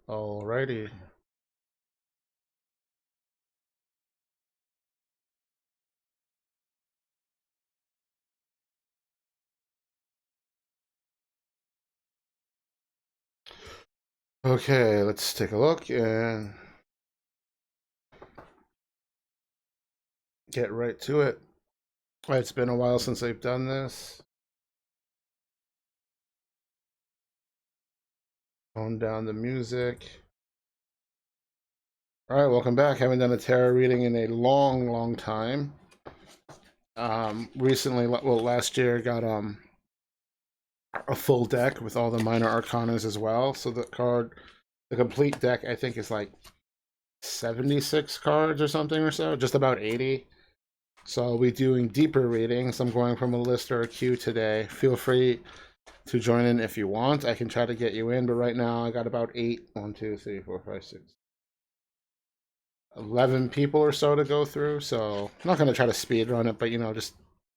Alrighty. Okay, let's take a look and get right to it. It's been a while since I've done this. Tone down the music. Alright, welcome back. Haven't done a tarot reading in a long time. Recently, well, last year got a full deck with all the minor arcanas as well. So the complete deck, I think, is like 76 cards or something or so, just about 80. So I'll be doing deeper readings. I'm going from a list or a queue today. Feel free to join in if you want. I can try to get you in, but right now I got about 11 people or so to go through. So I'm not going to try to speed run it, but just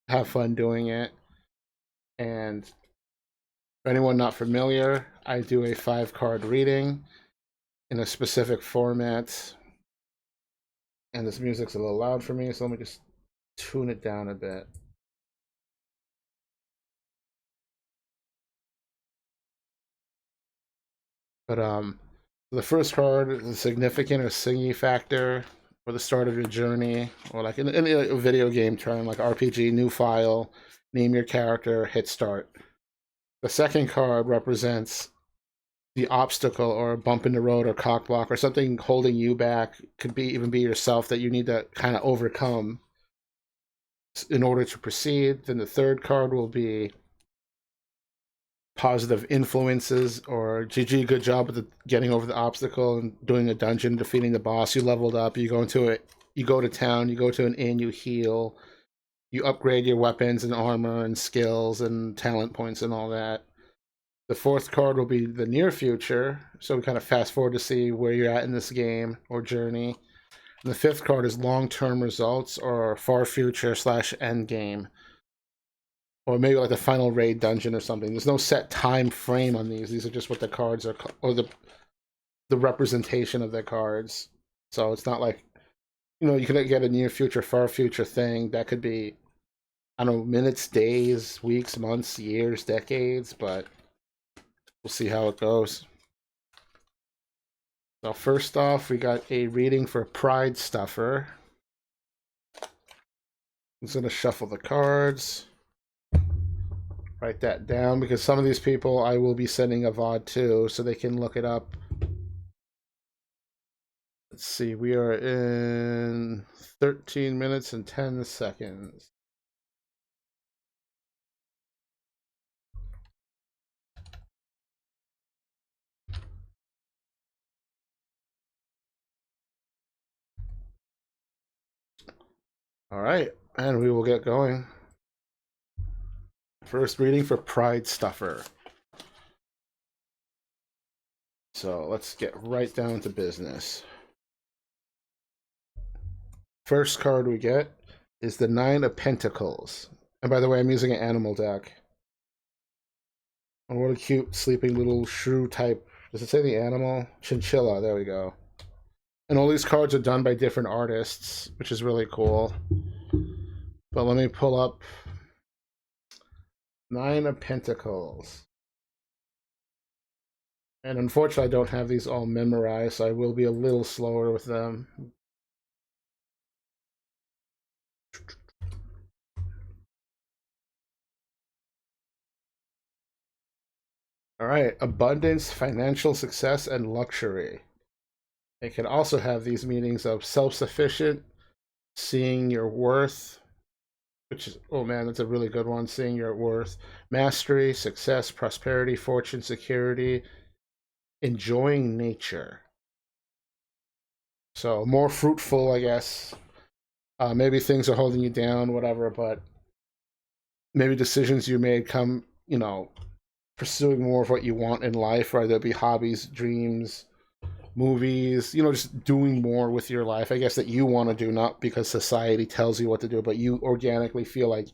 have fun doing it. And for anyone not familiar, I do a 5-card reading in a specific format. And this music's a little loud for me, so let me just tune it down a bit. But the first card is a significant or singy factor for the start of your journey, or like in a video game term, like RPG, new file, name your character, hit start. The second card represents the obstacle or a bump in the road or cock block or something holding you back. Could be even be yourself that you need to kind of overcome in order to proceed. Then the third card will be positive influences, or GG, good job with getting over the obstacle and doing a dungeon, defeating the boss. You leveled up. You go into it. You go to town. You go to an inn. You heal. You upgrade your weapons and armor and skills and talent points and all that. The fourth card will be the near future, so we kind of fast forward to see where you're at in this game or journey. And the fifth card is long-term results or far future / end game, or maybe like the final raid dungeon or something. There's no set time frame on these. These are just what the cards are, or the representation of the cards. So it's not like you could get a near future, far future thing that could be, I don't know, minutes, days, weeks, months, years, decades, but we'll see how it goes. So first off, we got a reading for Pride Stuffer. I'm just gonna shuffle the cards. Write that down because some of these people I will be sending a VOD to so they can look it up. Let's see, we are in 13 minutes and 10 seconds. All right, and we will get going. First reading for Pride Stuffer. So let's get right down to business. First card we get is the 9 of Pentacles. And by the way, I'm using an animal deck. Oh, what a cute sleeping little shrew type. Does it say the animal? Chinchilla, there we go. And all these cards are done by different artists, which is really cool. But let me pull up 9 of Pentacles. And unfortunately, I don't have these all memorized, so I will be a little slower with them. All right, abundance, financial success, and luxury. It can also have these meanings of self-sufficient, seeing your worth, which is, oh man, that's a really good one, seeing your worth, mastery, success, prosperity, fortune, security, enjoying nature. So more fruitful, I guess. Maybe things are holding you down, whatever, but maybe decisions you made come, pursuing more of what you want in life, whether it be hobbies, dreams, movies, just doing more with your life, I guess, that you want to do, not because society tells you what to do, but you organically feel like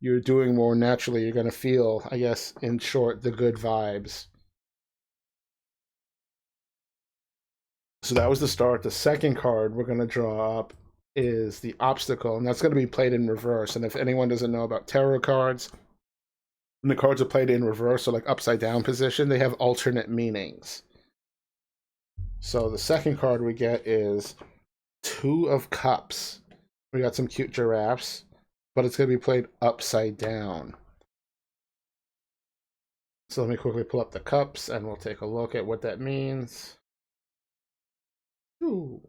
you're doing more naturally. You're going to feel, I guess, in short, the good vibes. So that was the start. The second card we're going to draw up is the obstacle, and that's going to be played in reverse. And if anyone doesn't know about tarot cards, when the cards are played in reverse, or like upside down position, they have alternate meanings. So the second card we get is Two of Cups. We got some cute giraffes, but it's going to be played upside down. So let me quickly pull up the cups and we'll take a look at what that means. Ooh.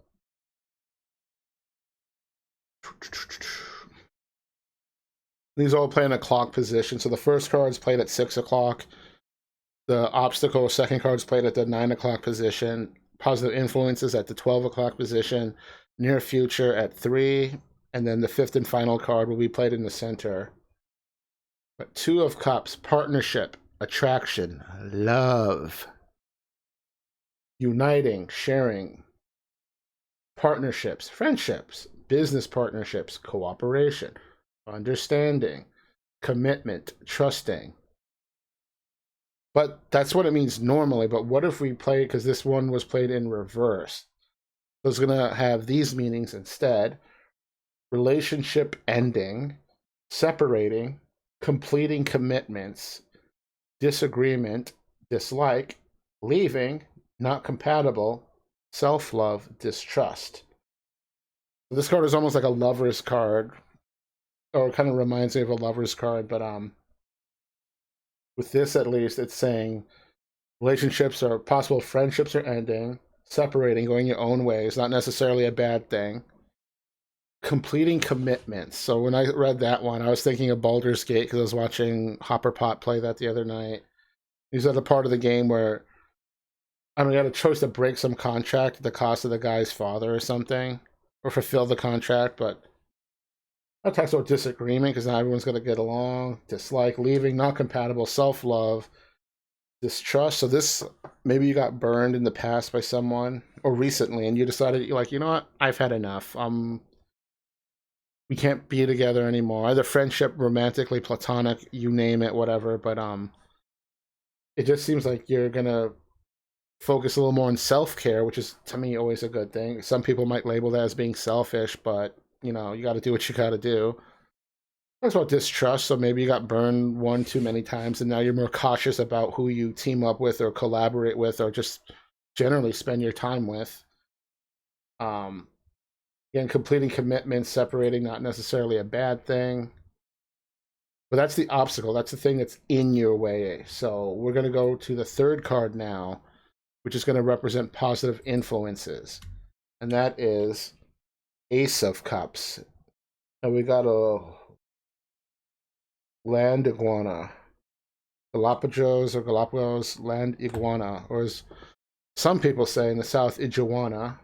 These all play in a clock position. So the first card is played at 6 o'clock. The obstacle second card is played at the 9 o'clock position. Positive influences at the 12 o'clock position. Near future at 3. And then the fifth and final card will be played in the center. But Two of Cups, partnership, attraction, love, uniting, sharing, partnerships, friendships, business partnerships, cooperation, understanding, commitment, trusting. But that's what it means normally. But what if we play, because this one was played in reverse. So it's going to have these meanings instead. Relationship ending, separating, completing commitments, disagreement, dislike, leaving, not compatible, self-love, distrust. This card is almost like a lover's card, or it kind of reminds me of a lover's card, but with this at least, it's saying relationships or possible friendships are ending, separating, going your own ways, not necessarily a bad thing. Completing commitments. So when I read that one, I was thinking of Baldur's Gate because I was watching Hopper Pot play that the other night. These are the part of the game where I don't know, you had a choice to break some contract at the cost of the guy's father or something, or fulfill the contract, but that talks about disagreement because now everyone's going to get along. Dislike, leaving, not compatible, self-love, distrust. So this, maybe you got burned in the past by someone, or recently, and you decided, you're like, you know what, I've had enough. We can't be together anymore. Either friendship, romantically, platonic, you name it, whatever. But it just seems like you're gonna focus a little more on self-care, which is to me always a good thing. Some people might label that as being selfish, but you know, you got to do what you got to do. That's about distrust. So maybe you got burned one too many times, and now you're more cautious about who you team up with, or collaborate with, or just generally spend your time with. Again, completing commitments, separating, not necessarily a bad thing. But that's the obstacle. That's the thing that's in your way. So we're going to go to the third card now, which is going to represent positive influences. And that is Ace of Cups. And we got a land iguana. Galapagos land iguana. Or as some people say in the South, iguana.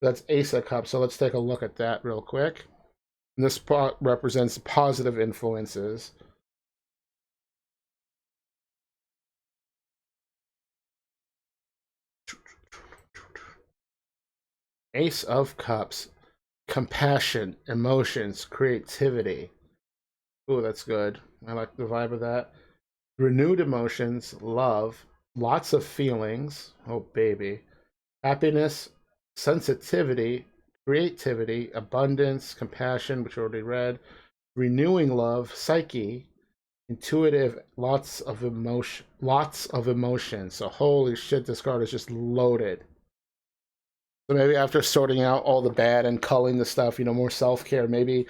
That's Ace of Cups. So let's take a look at that real quick. And this part represents positive influences. Ace of Cups. Compassion, emotions, creativity. Ooh, that's good. I like the vibe of that. Renewed emotions, love, lots of feelings. Oh, baby. Happiness, sensitivity, creativity, abundance, compassion, which I already read, renewing love, psyche, intuitive, lots of emotion. So holy shit, this card is just loaded. So maybe after sorting out all the bad and culling the stuff, you know, more self-care, maybe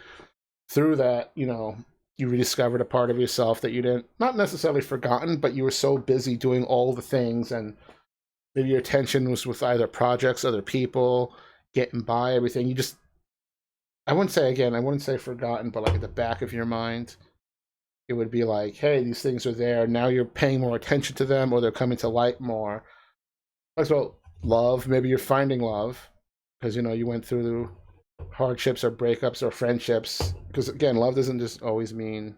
through that, you know, you rediscovered a part of yourself that you didn't, not necessarily forgotten, but you were so busy doing all the things, and maybe your attention was with either projects, other people, getting by, everything. You just, I wouldn't say forgotten, but like at the back of your mind, it would be like, hey, these things are there. Now you're paying more attention to them, or they're coming to light more. As well, love. Maybe you're finding love because, you know, you went through hardships or breakups or friendships. Because again, love doesn't just always mean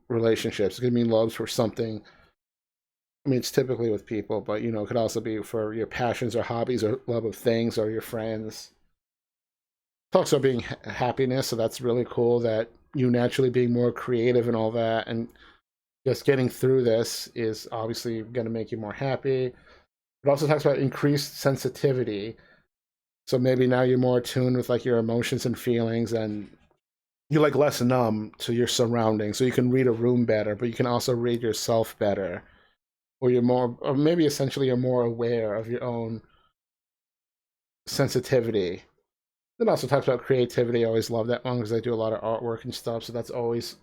relationships. It could mean love for something. I mean, it's typically with people, but you know, it could also be for your passions or hobbies or love of things or your friends. Talks about being happiness, so that's really cool that you naturally being more creative and all that, and just getting through this is obviously going to make you more happy. It also talks about increased sensitivity. So maybe now you're more attuned with like your emotions and feelings, and you're like less numb to your surroundings. So you can read a room better, but you can also read yourself better. Or you're more, or maybe essentially you're more aware of your own sensitivity. It also talks about creativity. I always love that one because I do a lot of artwork and stuff. So that's always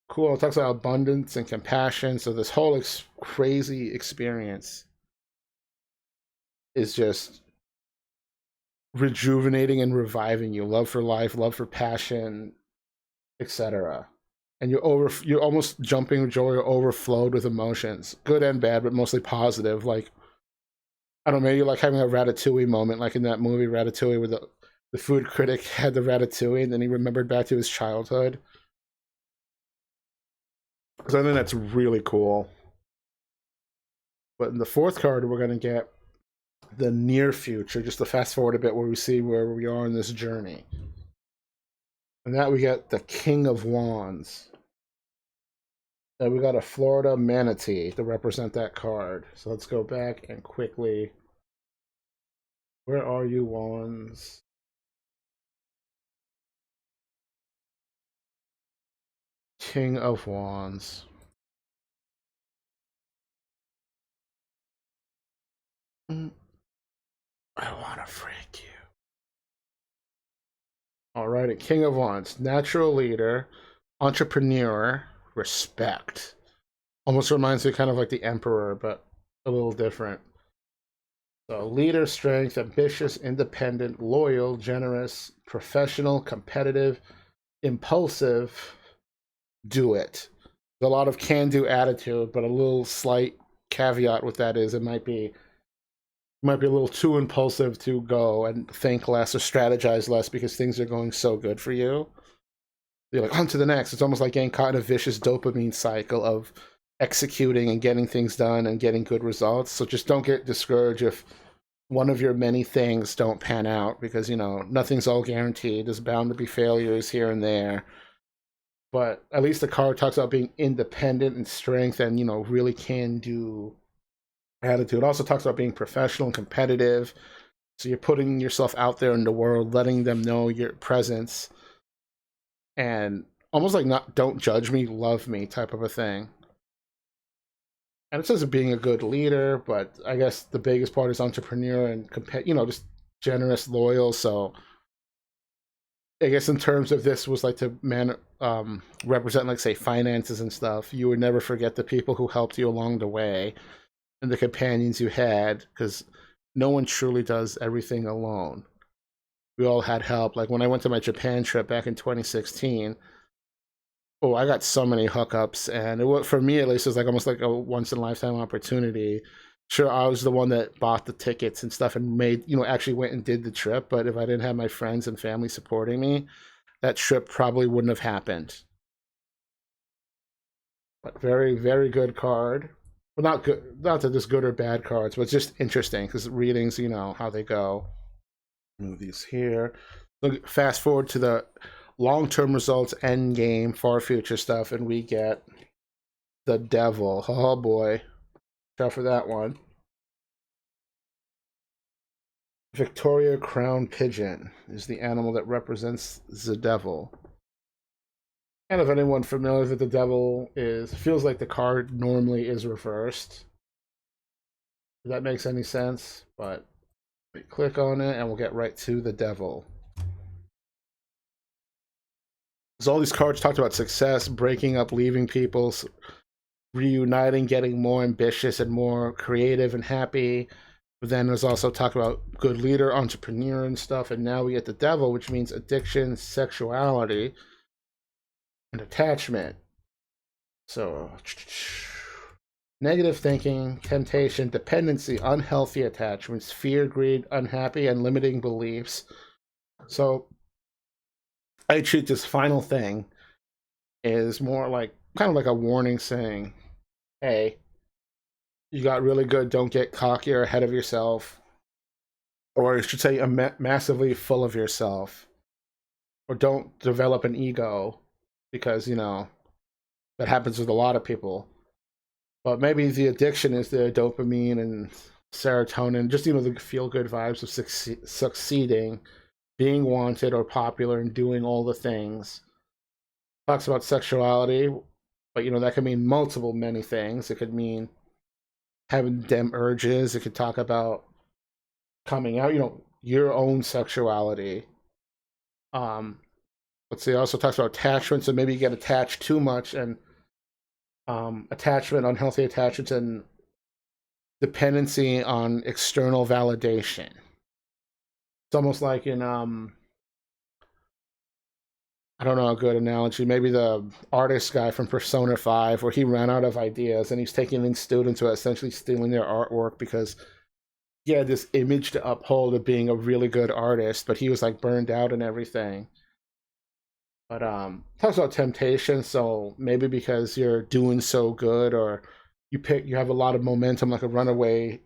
cool. It talks about abundance and compassion. So this whole crazy experience is just rejuvenating and reviving you. Love for life, love for passion, etc. And you're almost jumping with joy or overflowed with emotions, good and bad, but mostly positive. Like I don't know, maybe like having a ratatouille moment, like in that movie Ratatouille, where the food critic had the ratatouille and then he remembered back to his childhood. So I think that's really cool. But in the fourth card, we're going to get the near future, just to fast forward a bit where we see where we are in this journey. And that we get the King of Wands. And we got a Florida manatee to represent that card. So let's go back and quickly. Where are you, Wands? King of Wands. I want to freak you. All right, a King of Wands. Natural leader, entrepreneur, respect. Almost reminds me kind of like the Emperor, but a little different. So, leader, strength, ambitious, independent, loyal, generous, professional, competitive, impulsive, do it. There's a lot of can do attitude, but a little slight caveat with that is it might be a little too impulsive to go and think less or strategize less because things are going so good for you. You're like, on to the next. It's almost like getting caught in a vicious dopamine cycle of executing and getting things done and getting good results. So just don't get discouraged if one of your many things don't pan out because, nothing's all guaranteed. There's bound to be failures here and there. But at least the card talks about being independent and strength and, really can do attitude. It also talks about being professional and competitive. So you're putting yourself out there in the world, letting them know your presence, and almost like not don't judge me, love me type of a thing. And it says being a good leader, but I guess the biggest part is entrepreneur and just generous, loyal. So I guess in terms of this was like to represent like say finances and stuff. You would never forget the people who helped you along the way and the companions you had, because no one truly does everything alone. We all had help. Like when I went to my Japan trip back in 2016, oh, I got so many hookups, and it was, for me at least, it was like almost like a once in a lifetime opportunity. Sure, I was the one that bought the tickets and stuff and made, actually went and did the trip. But if I didn't have my friends and family supporting me, that trip probably wouldn't have happened. But very, very good card. Well, not good, not that there's good or bad cards, but it's just interesting because readings, how they go. Move these here. Look, fast forward to the long-term results, end game, far future stuff, and we get the devil. Oh boy, watch out for that one. Victoria Crown Pigeon is the animal that represents the devil. And if anyone familiar with the devil is, feels like the card normally is reversed. If that makes any sense, but we click on it and we'll get right to the devil. So all these cards talked about success, breaking up, leaving people, reuniting, getting more ambitious and more creative and happy. But then there's also talk about good leader, entrepreneur, and stuff. And now we get the devil, which means addiction, sexuality, and attachment. So negative thinking, temptation, dependency, unhealthy attachments, fear, greed, unhappy, and limiting beliefs. So I treat this final thing is more like kind of like a warning saying, hey, you got really good, don't get cocky or ahead of yourself. Or I should say, massively full of yourself. Or don't develop an ego because, that happens with a lot of people. But maybe the addiction is the dopamine and serotonin, just the feel good vibes of succeeding, being wanted or popular, and doing all the things. Talks about sexuality, but that could mean many things. It could mean having them urges. It could talk about coming out, your own sexuality. Um, let's see. It also talks about attachment, so maybe you get attached too much, and unhealthy attachments, and dependency on external validation. It's almost like in I don't know a good analogy. Maybe the artist guy from Persona 5, where he ran out of ideas and he's taking in students who are essentially stealing their artwork because he had this image to uphold of being a really good artist, but he was like burned out and everything. But talks about temptation, so maybe because you're doing so good, or you have a lot of momentum like a runaway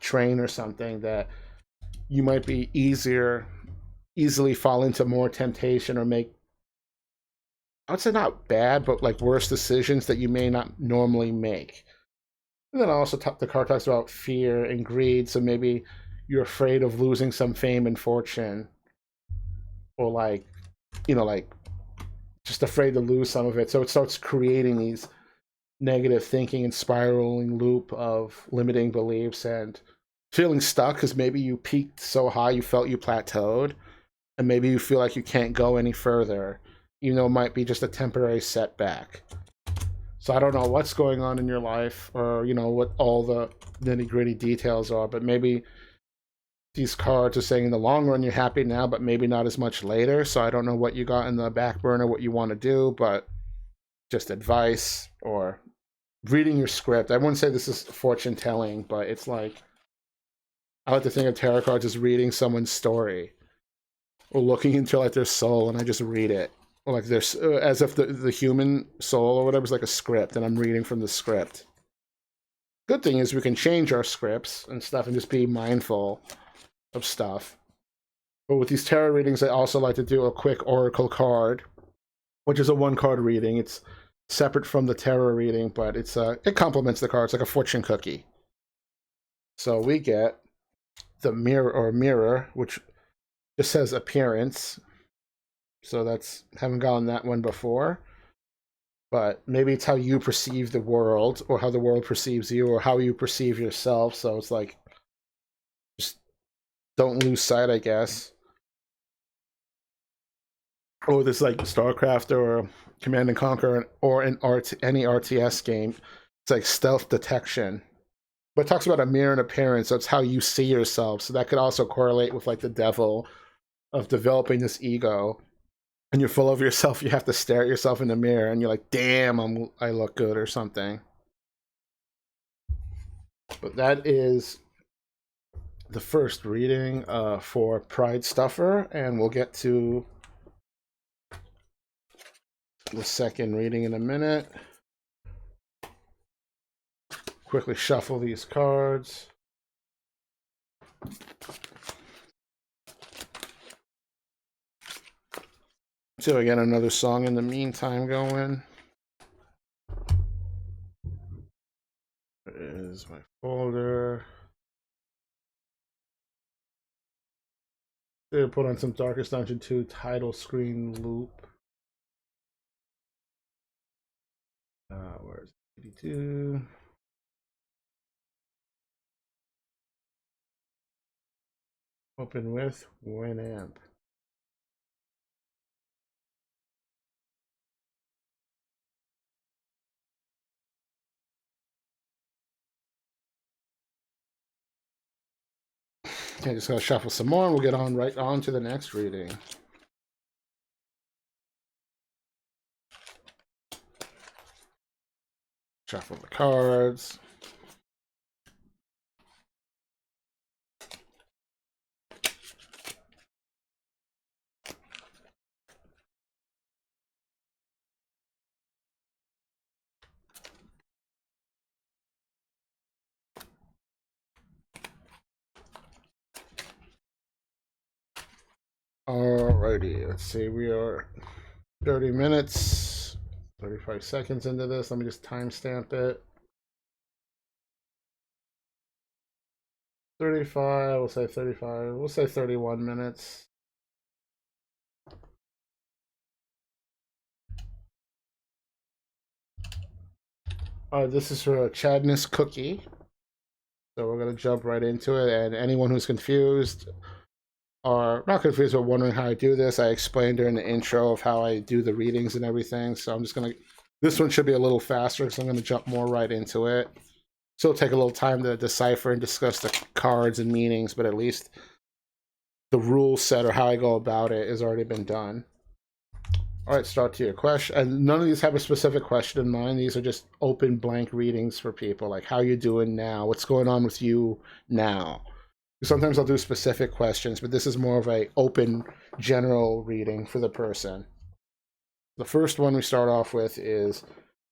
train or something, that you might be easily fall into more temptation or make, I would say, not bad, but like worse decisions that you may not normally make. And then also the card talks about fear and greed. So maybe you're afraid of losing some fame and fortune, or like, like just afraid to lose some of it. So it starts creating these negative thinking and spiraling loop of limiting beliefs and feeling stuck because maybe you peaked so high you felt you plateaued, and maybe you feel like you can't go any further, even though it might be just a temporary setback. So I don't know what's going on in your life, or what all the nitty gritty details are, but maybe these cards are saying in the long run you're happy now, but maybe not as much later. So I don't know what you got in the back burner, what you want to do, but just advice or reading your script. I wouldn't say this is fortune telling, but it's like, I like to think of tarot cards as reading someone's story or looking into like their soul, and I just read it. Or like there's as if the human soul or whatever is like a script, and I'm reading from the script. Good thing is we can change our scripts and stuff and just be mindful of stuff. But with these tarot readings, I also like to do a quick oracle card, which is a one card reading. It's separate from the tarot reading, but it complements the cards like a fortune cookie. So we get the mirror, which just says appearance. So that's, haven't gotten that one before. But maybe it's how you perceive the world, or how the world perceives you, or how you perceive yourself. So it's like, just don't lose sight, I guess. Or this like StarCraft or Command and Conquer or any RTS game. It's like stealth detection. But it talks about a mirror and appearance, so it's how you see yourself. So that could also correlate with like the devil of developing this ego. And you're full of yourself, you have to stare at yourself in the mirror, and you're like, "Damn, I look good" or something. But that is the first reading for Pride Stuffer, and we'll get to the second reading in a minute. Quickly shuffle these cards. So I got another song in the meantime going. There is my folder. Put on some Darkest Dungeon 2 title screen loop. Where's 82? Open with Winamp. Okay, just gonna shuffle some more, and we'll get right on to the next reading. Shuffle the cards. Alrighty, let's see. We are 30 minutes, 35 seconds into this. Let me just timestamp it. 35, we'll say 35, we'll say 31 minutes. This is for a Chadness cookie. So we're going to jump right into it. And anyone who's confused, or not confused, but wondering how I do this, I explained during the intro of how I do the readings and everything. So I'm just going to, this one should be a little faster because I'm going to jump more right into it. Still take a little time to decipher and discuss the cards and meanings, but at least the rule set or how I go about it has already been done. All right, start to your question. And none of these have a specific question in mind. These are just open blank readings for people, like how you doing now? What's going on with you now? Sometimes I'll do specific questions, but this is more of a open general reading for the person. The first one we start off with is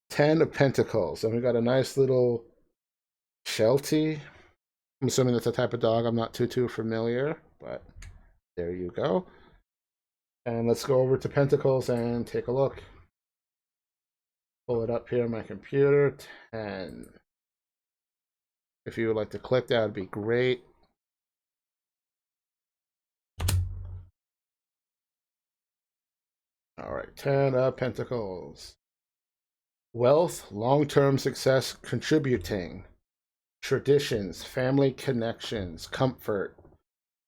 10 of Pentacles. And we got a nice little Sheltie. I'm assuming that's a type of dog. I'm not too familiar, but there you go. And let's go over to Pentacles and take a look. Pull it up here on my computer. 10. If you would like to click that, would be great. All right, 10 of Pentacles. Wealth, long-term success, contributing. Traditions, family connections, comfort,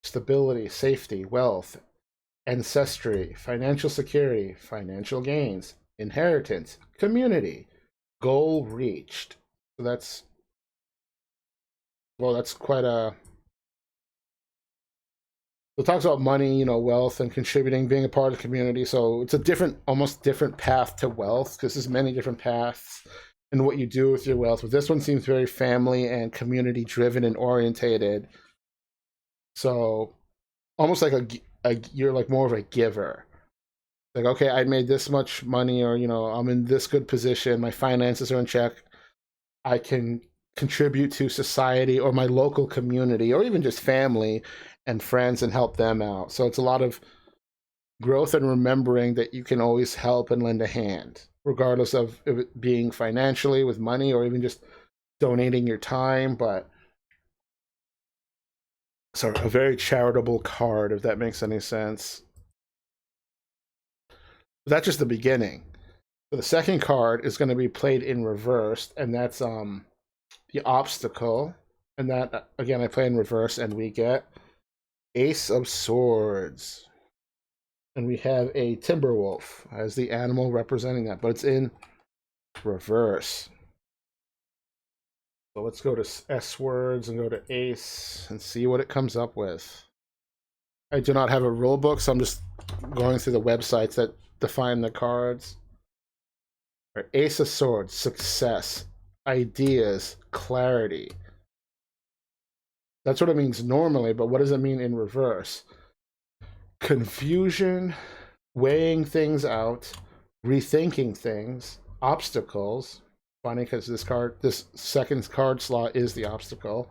stability, safety, wealth, ancestry, financial security, financial gains, inheritance, community, goal reached. So that's, well, that's quite a, it talks about money, wealth and contributing, being a part of the community. So it's a different, almost different path to wealth because there's many different paths in what you do with your wealth. But this one seems very family and community driven and orientated. So almost like you're like more of a giver. Like, okay, I made this much money, or I'm in this good position, my finances are in check, I can contribute to society or my local community or even just family and friends and help them out. So it's a lot of growth and remembering that you can always help and lend a hand, regardless of it being financially with money or even just donating your time. But sorry, a very charitable card, if that makes any sense. That's just the beginning. So the second card is going to be played in reverse, and that's the obstacle. And that, again, I play in reverse, and we get Ace of Swords. And we have a Timberwolf as the animal representing that, but it's in reverse. So let's go to S words and go to Ace and see what it comes up with. I do not have a rule book, so I'm just going through the websites that define the cards. Ace of Swords, success, ideas, clarity. That's what it means normally, but what does it mean in reverse? Confusion, weighing things out, rethinking things, obstacles. Funny because this second card slot is the obstacle.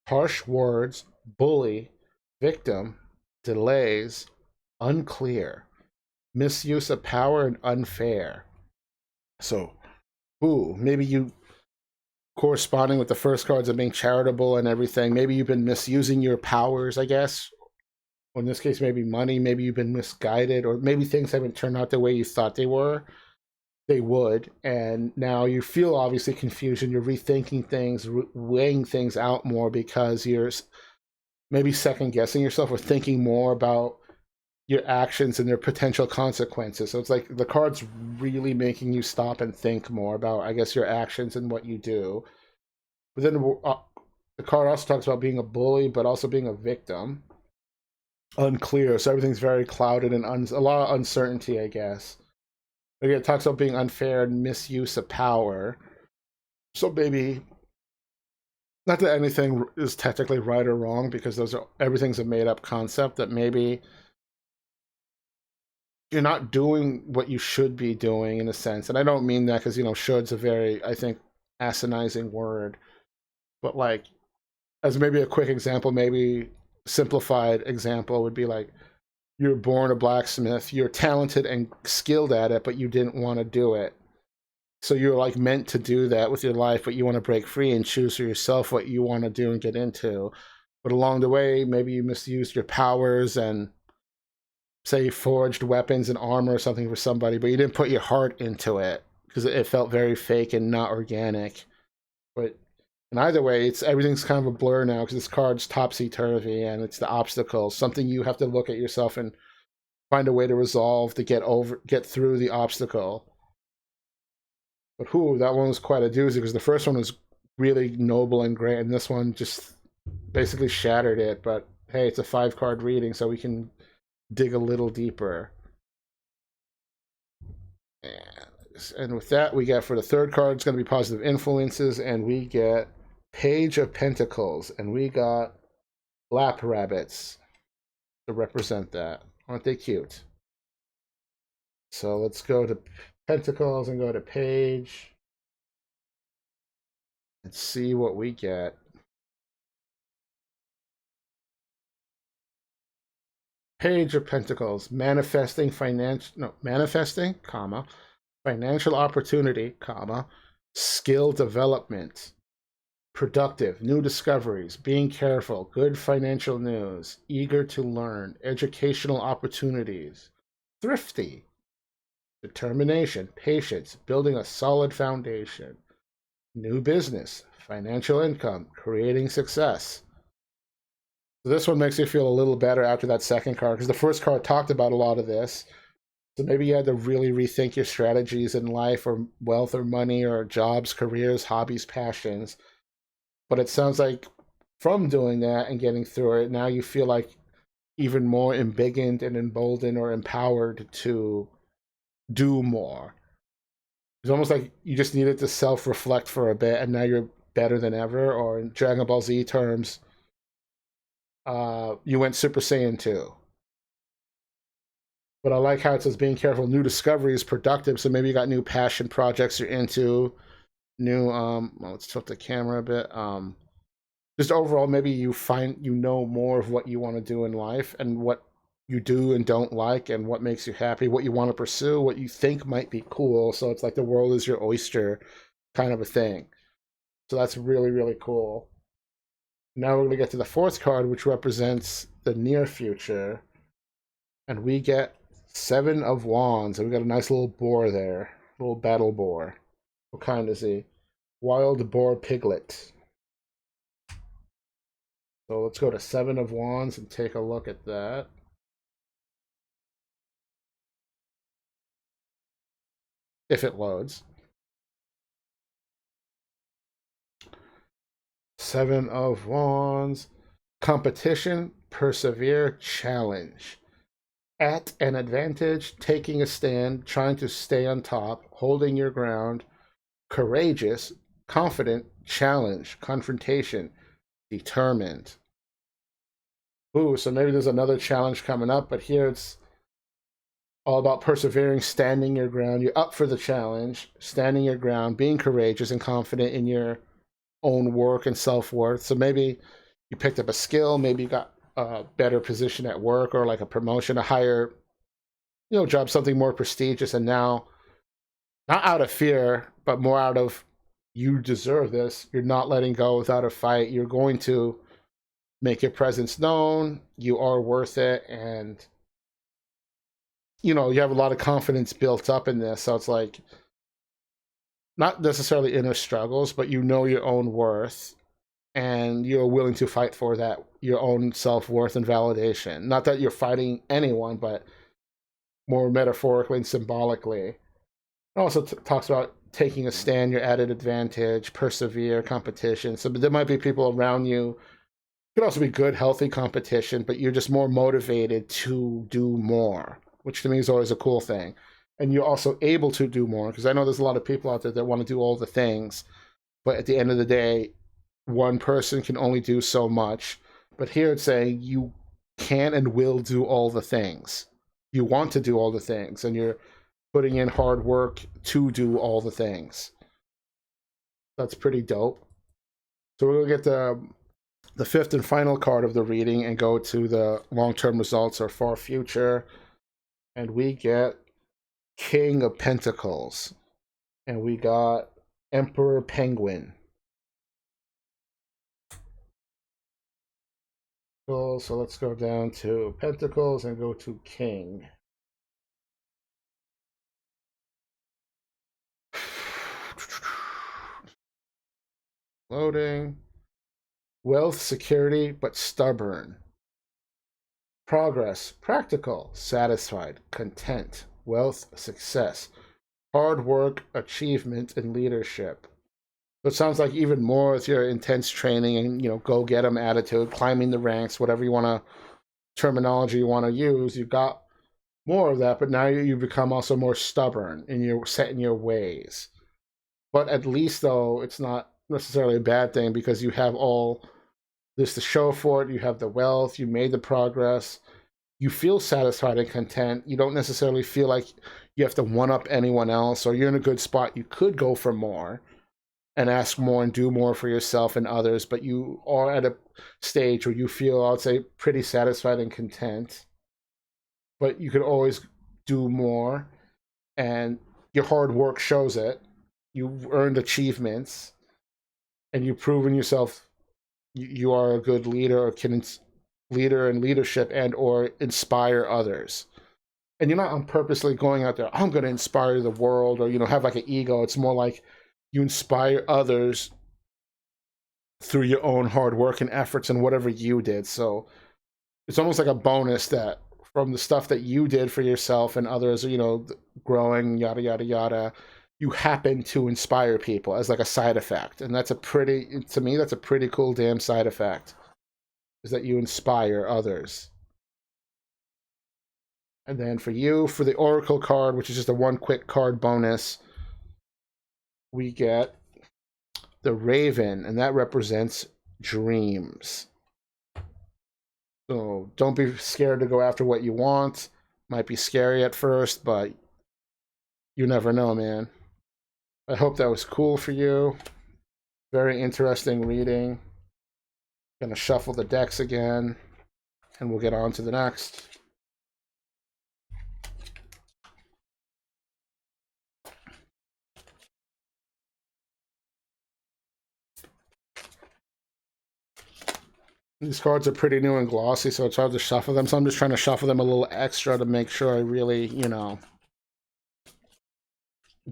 Harsh words, bully, victim, delays, unclear, misuse of power, and unfair. So, maybe you, corresponding with the first cards of being charitable and everything, maybe you've been misusing your powers, I guess. Or in this case, maybe money, maybe you've been misguided, or maybe things haven't turned out the way you thought they would, and now you feel obviously confusion, you're rethinking things, weighing things out more because you're maybe second guessing yourself or thinking more about your actions and their potential consequences. So it's like the card's really making you stop and think more about, I guess, your actions and what you do. But then the card also talks about being a bully, but also being a victim. Unclear, so everything's very clouded and a lot of uncertainty, I guess. Again, it talks about being unfair and misuse of power. So maybe, not that anything is technically right or wrong, because everything's a made-up concept, that maybe you're not doing what you should be doing in a sense. And I don't mean that because, should's a very, I think, asinizing word. But like, as maybe a quick example, maybe simplified example would be like, you're born a blacksmith, you're talented and skilled at it, but you didn't want to do it. So you're like meant to do that with your life, but you want to break free and choose for yourself what you want to do and get into. But along the way, maybe you misused your powers and say forged weapons and armor or something for somebody, but you didn't put your heart into it because it felt very fake and not organic. But in either way, it's everything's kind of a blur now because this card's topsy turvy and it's the obstacle, something you have to look at yourself and find a way to resolve to get through the obstacle. But whoo, that one was quite a doozy because the first one was really noble and great, and this one just basically shattered it. But hey, it's a 5 card reading, so we can dig a little deeper. And with that, we get for the third card, it's going to be positive influences, and we get Page of Pentacles, and we got lap rabbits to represent that. Aren't they cute? So let's go to Pentacles and go to Page and see what we get. Page of Pentacles, manifesting comma, financial opportunity, comma, skill development, productive, new discoveries, being careful, good financial news, eager to learn, educational opportunities, thrifty, determination, patience, building a solid foundation, new business, financial income, creating success. So this one makes me feel a little better after that second card because the first card talked about a lot of this. So maybe you had to really rethink your strategies in life or wealth or money or jobs, careers, hobbies, passions. But it sounds like from doing that and getting through it, now you feel like even more embiggened and emboldened or empowered to do more. It's almost like you just needed to self-reflect for a bit and now you're better than ever. Or in Dragon Ball Z terms, you went Super Saiyan 2. But I like how it says being careful, new discovery is productive. So maybe you got new passion projects you're into, new well, let's tilt the camera a bit. Just overall, maybe you know more of what you want to do in life and what you do and don't like and what makes you happy, what you want to pursue, what you think might be cool. So it's like the world is your oyster kind of a thing. So that's really, really cool. Now we're going to get to the fourth card, which represents the near future. And we get 7 of Wands. And we got a nice little boar there. Little battle boar. What kind is he? Wild boar piglet. So let's go to 7 of Wands and take a look at that. If it loads. 7 of Wands. Competition, persevere, challenge. At an advantage, taking a stand, trying to stay on top, holding your ground, courageous, confident, challenge, confrontation, determined. Ooh, so maybe there's another challenge coming up, but here it's all about persevering, standing your ground. You're up for the challenge, standing your ground, being courageous and confident in your own work and self-worth. So maybe you picked up a skill, maybe you got a better position at work or like a promotion, a higher, job, something more prestigious, and now, not out of fear, but more out of you deserve this. You're not letting go without a fight. You're going to make your presence known. You are worth it, and you have a lot of confidence built up in this. So it's like not necessarily inner struggles, but you know your own worth, and you're willing to fight for that, your own self-worth and validation. Not that you're fighting anyone, but more metaphorically and symbolically. It also talks about taking a stand, your added advantage, persevere, competition. So there might be people around you. It could also be good, healthy competition, but you're just more motivated to do more, which to me is always a cool thing. And you're also able to do more, because I know there's a lot of people out there that want to do all the things, but at the end of the day, one person can only do so much. But here it's saying you can and will do all the things. You want to do all the things, and you're putting in hard work to do all the things. That's pretty dope. So we're going to get the fifth and final card of the reading and go to the long-term results or far future. And we get King of Pentacles. And we got Emperor Penguin. Cool. So let's go down to Pentacles and go to King. Loading. Wealth, security, but stubborn. Progress, practical, satisfied, content. Wealth, success. Hard work, achievement, and leadership. So it sounds like even more with your intense training and, go get 'em attitude, climbing the ranks, whatever you want to, terminology you want to use, you got more of that, but now you become also more stubborn and you're set in your ways. But at least, though, it's not necessarily a bad thing because you have all this to show for it. You have the wealth, you made the progress, you feel satisfied and content. You don't necessarily feel like you have to one up anyone else, or you're in a good spot. You could go for more and ask more and do more for yourself and others, but you are at a stage where you feel, I'd say, pretty satisfied and content. But you could always do more, and your hard work shows it. You've earned achievements, and you've proven yourself. You are a good leader, or can leader and leadership, and or inspire others. And you're not purposely going out there, I'm going to inspire the world, or have like an ego. It's more like you inspire others through your own hard work and efforts and whatever you did. So it's almost like a bonus that from the stuff that you did for yourself and others, growing, yada yada yada, you happen to inspire people as like a side effect. And that's to me, that's a pretty cool damn side effect, is that you inspire others. And then for you, for the Oracle card, which is just a one quick card bonus, we get the Raven, and that represents dreams. So don't be scared to go after what you want. Might be scary at first, but you never know, man. I hope that was cool for you. Very interesting reading. Gonna shuffle the decks again, and we'll get on to the next. These cards are pretty new and glossy, so it's hard to shuffle them. So I'm just trying to shuffle them a little extra to make sure I really,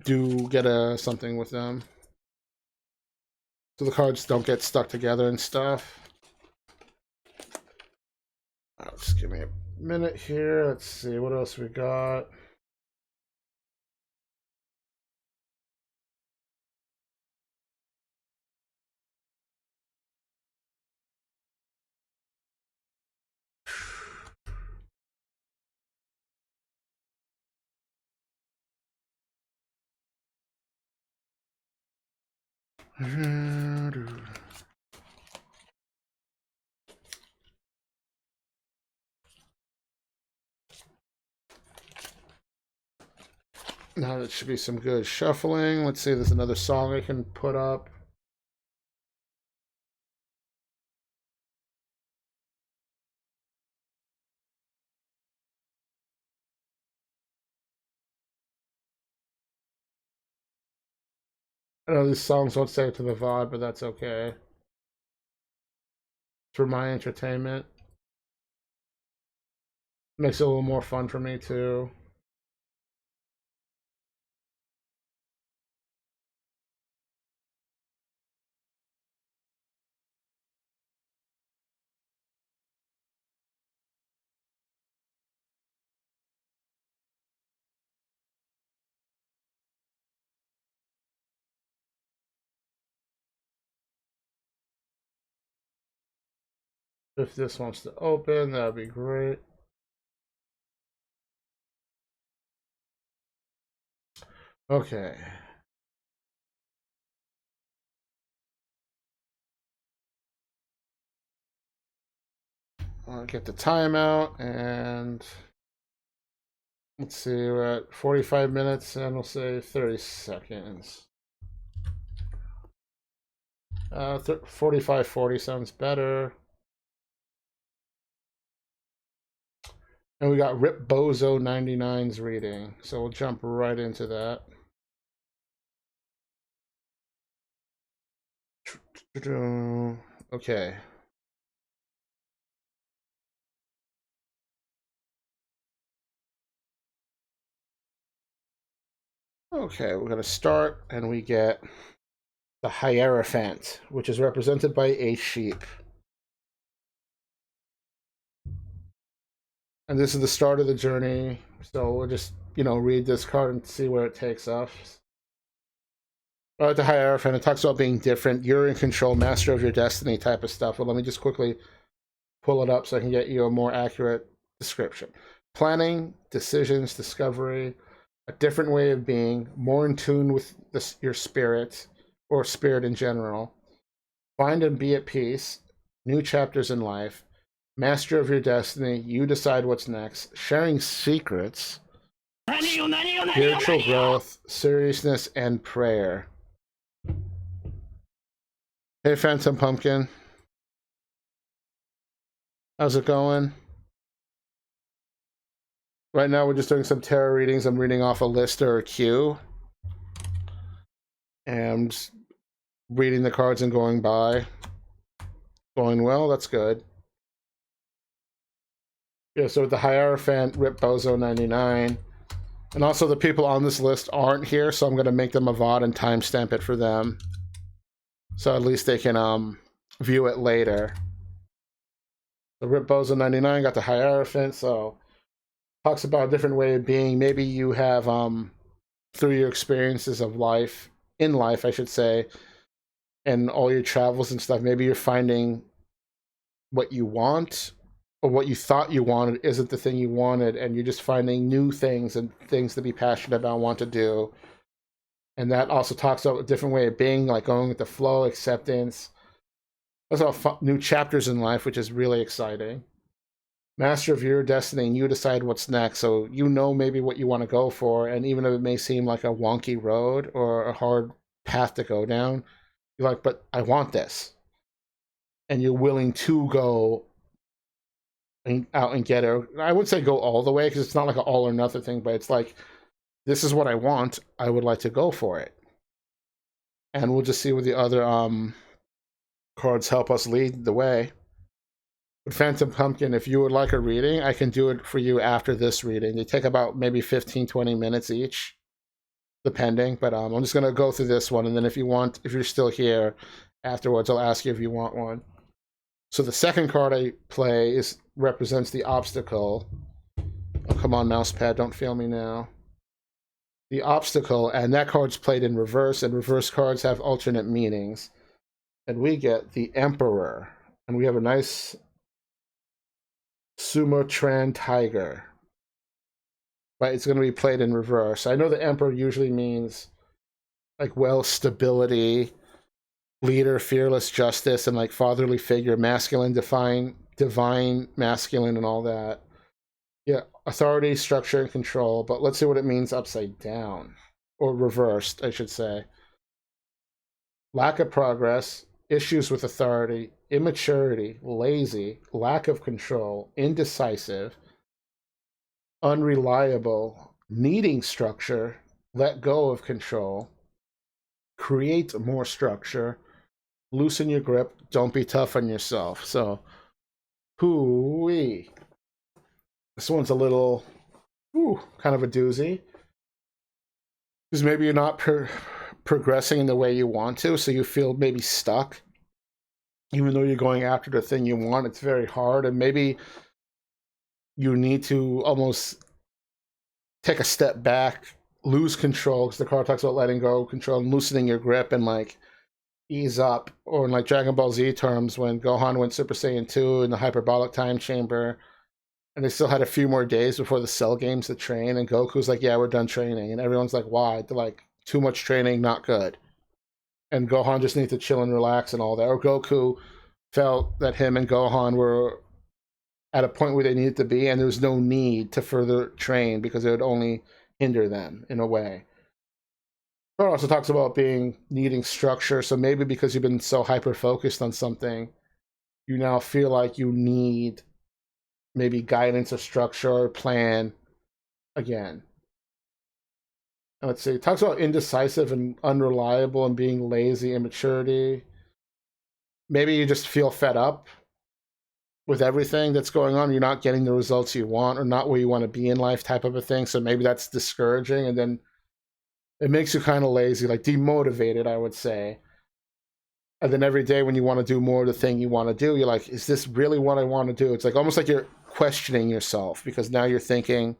do get something with them. So the cards don't get stuck together and stuff. Just give me a minute here. Let's see what else we got. Now that should be some good shuffling. Let's see, there's another song I can put up. I know these songs won't say it to the vibe, but that's okay. For my entertainment. Makes it a little more fun for me too. If this wants to open, that'd be great. Okay. I'll get the timeout, and let's see, we're at 45 minutes, and we'll say 30 seconds. 45-40 sounds better. And we got Rip Bozo 99's reading, so we'll jump right into that. Okay. Okay, we're going to start, and we get the Hierophant, which is represented by a sheep. And this is the start of the journey, so we'll just, read this card and see where it takes us. The Hierophant, it talks about being different. You're in control, master of your destiny type of stuff. But let me just quickly pull it up so I can get you a more accurate description. Planning, decisions, discovery, a different way of being, more in tune with your spirit or spirit in general. Find and be at peace, new chapters in life, master of your destiny, you decide what's next, sharing secrets, spiritual growth, seriousness, and prayer. Hey, Phantom Pumpkin. How's it going? Right now, we're just doing some tarot readings. I'm reading off a list or a queue. And reading the cards and going by. Going well, that's good. Yeah, so with the Hierophant, Rip Bozo 99. And also, the people on this list aren't here, so I'm going to make them a VOD and timestamp it for them. So at least they can view it later. The Rip Bozo 99 got the Hierophant, so talks about a different way of being. Maybe you have, through your experiences of life, in life, I should say, and all your travels and stuff, maybe you're finding what you want or what you thought you wanted isn't the thing you wanted, and you're just finding new things and things to be passionate about and want to do. And that also talks about a different way of being, like going with the flow, acceptance. That's all new chapters in life, which is really exciting. Master of your destiny, and you decide what's next. So you know maybe what you want to go for, and even if it may seem like a wonky road or a hard path to go down, you're like, but I want this. And you're willing to go out and get it. I would say go all the way, because it's not like an all or nothing thing, but it's like, this is what I want. I would like to go for it. And we'll just see what the other cards help us lead the way. But Phantom Pumpkin, if you would like a reading, I can do it for you after this reading. They take about maybe 15-20 minutes each, depending. But I'm just going to go through this one, and then if you're still here afterwards, I'll ask you if you want one. So the second card I play represents the obstacle. Oh, come on, mousepad, don't fail me now. The obstacle, and that card's played in reverse, and reverse cards have alternate meanings. And we get the Emperor, and we have a nice Sumatran tiger. But it's going to be played in reverse. I know the Emperor usually means like stability, leader, fearless justice, and like fatherly figure, masculine, divine masculine, and all that. Yeah, authority, structure, and control. But let's see what it means upside down, or reversed, I should say. Lack of progress, issues with authority, immaturity, lazy, lack of control, indecisive, unreliable, needing structure, let go of control, create more structure, loosen your grip, don't be tough on yourself. So, hoo-wee. This one's a little, kind of a doozy. Because maybe you're not progressing in the way you want to, so you feel maybe stuck. Even though you're going after the thing you want, it's very hard, and maybe you need to almost take a step back, lose control, because the card talks about letting go, control, and loosening your grip, and like ease up. Or in like Dragon Ball Z terms, when Gohan went Super Saiyan 2 in the hyperbolic time chamber, and they still had a few more days before the Cell games to train, and Goku's like, yeah, we're done training. And everyone's like, why? They're like, too much training, not good. And Gohan just needs to chill and relax and all that. Or Goku felt that him and Gohan were at a point where they needed to be, and there was no need to further train because it would only hinder them in a way. It also talks about needing structure. So maybe because you've been so hyper focused on something, you now feel like you need maybe guidance or structure or plan again. And let's see, it talks about indecisive and unreliable and being lazy, immaturity. maybe you just feel fed up with everything that's going on. You're not getting the results you want or not where you want to be in life, type of a thing. So maybe that's discouraging. And then it makes you kind of lazy, like demotivated, I would say. And then every day when you want to do more of the thing you want to do, you're like, is this really what I want to do? It's like almost like you're questioning yourself because now you're thinking,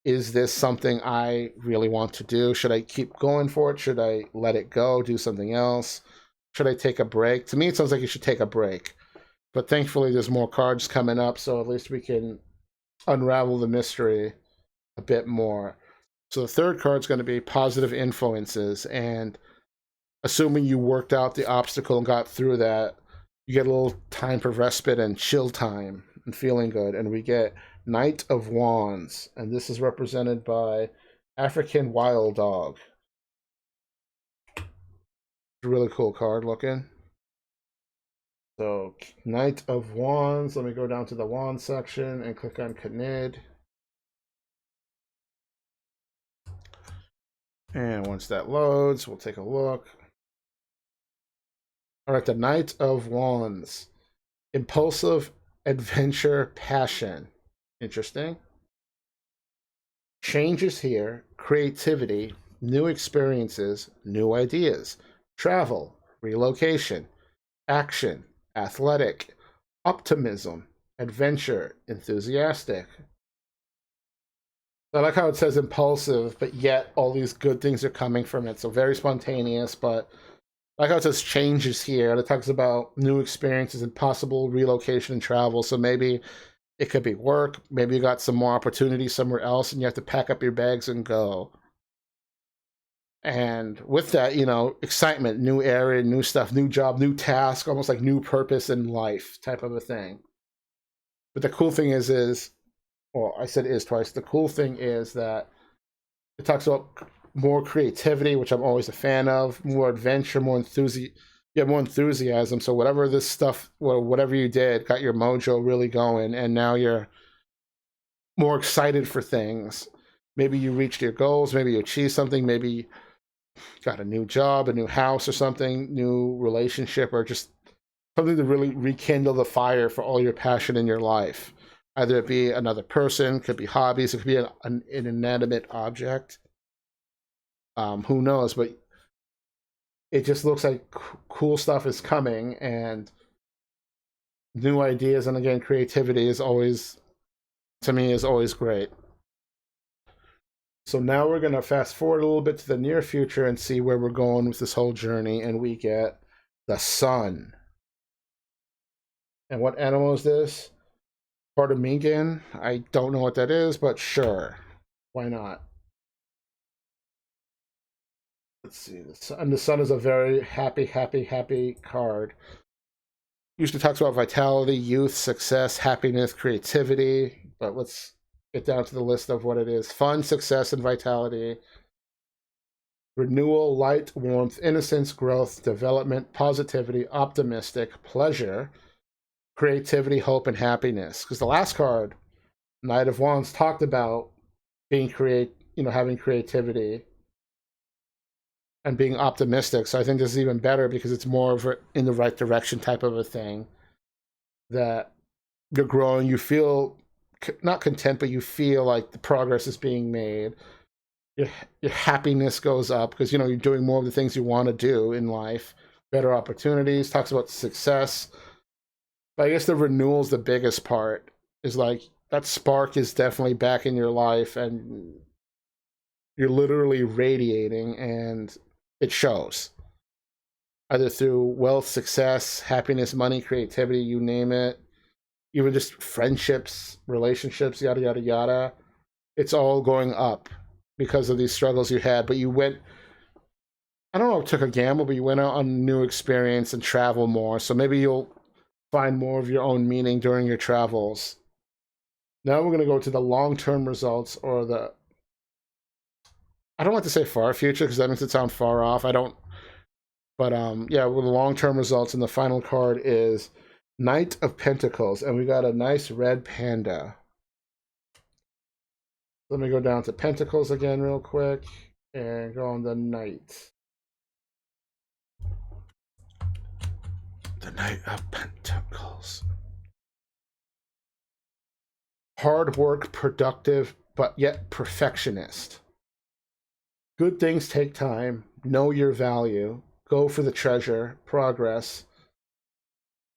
is this something I really want to do? Should I keep going for it? Should I let it go, do something else? Should I take a break? To me, it sounds like you should take a break. But thankfully, there's more cards coming up, so at least we can unravel the mystery a bit more. So the third card's going to be positive influences, and assuming you worked out the obstacle and got through that, you get a little time for respite and chill time and feeling good. And we get Knight of Wands, and this is represented by African Wild Dog. It's a really cool card looking. So Knight of Wands, let me go down to the Wand section and click on Knid. And once that loads, we'll take a look. All right, the Knight of Wands. Impulsive adventure passion. Interesting. Changes here, creativity, new experiences, new ideas, travel, relocation, action, athletic, optimism, adventure, enthusiastic. I like how it says impulsive, but yet all these good things are coming from it. So very spontaneous, but like how it says changes here, and it talks about new experiences and possible relocation and travel. So maybe it could be work. Maybe you got some more opportunities somewhere else and you have to pack up your bags and go. And with that, you know, excitement, new area, new stuff, new job, new task, almost like new purpose in life type of a thing. But the cool thing is, well, I said is twice. The cool thing is that it talks about more creativity, which I'm always a fan of, more adventure, more enthusiasm. Yeah, more enthusiasm. So whatever this stuff, or whatever you did, got your mojo really going, and now you're more excited for things. Maybe you reached your goals. Maybe you achieved something. Maybe got a new job, a new house, or something, new relationship, or just something to really rekindle the fire for all your passion in your life. Either it be another person, could be hobbies, it could be an inanimate object. Who knows? But it just looks like cool stuff is coming, and new ideas, and again, creativity is always, to me, is always great. So now we're going to fast forward a little bit to the near future and see where we're going with this whole journey, and we get the sun. And what animal is this? Part of Megan. I don't know what that is, but sure. Why not? Let's see. The sun is a very happy, happy, happy card. Usually talks about vitality, youth, success, happiness, creativity. But let's get down to the list of what it is. Fun, success, and vitality. Renewal, light, warmth, innocence, growth, development, positivity, optimistic, pleasure, creativity, hope, and happiness. Because the last card, Knight of Wands, talked about being having creativity and being optimistic. So I think this is even better because it's more of in the right direction type of a thing. That you're growing, you feel not content, but you feel like the progress is being made. Your happiness goes up because you're doing more of the things you want to do in life. Better opportunities. Talks about success. But I guess the renewal is the biggest part. Is like that spark is definitely back in your life, and you're literally radiating, and it shows. Either through wealth, success, happiness, money, creativity, you name it. Even just friendships, relationships, yada, yada, yada. It's all going up because of these struggles you had. But you went, I don't know if it took a gamble, but you went out on a new experience and travel more. So maybe you'll find more of your own meaning during your travels. Now we're going to go to the long-term results, or I don't like to say far future because that makes it sound far off. I don't, but yeah, well, the long-term results, and the final card is Knight of Pentacles, and we got a nice red panda. Let me go down to Pentacles again real quick and go on the Knight. The Knight of Pentacles. Hard work, productive, but yet perfectionist. Good things take time. Know your value. Go for the treasure. Progress.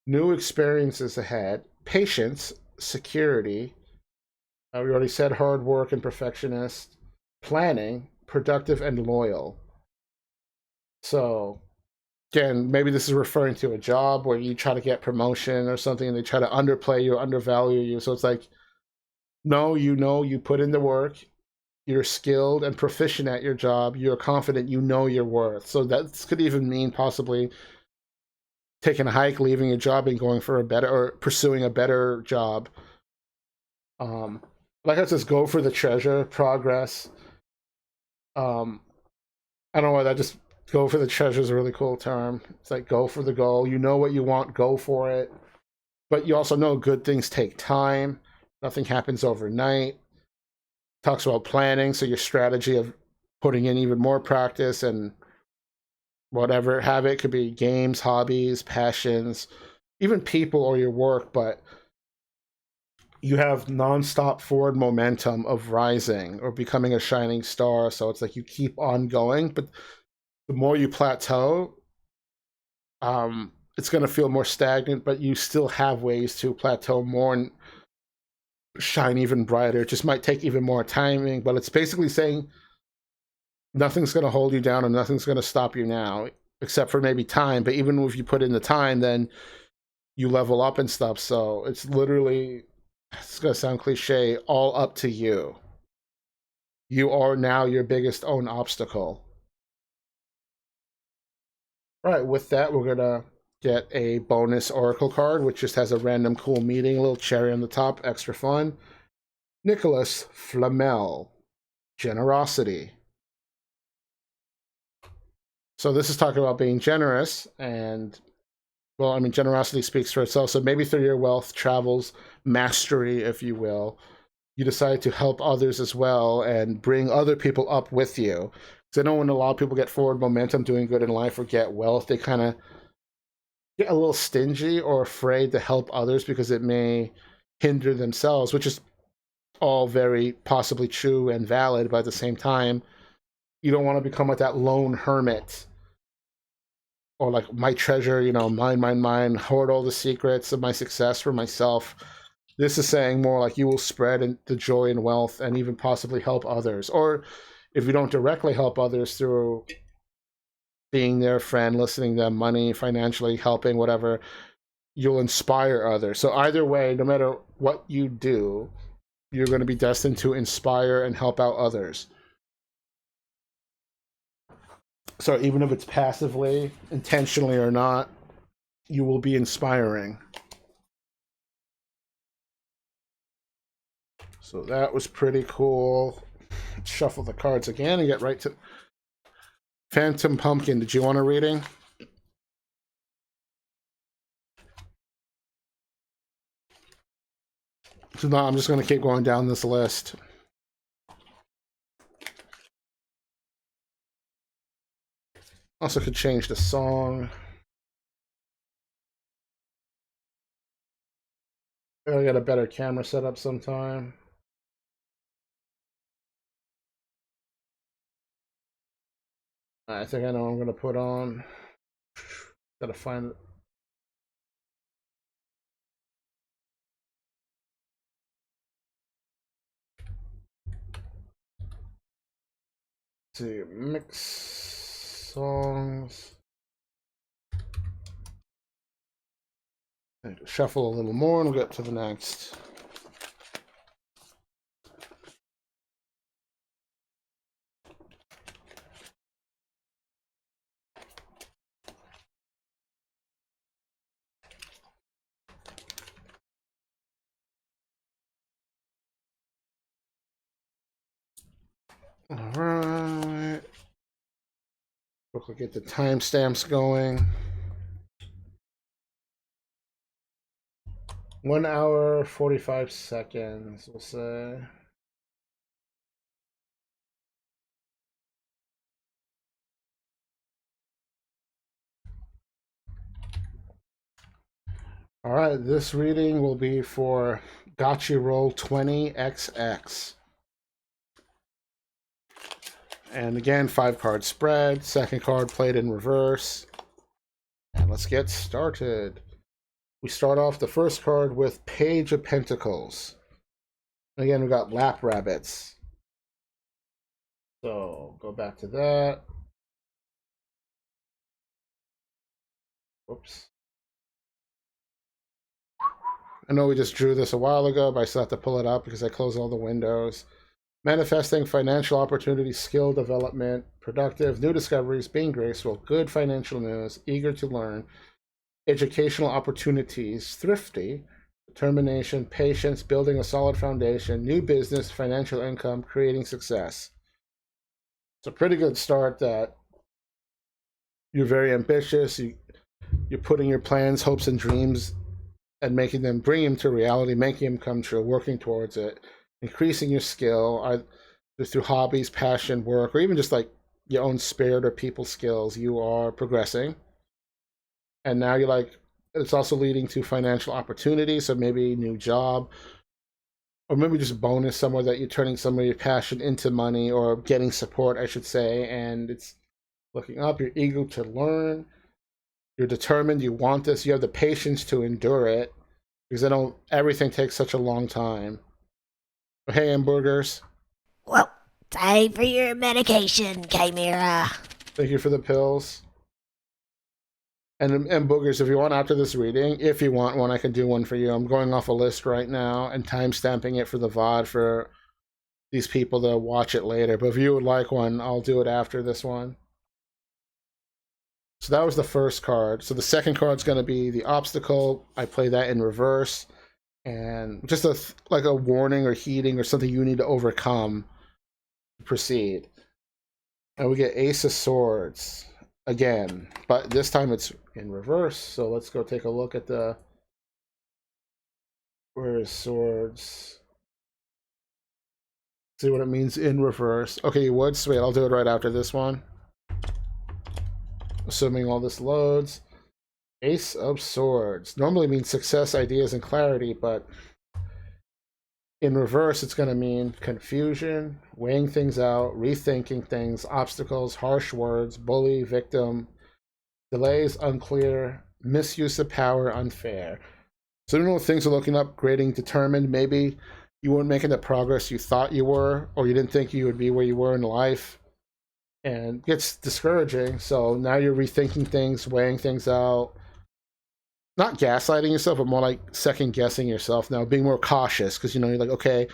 New experiences ahead. Patience. Security. We already said hard work and perfectionist. Planning. Productive and loyal. So, again, maybe this is referring to a job where you try to get promotion or something and they try to underplay you, undervalue you. So it's like, no, you put in the work, you're skilled and proficient at your job, you're confident, you know your worth. So that could even mean possibly taking a hike, leaving a job and going for a better, or pursuing a better job. Like I said, go for the treasure, progress. I don't know why that just go for the treasure is a really cool term. It's like go for the goal. You know what you want, go for it. But you also know good things take time. Nothing happens overnight. Talks about planning, so your strategy of putting in even more practice and whatever have it could be games, hobbies, passions, even people or your work, but you have nonstop forward momentum of rising or becoming a shining star. So it's like you keep on going, but the more you plateau, it's going to feel more stagnant, but you still have ways to plateau more and shine even brighter. It just might take even more timing, but it's basically saying nothing's going to hold you down and nothing's going to stop you now, except for maybe time. But even if you put in the time, then you level up and stuff. So it's literally, it's going to sound cliche, all up to you. You are now your biggest own obstacle. All right, with that, we're going to get a bonus oracle card, which just has a random cool meaning, a little cherry on the top, extra fun. Nicholas Flamel, generosity. So this is talking about being generous, and well, I mean, generosity speaks for itself. So maybe through your wealth, travels, mastery, if you will, you decide to help others as well and bring other people up with you. Because I know when a lot of people get forward momentum, doing good in life, or get wealth, they kind of get a little stingy or afraid to help others because it may hinder themselves, which is all very possibly true and valid, but at the same time, you don't want to become like that lone hermit or like my treasure, mine, hoard all the secrets of my success for myself. This is saying more like you will spread the joy and wealth and even possibly help others. Or if you don't directly help others through being their friend, listening to them, money, financially helping, whatever, you'll inspire others. So either way, no matter what you do, you're going to be destined to inspire and help out others. So even if it's passively, intentionally or not, you will be inspiring. So that was pretty cool. Let's shuffle the cards again and get right to Phantom Pumpkin. Did you want a reading? So no, I'm just going to keep going down this list. Also could change the song. I got a better camera setup sometime. I think I know what I'm going to put on. Gotta find it. Let's see, mix songs. Shuffle a little more and we'll get to the next. All right. Quickly get the timestamps going. 1 hour, 45 seconds, we'll say. All right, this reading will be for Gotcha Roll 20XX. And again, 5 card spread. Second card played in reverse. And let's get started. We start off the first card with Page of Pentacles. Again, we got Lap Rabbits. So go back to that. Whoops. I know we just drew this a while ago, but I still have to pull it up because I closed all the windows. Manifesting financial opportunities, skill development, productive, new discoveries, being graceful, good financial news, eager to learn, educational opportunities, thrifty, determination, patience, building a solid foundation, new business, financial income, creating success. It's a pretty good start that you're very ambitious. You're putting your plans, hopes, and dreams and making them, bringing them to reality, making them come true, working towards it, increasing your skill either through hobbies, passion, work, or even just like your own spirit or people skills. You are progressing. And now you're like, it's also leading to financial opportunities. So maybe new job, or maybe just bonus somewhere that you're turning some of your passion into money or getting support, I should say. And it's looking up. You're eager to learn. You're determined. You want this. You have the patience to endure it because everything takes such a long time. Hey, hamburgers. Well, time for your medication, Chimera. Thank you for the pills. And boogers, if you want after this reading, if you want one, I can do one for you. I'm going off a list right now and time stamping it for the VOD for these people to watch it later. But if you would like one, I'll do it after this one. So that was the first card. So the second card's going to be the obstacle. I play that in reverse. And just like a warning or heating or something you need to overcome to proceed. And we get Ace of Swords again, but this time it's in reverse. So let's go take a look at where is Swords. See what it means in reverse. Okay, you would? Sweet, I'll do it right after this one. Assuming all this loads. Ace of Swords. Normally means success, ideas, and clarity, but in reverse, it's going to mean confusion, weighing things out, rethinking things, obstacles, harsh words, bully, victim, delays, unclear, misuse of power, unfair. So, you know, things are looking up, grading, determined. Maybe you weren't making the progress you thought you were, or you didn't think you would be where you were in life. And it gets discouraging. So now you're rethinking things, weighing things out. Not gaslighting yourself, but more like second guessing yourself now, being more cautious because, you know, you're like, okay,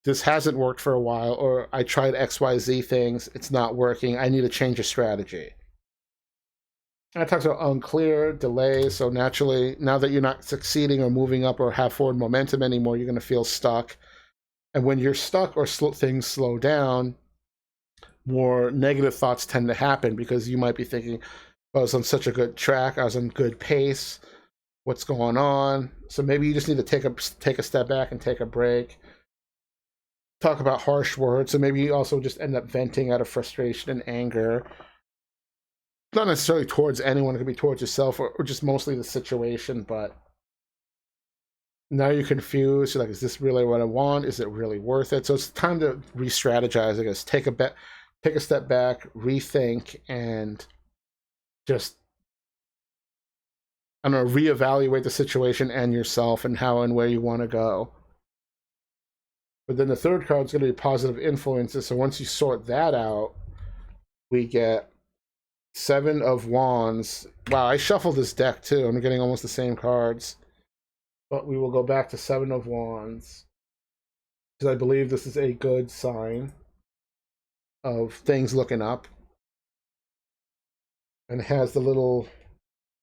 this hasn't worked for a while, or I tried XYZ things, it's not working, I need to change a strategy. And it talks about unclear, delays, so naturally, now that you're not succeeding or moving up or have forward momentum anymore, you're going to feel stuck. And when you're stuck or things slow down, more negative thoughts tend to happen because you might be thinking, I was on such a good track, I was on good pace, what's going on? So maybe you just need to take a step back and take a break. Talk about harsh words, so maybe you also just end up venting out of frustration and anger. Not necessarily towards anyone, it could be towards yourself or just mostly the situation, but now you're confused. You're like, is this really what I want? Is it really worth it? So it's time to re-strategize, I guess. Take a step back, rethink, and just, I don't know, reevaluate the situation and yourself and how and where you want to go. But then the third card is going to be positive influences. So once you sort that out, we get 7 of Wands. Wow, I shuffled this deck too. I'm getting almost the same cards. But we will go back to 7 of Wands. Because I believe this is a good sign of things looking up. And it has the little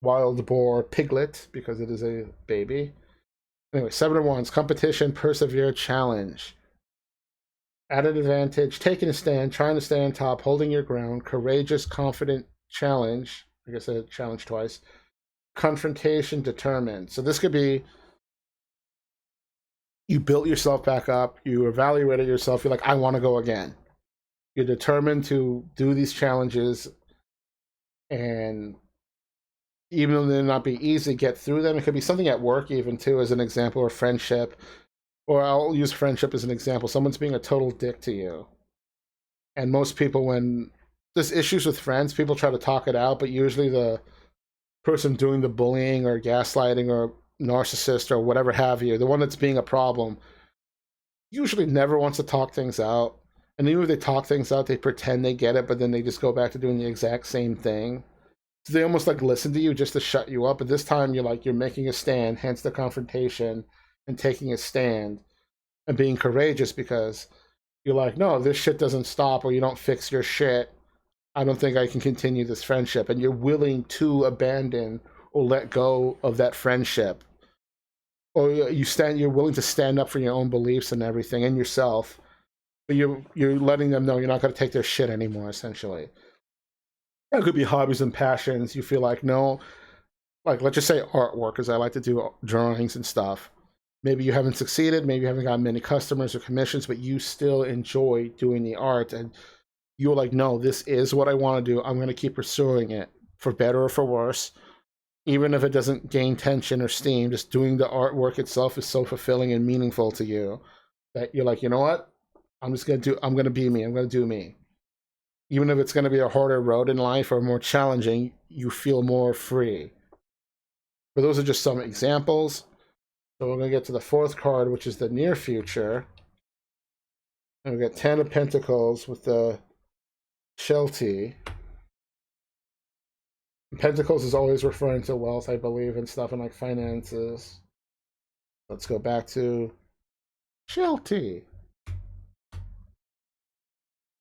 wild boar piglet because it is a baby. Anyway, 7 of Wands, competition, persevere, challenge. Added advantage, taking a stand, trying to stay on top, holding your ground, courageous, confident, challenge. I guess I said challenge twice. Confrontation, determined. So this could be you built yourself back up, you evaluated yourself, you're like, I want to go again. You're determined to do these challenges, and even though they may not be easy to get through them. It could be something at work, even too, as an example, or friendship. Or I'll use friendship as an example. Someone's being a total dick to you. And most people, when there's issues with friends, people try to talk it out, but usually the person doing the bullying or gaslighting or narcissist or whatever have you, the one that's being a problem, usually never wants to talk things out. And even if they talk things out, they pretend they get it, but then they just go back to doing the exact same thing. So they almost like listen to you just to shut you up. But this time you're making a stand, hence the confrontation and taking a stand and being courageous because you're like, no, this shit doesn't stop or you don't fix your shit. I don't think I can continue this friendship. And you're willing to abandon or let go of that friendship. Or you're willing to stand up for your own beliefs and everything and yourself. But you're letting them know you're not going to take their shit anymore, essentially. It could be hobbies and passions. You feel like, no, like let's just say artwork, because I like to do drawings and stuff. Maybe you haven't succeeded, maybe you haven't gotten many customers or commissions, but you still enjoy doing the art. And you're like, no, this is what I want to do. I'm going to keep pursuing it for better or for worse. Even if it doesn't gain tension or steam, just doing the artwork itself is so fulfilling and meaningful to you that you're like, you know what? I'm going to be me. I'm going to do me. Even if it's going to be a harder road in life or more challenging, you feel more free. But those are just some examples. So we're going to get to the fourth card, which is the near future. And we got 10 of Pentacles with the Sheltie. Pentacles is always referring to wealth, I believe, and stuff, and like finances. Let's go back to Sheltie.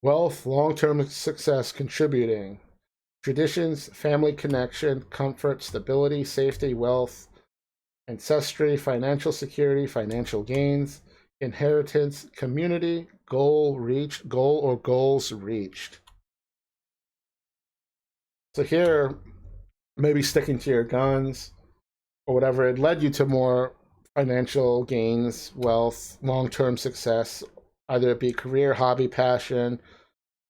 Wealth, long-term success, contributing. Traditions, family connection, comfort, stability, safety, wealth, ancestry, financial security, financial gains, inheritance, community, goal or goals reached. So here, maybe sticking to your guns or whatever, it led you to more financial gains, wealth, long-term success, either it be career, hobby, passion,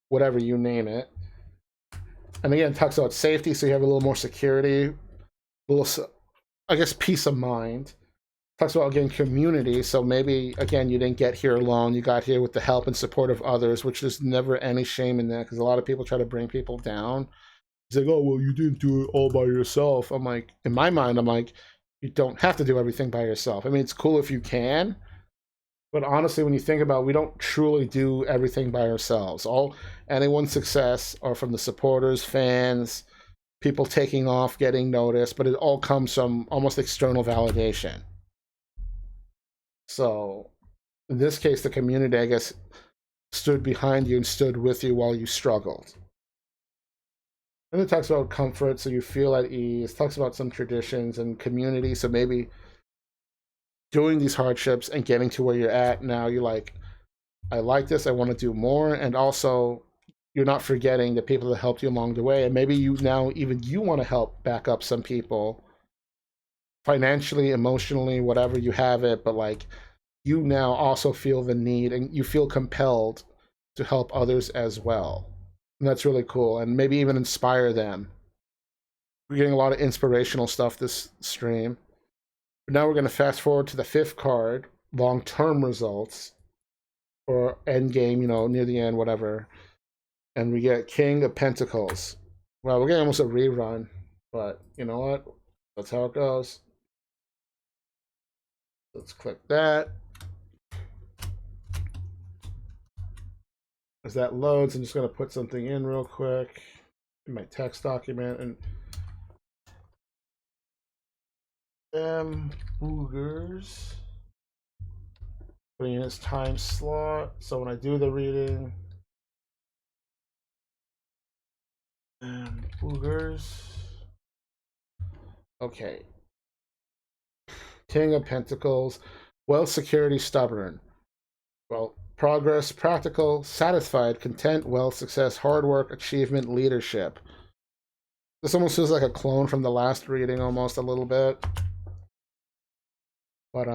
whatever you name it. And again, it talks about safety, so you have a little more security, a little, I guess, peace of mind. Talks about, again, community, so maybe, again, you didn't get here alone, you got here with the help and support of others, which there's never any shame in that, because a lot of people try to bring people down. It's like, oh, well, you didn't do it all by yourself. I'm like, in my mind, I'm like, you don't have to do everything by yourself. I mean, it's cool if you can, but honestly, when you think about it, we don't truly do everything by ourselves. Anyone's success are from the supporters, fans, people taking off, getting noticed, but it all comes from almost external validation. So, in this case, the community, I guess, stood behind you and stood with you while you struggled. And it talks about comfort, so you feel at ease. It talks about some traditions and community, so maybe doing these hardships and getting to where you're at now, you're like, I like this, I want to do more. And also, you're not forgetting the people that helped you along the way. And maybe you want to help back up some people financially, emotionally, whatever you have it. But like, you now also feel the need and you feel compelled to help others as well. And that's really cool. And maybe even inspire them. We're getting a lot of inspirational stuff this stream. But now we're going to fast forward to the fifth card, long-term results, or end game, near the end, whatever. And we get King of Pentacles. Well, we're getting almost a rerun, but you know what? That's how it goes. Let's click that. As that loads, I'm just going to put something in real quick in my text document. And Boogers. Putting in his time slot. So when I do the reading, Boogers. Okay. King of Pentacles. Wealth, security, stubborn. Well, progress, practical, satisfied, content, wealth, success, hard work, achievement, leadership. This almost feels like a clone from the last reading, almost a little bit. But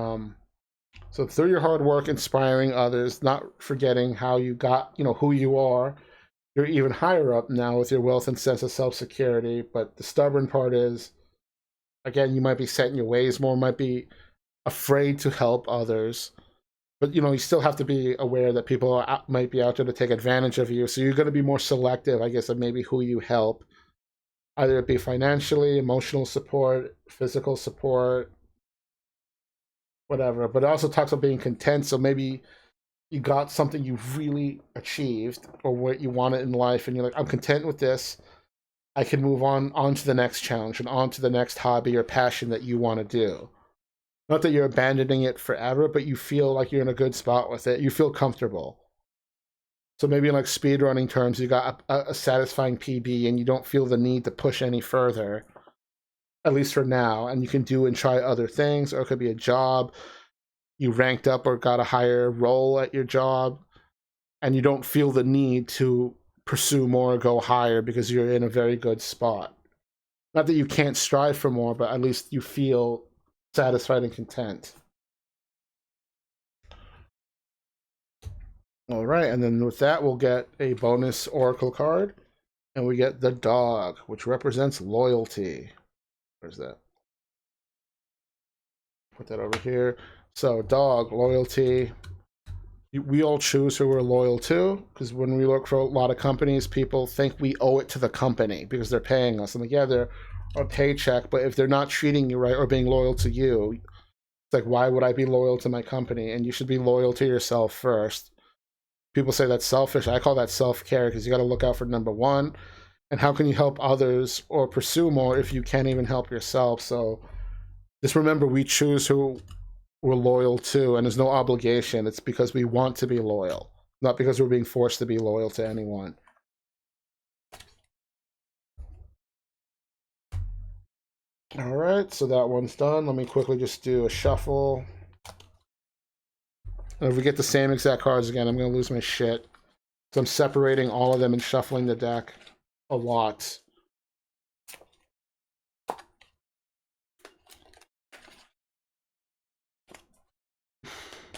so through your hard work, inspiring others, not forgetting how you got, who you are. You're even higher up now with your wealth and sense of self-security. But the stubborn part is Again, you might be set in your ways more, might be afraid to help others. But you know, you still have to be aware that people might be out there to take advantage of you. So you're going to be more selective, I guess, of maybe who you help, either it be financially, emotional support, physical support, whatever. But it also talks about being content. So maybe you got something you really achieved or what you wanted in life, and you're like, I'm content with this. I can move on to the next challenge and on to the next hobby or passion that you want to do. Not that you're abandoning it forever, but you feel like you're in a good spot with it. You feel comfortable. So maybe in like speedrunning terms, you got a satisfying PB and you don't feel the need to push any further, at least for now. And you can do and try other things, or it could be a job. You ranked up or got a higher role at your job, and you don't feel the need to pursue more or go higher because you're in a very good spot. Not that you can't strive for more, but at least you feel satisfied and content. All right, and then with that, we'll get a bonus oracle card, and we get the dog, which represents loyalty. Where's that? Put that over here. So, dog, loyalty. We all choose who we're loyal to, because when we look for a lot of companies, people think we owe it to the company because they're paying us. I'm like, yeah, they're a paycheck, but if they're not treating you right or being loyal to you, it's like, why would I be loyal to my company? And you should be loyal to yourself first. People say that's selfish. I call that self-care, because you got to look out for number one. And how can you help others or pursue more if you can't even help yourself? So just remember, we choose who we're loyal to, and there's no obligation. It's because we want to be loyal, not because we're being forced to be loyal to anyone. All right, so that one's done. Let me quickly just do a shuffle. And if we get the same exact cards again, I'm going to lose my shit. So I'm separating all of them and shuffling the deck a lot.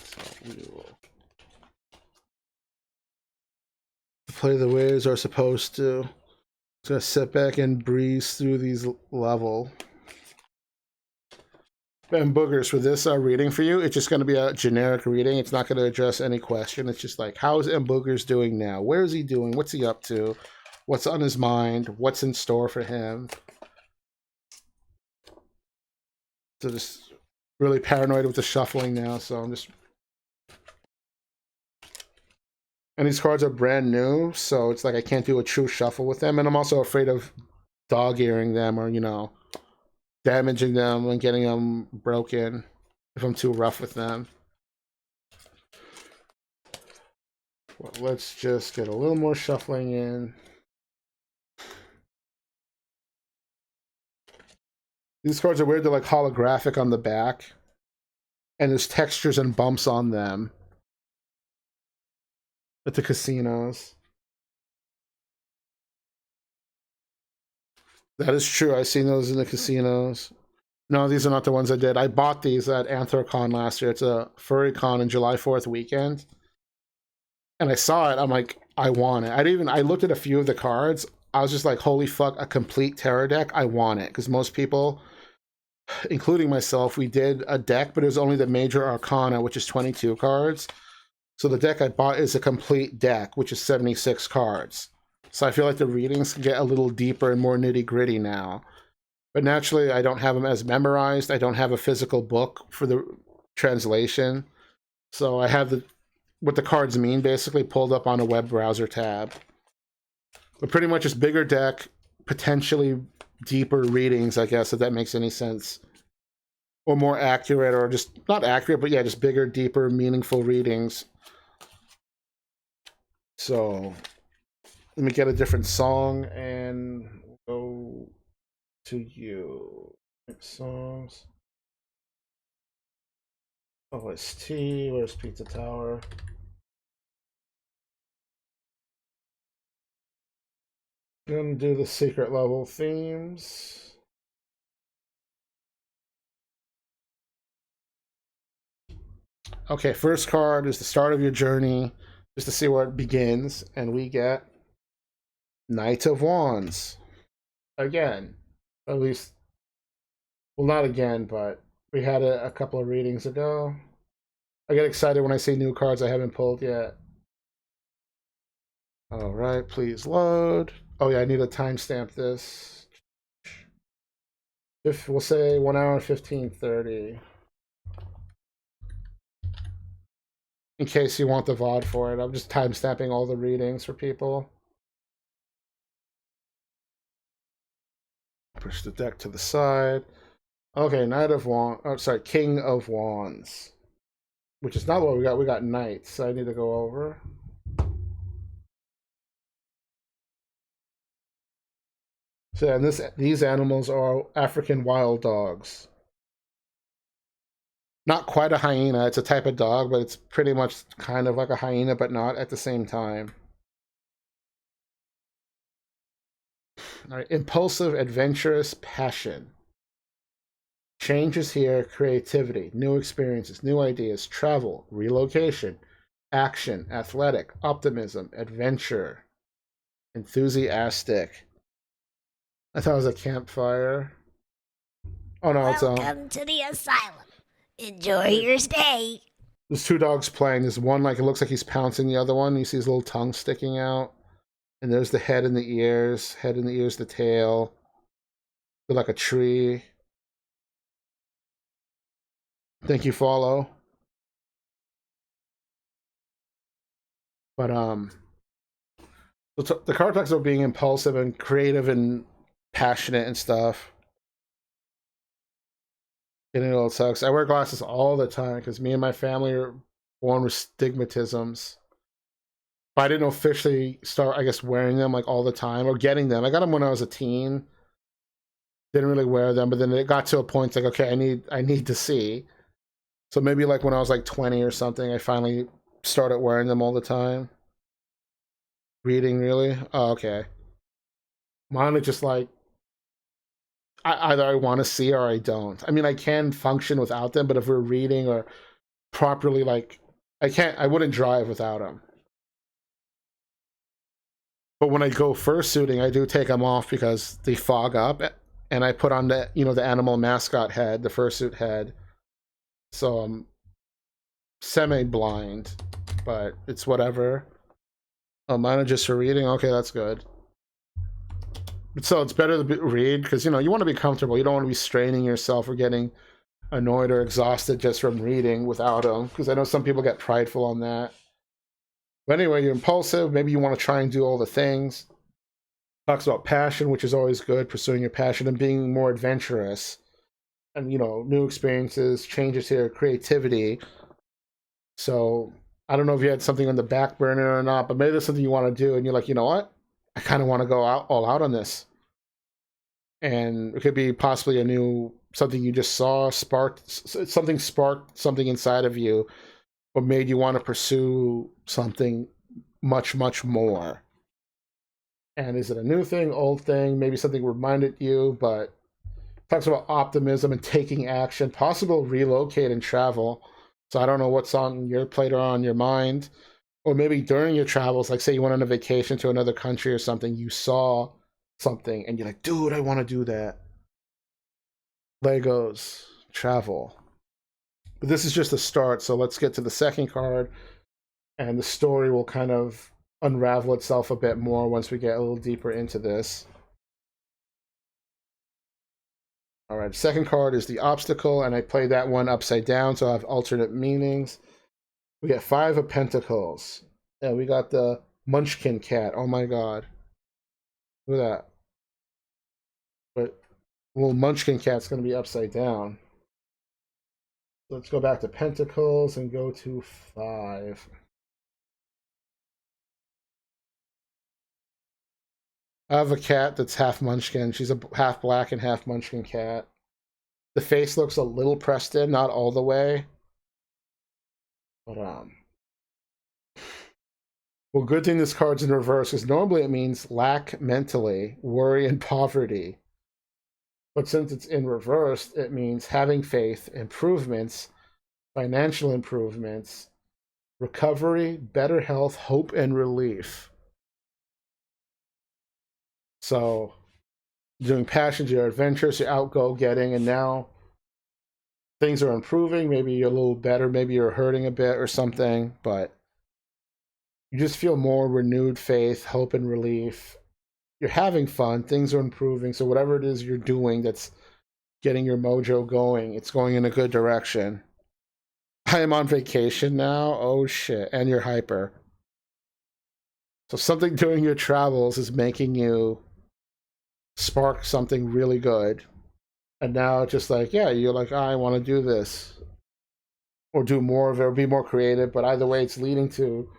So we will play the ways are supposed to. Just gonna sit back and breeze through these level. And boogers, for this reading for you, it's just going to be a generic reading. It's not going to address any question. It's just like, how is M. Boogers doing now? Where is he doing? What's he up to? What's on his mind? What's in store for him? So just really paranoid with the shuffling now. So I'm just... And these cards are brand new, so it's like I can't do a true shuffle with them. And I'm also afraid of dog-earing them or, you know, damaging them and getting them broken if I'm too rough with them. Well, let's just get a little more shuffling in. These cards are weird. They're like holographic on the back, and there's textures and bumps on them at the casinos. That is true. I've seen those in the casinos. No, these are not the ones I did. I bought these at Anthrocon last year. It's a furry con in July 4th weekend. And I saw it. I'm like, I want it. I looked at a few of the cards. I was just like, holy fuck, a complete terror deck. I want it. Because most people, including myself, we did a deck, but it was only the major arcana, which is 22 cards. So the deck I bought is a complete deck, which is 76 cards. So I feel like the readings can get a little deeper and more nitty-gritty now. But naturally, I don't have them as memorized. I don't have a physical book for the translation. So I have what the cards mean basically pulled up on a web browser tab. But pretty much it's bigger deck, potentially deeper readings, I guess, if that makes any sense. Or more accurate, or just not accurate, but yeah, just bigger, deeper, meaningful readings. So let me get a different song and go to you. Next songs. OST, where's Pizza Tower? Gonna do the secret level themes. Okay, first card is the start of your journey, just to see where it begins, and we get Knight of Wands. Again, at least Well, not again, but we had a couple of readings ago. I get excited when I see new cards I haven't pulled yet. All right, please load. Oh yeah, I need to timestamp this. If we'll say 1 hour and 15:30, in case you want the VOD for it. I'm just timestamping all the readings for people. Push the deck to the side. Okay, Knight of Wands. Oh, sorry, King of Wands. Which is not what we got. We got Knights, so I need to go over. So, and these animals are African wild dogs. Not quite a hyena. It's a type of dog, but it's pretty much kind of like a hyena, but not at the same time. All right, impulsive, adventurous, passion. Changes here, creativity, new experiences, new ideas, travel, relocation, action, athletic, optimism, adventure, enthusiastic. I thought it was a campfire. Oh no, it's Welcome to the asylum. Enjoy your stay. there's two dogs playing. There's one like it looks like he's pouncing the other one. You see his little tongue sticking out, and there's the head and the ears. Head and the ears, the tail. They're like a tree. Thank you, follow. But the card packs are being impulsive and creative and passionate and stuff. And it all sucks. I wear glasses all the time because me and my family are born with stigmatisms. But I didn't officially start, I guess, wearing them like all the time or getting them. I got them when I was a teen. Didn't really wear them, but then it got to a point like, okay, I need to see. So maybe like when I was like 20 or something, I finally started wearing them all the time. Reading, really? Oh, okay. Mine are just like either I want to see or I don't. I mean, I can function without them, but if we're reading or properly, like, I can't. I wouldn't drive without them. But when I go fursuiting, I do take them off because they fog up, and I put on the animal mascot head, the fursuit head. So I'm semi-blind, but it's whatever. Oh, mine are just for reading. Okay, that's good. So it's better to read because you want to be comfortable. You don't want to be straining yourself or getting annoyed or exhausted just from reading without them. Because I know some people get prideful on that. But anyway, you're impulsive. Maybe you want to try and do all the things. Talks about passion, which is always good, pursuing your passion and being more adventurous. And, new experiences, changes here, creativity. So I don't know if you had something on the back burner or not, but maybe there's something you want to do and you're like, you know what? I kind of want to go all out on this. And it could be possibly a new something you just saw sparked something inside of you or made you want to pursue something much, much more. And is it a new thing, old thing, maybe something reminded you, but talks about optimism and taking action, possible relocate and travel. So I don't know what's on your plate or on your mind. Or maybe during your travels, like say you went on a vacation to another country or something, you saw something and you're like, dude, I want to do that. Legos, travel. But this is just a start, so let's get to the second card, and the story will kind of unravel itself a bit more once we get a little deeper into this. All right, second card is the obstacle, and I played that one upside down, so I have alternate meanings. We got 5 of Pentacles, and we got the Munchkin cat. Oh my god. Look at that. But little Munchkin cat's going to be upside down. Let's go back to Pentacles and go to 5. I have a cat that's half Munchkin. She's a half black and half Munchkin cat. The face looks a little pressed in, not all the way. But well, good thing this card's in reverse because normally it means lack mentally, worry, and poverty. But since it's in reverse, it means having faith, improvements, financial improvements, recovery, better health, hope, and relief. So doing passions, your adventures, your outgo getting, and now things are improving. Maybe you're a little better, maybe you're hurting a bit or something, but you just feel more renewed faith, hope, and relief. You're having fun, things are improving. So whatever it is you're doing that's getting your mojo going, it's going in a good direction. I am on vacation now. Oh shit. And you're hyper. So something during your travels is making you spark something really good. And now it's just like, yeah, you're like, I want to do this. Or do more of it or be more creative. But either way, it's leading to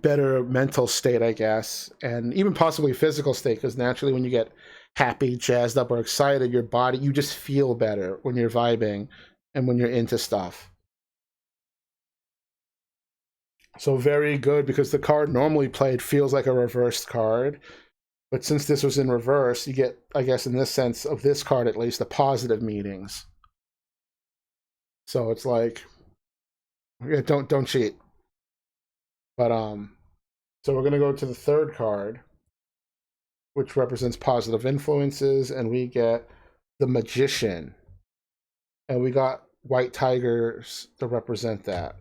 better mental state, I guess, and even possibly physical state, because naturally when you get happy, jazzed up, or excited, your body, you just feel better when you're vibing and when you're into stuff. So very good, because the card normally played feels like a reversed card. But since this was in reverse, you get, I guess, in this sense of this card at least, the positive meanings. So it's like, yeah, don't cheat. But so we're gonna go to the third card, which represents positive influences, and we get the Magician, and we got white tigers to represent that.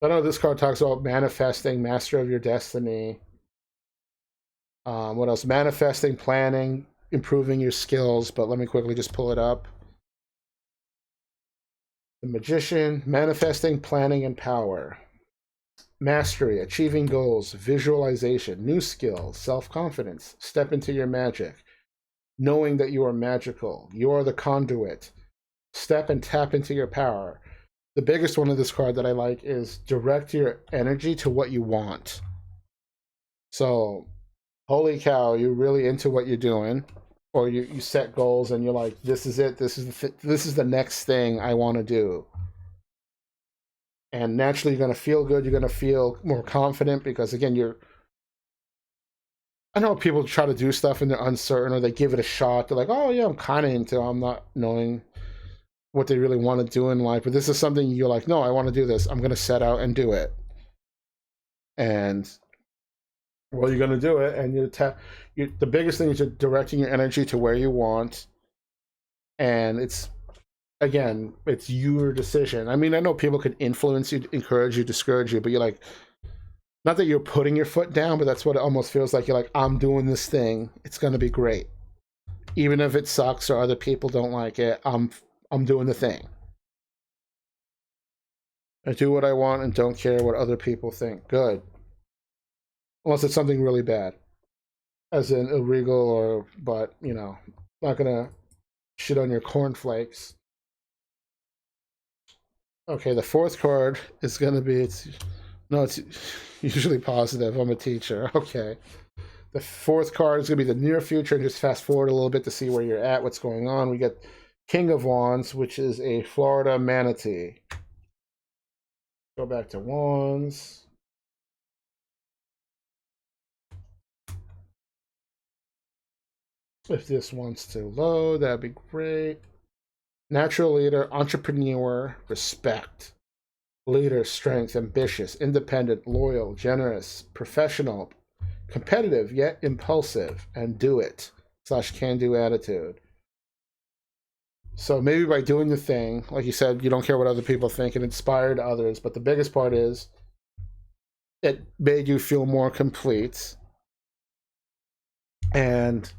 I know this card talks about manifesting, master of your destiny. What else? Manifesting, planning, improving your skills. But let me quickly just pull it up. The Magician, manifesting, planning, and power. Mastery, achieving goals, visualization, new skills, self-confidence, step into your magic, knowing that you are magical, you are the conduit, step and tap into your power. The biggest one of this card that I like is direct your energy to what you want. So, holy cow, you're really into what you're doing, or you set goals and you're like, this is it, this is the next thing I want to do. And naturally, you're going to feel good. You're going to feel more confident because, again, I know people try to do stuff and they're uncertain or they give it a shot. They're like, oh, yeah, I'm kind of into it. I'm not knowing what they really want to do in life. But this is something you're like, no, I want to do this. I'm going to set out and do it. And, well, you're going to do it. And the biggest thing is you're directing your energy to where you want. And again, it's your decision. I mean, I know people could influence you, encourage you, discourage you, but you're like, not that you're putting your foot down, but that's what it almost feels like. You're like, I'm doing this thing. It's going to be great. Even if it sucks or other people don't like it, I'm doing the thing. I do what I want and don't care what other people think. Good. Unless it's something really bad. As in illegal but, not going to shit on your cornflakes. Okay, the fourth card is going to be, it's usually positive. I'm a teacher. Okay. The fourth card is going to be the near future, and just fast forward a little bit to see where you're at, what's going on. We get King of Wands, which is a Florida manatee. Go back to Wands. If this wants to load, that'd be great. Natural leader, entrepreneur, respect. Leader, strength, ambitious, independent, loyal, generous, professional, competitive yet impulsive, and do it / can do attitude. So maybe by doing the thing, like you said, you don't care what other people think, and inspired others. But the biggest part is it made you feel more complete. And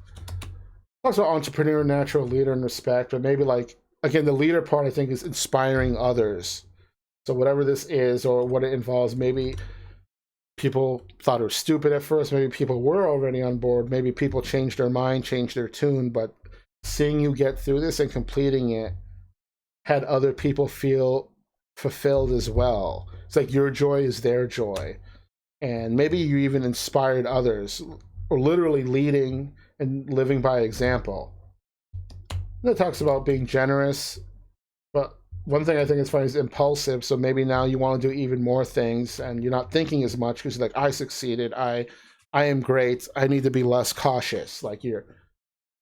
also entrepreneur, natural leader, and respect. But maybe again, the leader part I think is inspiring others. So whatever this is or what it involves, maybe people thought it was stupid at first. Maybe people were already on board. Maybe people changed their mind, changed their tune. But seeing you get through this and completing it had other people feel fulfilled as well. It's like your joy is their joy. And maybe you even inspired others, or literally leading and living by example. And it talks about being generous, but one thing I think is funny is impulsive. So maybe now you want to do even more things, and you're not thinking as much because you're like, I succeeded, I am great. I need to be less cautious. Like you're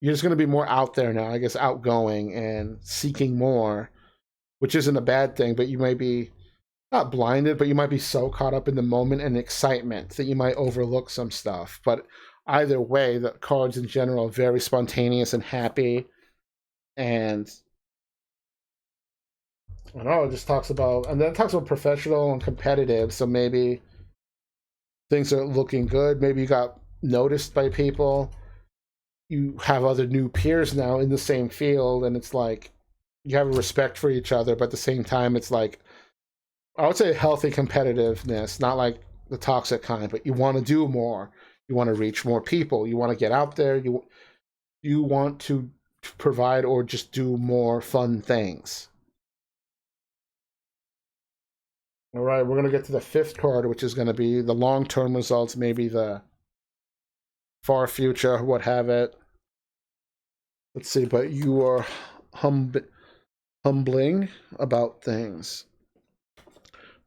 just going to be more out there now, I guess, outgoing and seeking more, which isn't a bad thing. But you may be not blinded, but you might be so caught up in the moment and excitement that you might overlook some stuff. But either way, the cards in general are very spontaneous and happy. And I don't know, it just talks about, and then it talks about professional and competitive. So maybe things are looking good. Maybe you got noticed by people. You have other new peers now in the same field, and it's like you have a respect for each other, but at the same time, it's like I would say healthy competitiveness, not like the toxic kind, but you want to do more. You want to reach more people. You want to get out there. You want to provide or just do more fun things. All right, we're going to get to the fifth card, which is going to be the long-term results, maybe the far future, what have it. Let's see, but you are humbling about things.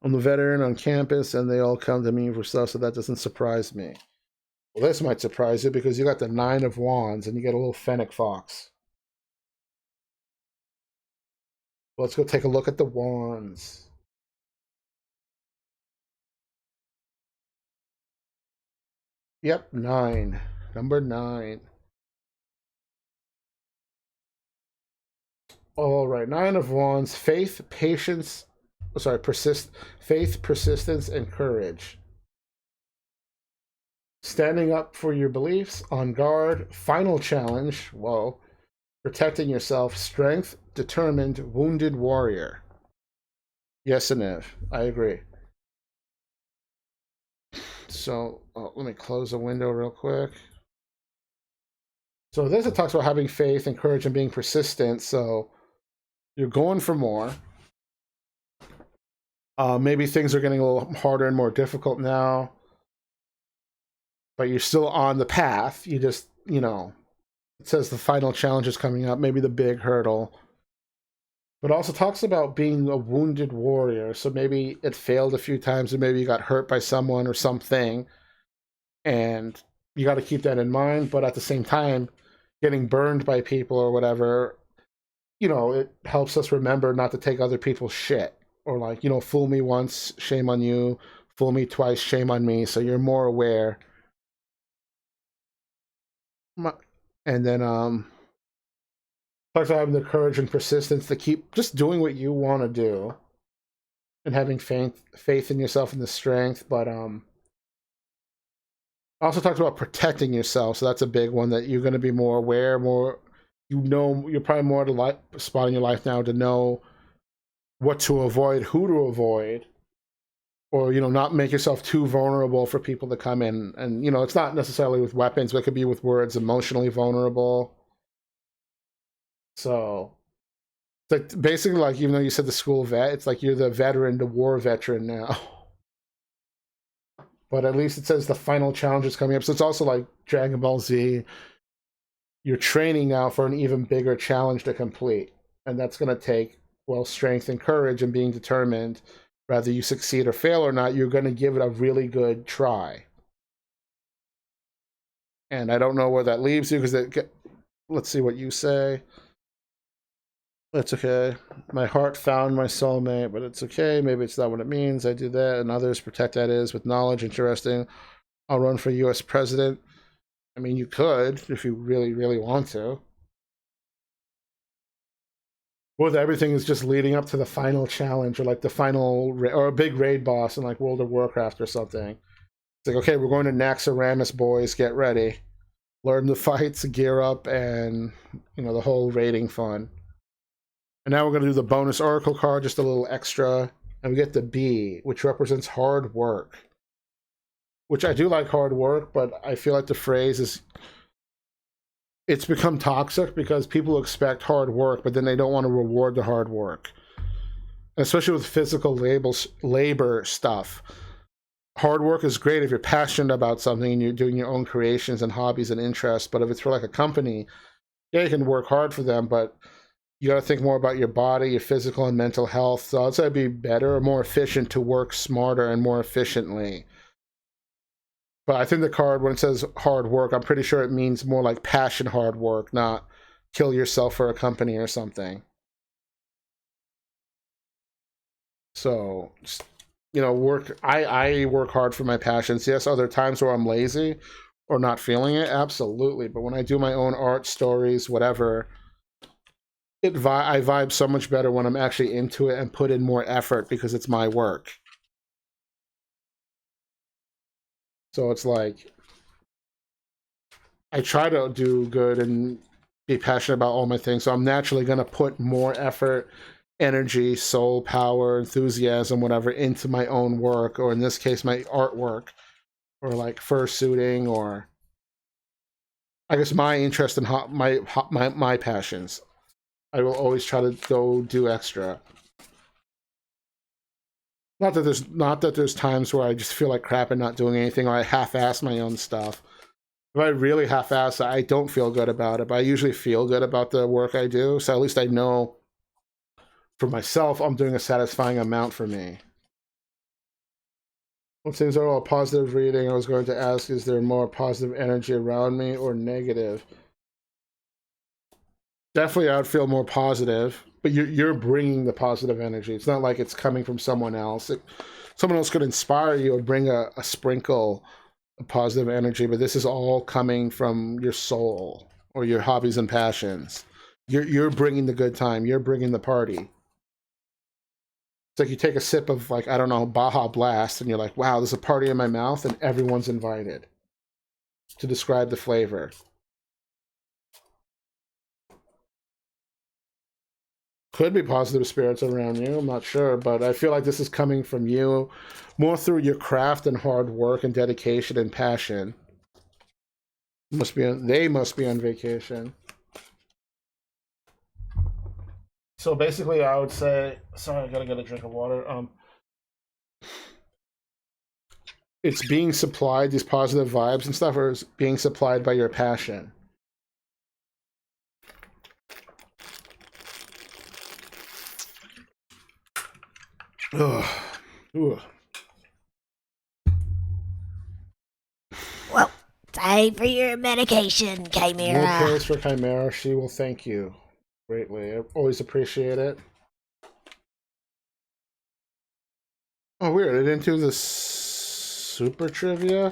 I'm the veteran on campus, and they all come to me for stuff, so that doesn't surprise me. Well, this might surprise you because you got the Nine of Wands, and you get a little fennec fox. Let's go take a look at the wands. Yep, 9. Number 9. All right, 9 of Wands. Faith, patience, faith, persistence, and courage. Standing up for your beliefs, on guard, final challenge, whoa, protecting yourself, strength, determined, wounded warrior. Yes, and if. I agree. So let me close the window real quick. So this, it talks about having faith and courage and being persistent. So you're going for more. Maybe things are getting a little harder and more difficult now, but you're still on the path. You just, it says the final challenge is coming up, maybe the big hurdle. But also talks about being a wounded warrior. So maybe it failed a few times, and maybe you got hurt by someone or something. And you got to keep that in mind. But at the same time, getting burned by people or whatever, it helps us remember not to take other people's shit. Or like, fool me once, shame on you. Fool me twice, shame on me. So you're more aware. And then talks about having the courage and persistence to keep just doing what you want to do, and having faith in yourself and the strength. But also talks about protecting yourself. So that's a big one, that you're going to be more aware, you're probably more at a spot in your life now to know what to avoid, who to avoid, or not make yourself too vulnerable for people to come in. And it's not necessarily with weapons, but it could be with words, emotionally vulnerable. So it's like basically, like, even though you said the school vet, it's like you're the veteran, the war veteran now. But at least it says the final challenge is coming up. So it's also like Dragon Ball Z. You're training now for an even bigger challenge to complete. And that's going to take, strength and courage and being determined. Whether you succeed or fail or not, you're going to give it a really good try. And I don't know where that leaves you, because let's see what you say. That's okay. My heart found my soulmate, but it's okay. Maybe it's not what it means. I do that, and others protect that is with knowledge. Interesting. I'll run for U.S. president. I mean, you could if you really, really want to. With everything is just leading up to the final challenge, or like the final, or a big raid boss in like World of Warcraft or something. It's like, okay, we're going to Naxxramas, boys. Get ready. Learn the fights, gear up, and the whole raiding fun. And now we're going to do the bonus oracle card, just a little extra. And we get the B, which represents hard work. Which I do like hard work, but I feel like the phrase is... it's become toxic because people expect hard work, but then they don't want to reward the hard work. And especially with physical labor stuff. Hard work is great if you're passionate about something and you're doing your own creations and hobbies and interests. But if it's for like a company, yeah, you can work hard for them, but you got to think more about your body, your physical and mental health. So I'd say it'd be better or more efficient to work smarter and more efficiently. But I think the card, when it says hard work, I'm pretty sure it means more like passion hard work, not kill yourself for a company or something. So, work. I work hard for my passions. Yes, other times where I'm lazy or not feeling it? Absolutely. But when I do my own art, stories, whatever, I vibe so much better when I'm actually into it and put in more effort because it's my work. So it's like I try to do good and be passionate about all my things. So I'm naturally going to put more effort, energy, soul power, enthusiasm, whatever, into my own work, or in this case, my artwork, or like fursuiting, or I guess my interest in my passions. I will always try to go do extra. Not that there's times where I just feel like crap and not doing anything, or I half-ass my own stuff. If I really half-ass it, I don't feel good about it, but I usually feel good about the work I do, so at least I know for myself I'm doing a satisfying amount for me. When things are all positive reading, I was going to ask, is there more positive energy around me or negative? Definitely I would feel more positive, but you're bringing the positive energy. It's not like it's coming from someone else. Someone else could inspire you or bring a sprinkle of positive energy, but this is all coming from your soul or your hobbies and passions. You're bringing the good time. You're bringing the party. It's like you take a sip of, like, I don't know, Baja Blast, and you're like, wow, there's a party in my mouth, and everyone's invited to describe the flavor. Could be positive spirits around you, I'm not sure, but I feel like this is coming from you more through your craft and hard work and dedication and passion. They must be on vacation. So basically, I would say, sorry, I gotta get a drink of water. It's being supplied, these positive vibes and stuff, or is being supplied by your passion. Ugh. Ugh. Well, time for your medication, More Chimera. pills for Chimera. She will thank you greatly. I always appreciate it. Oh, weird. I didn't do the super trivia.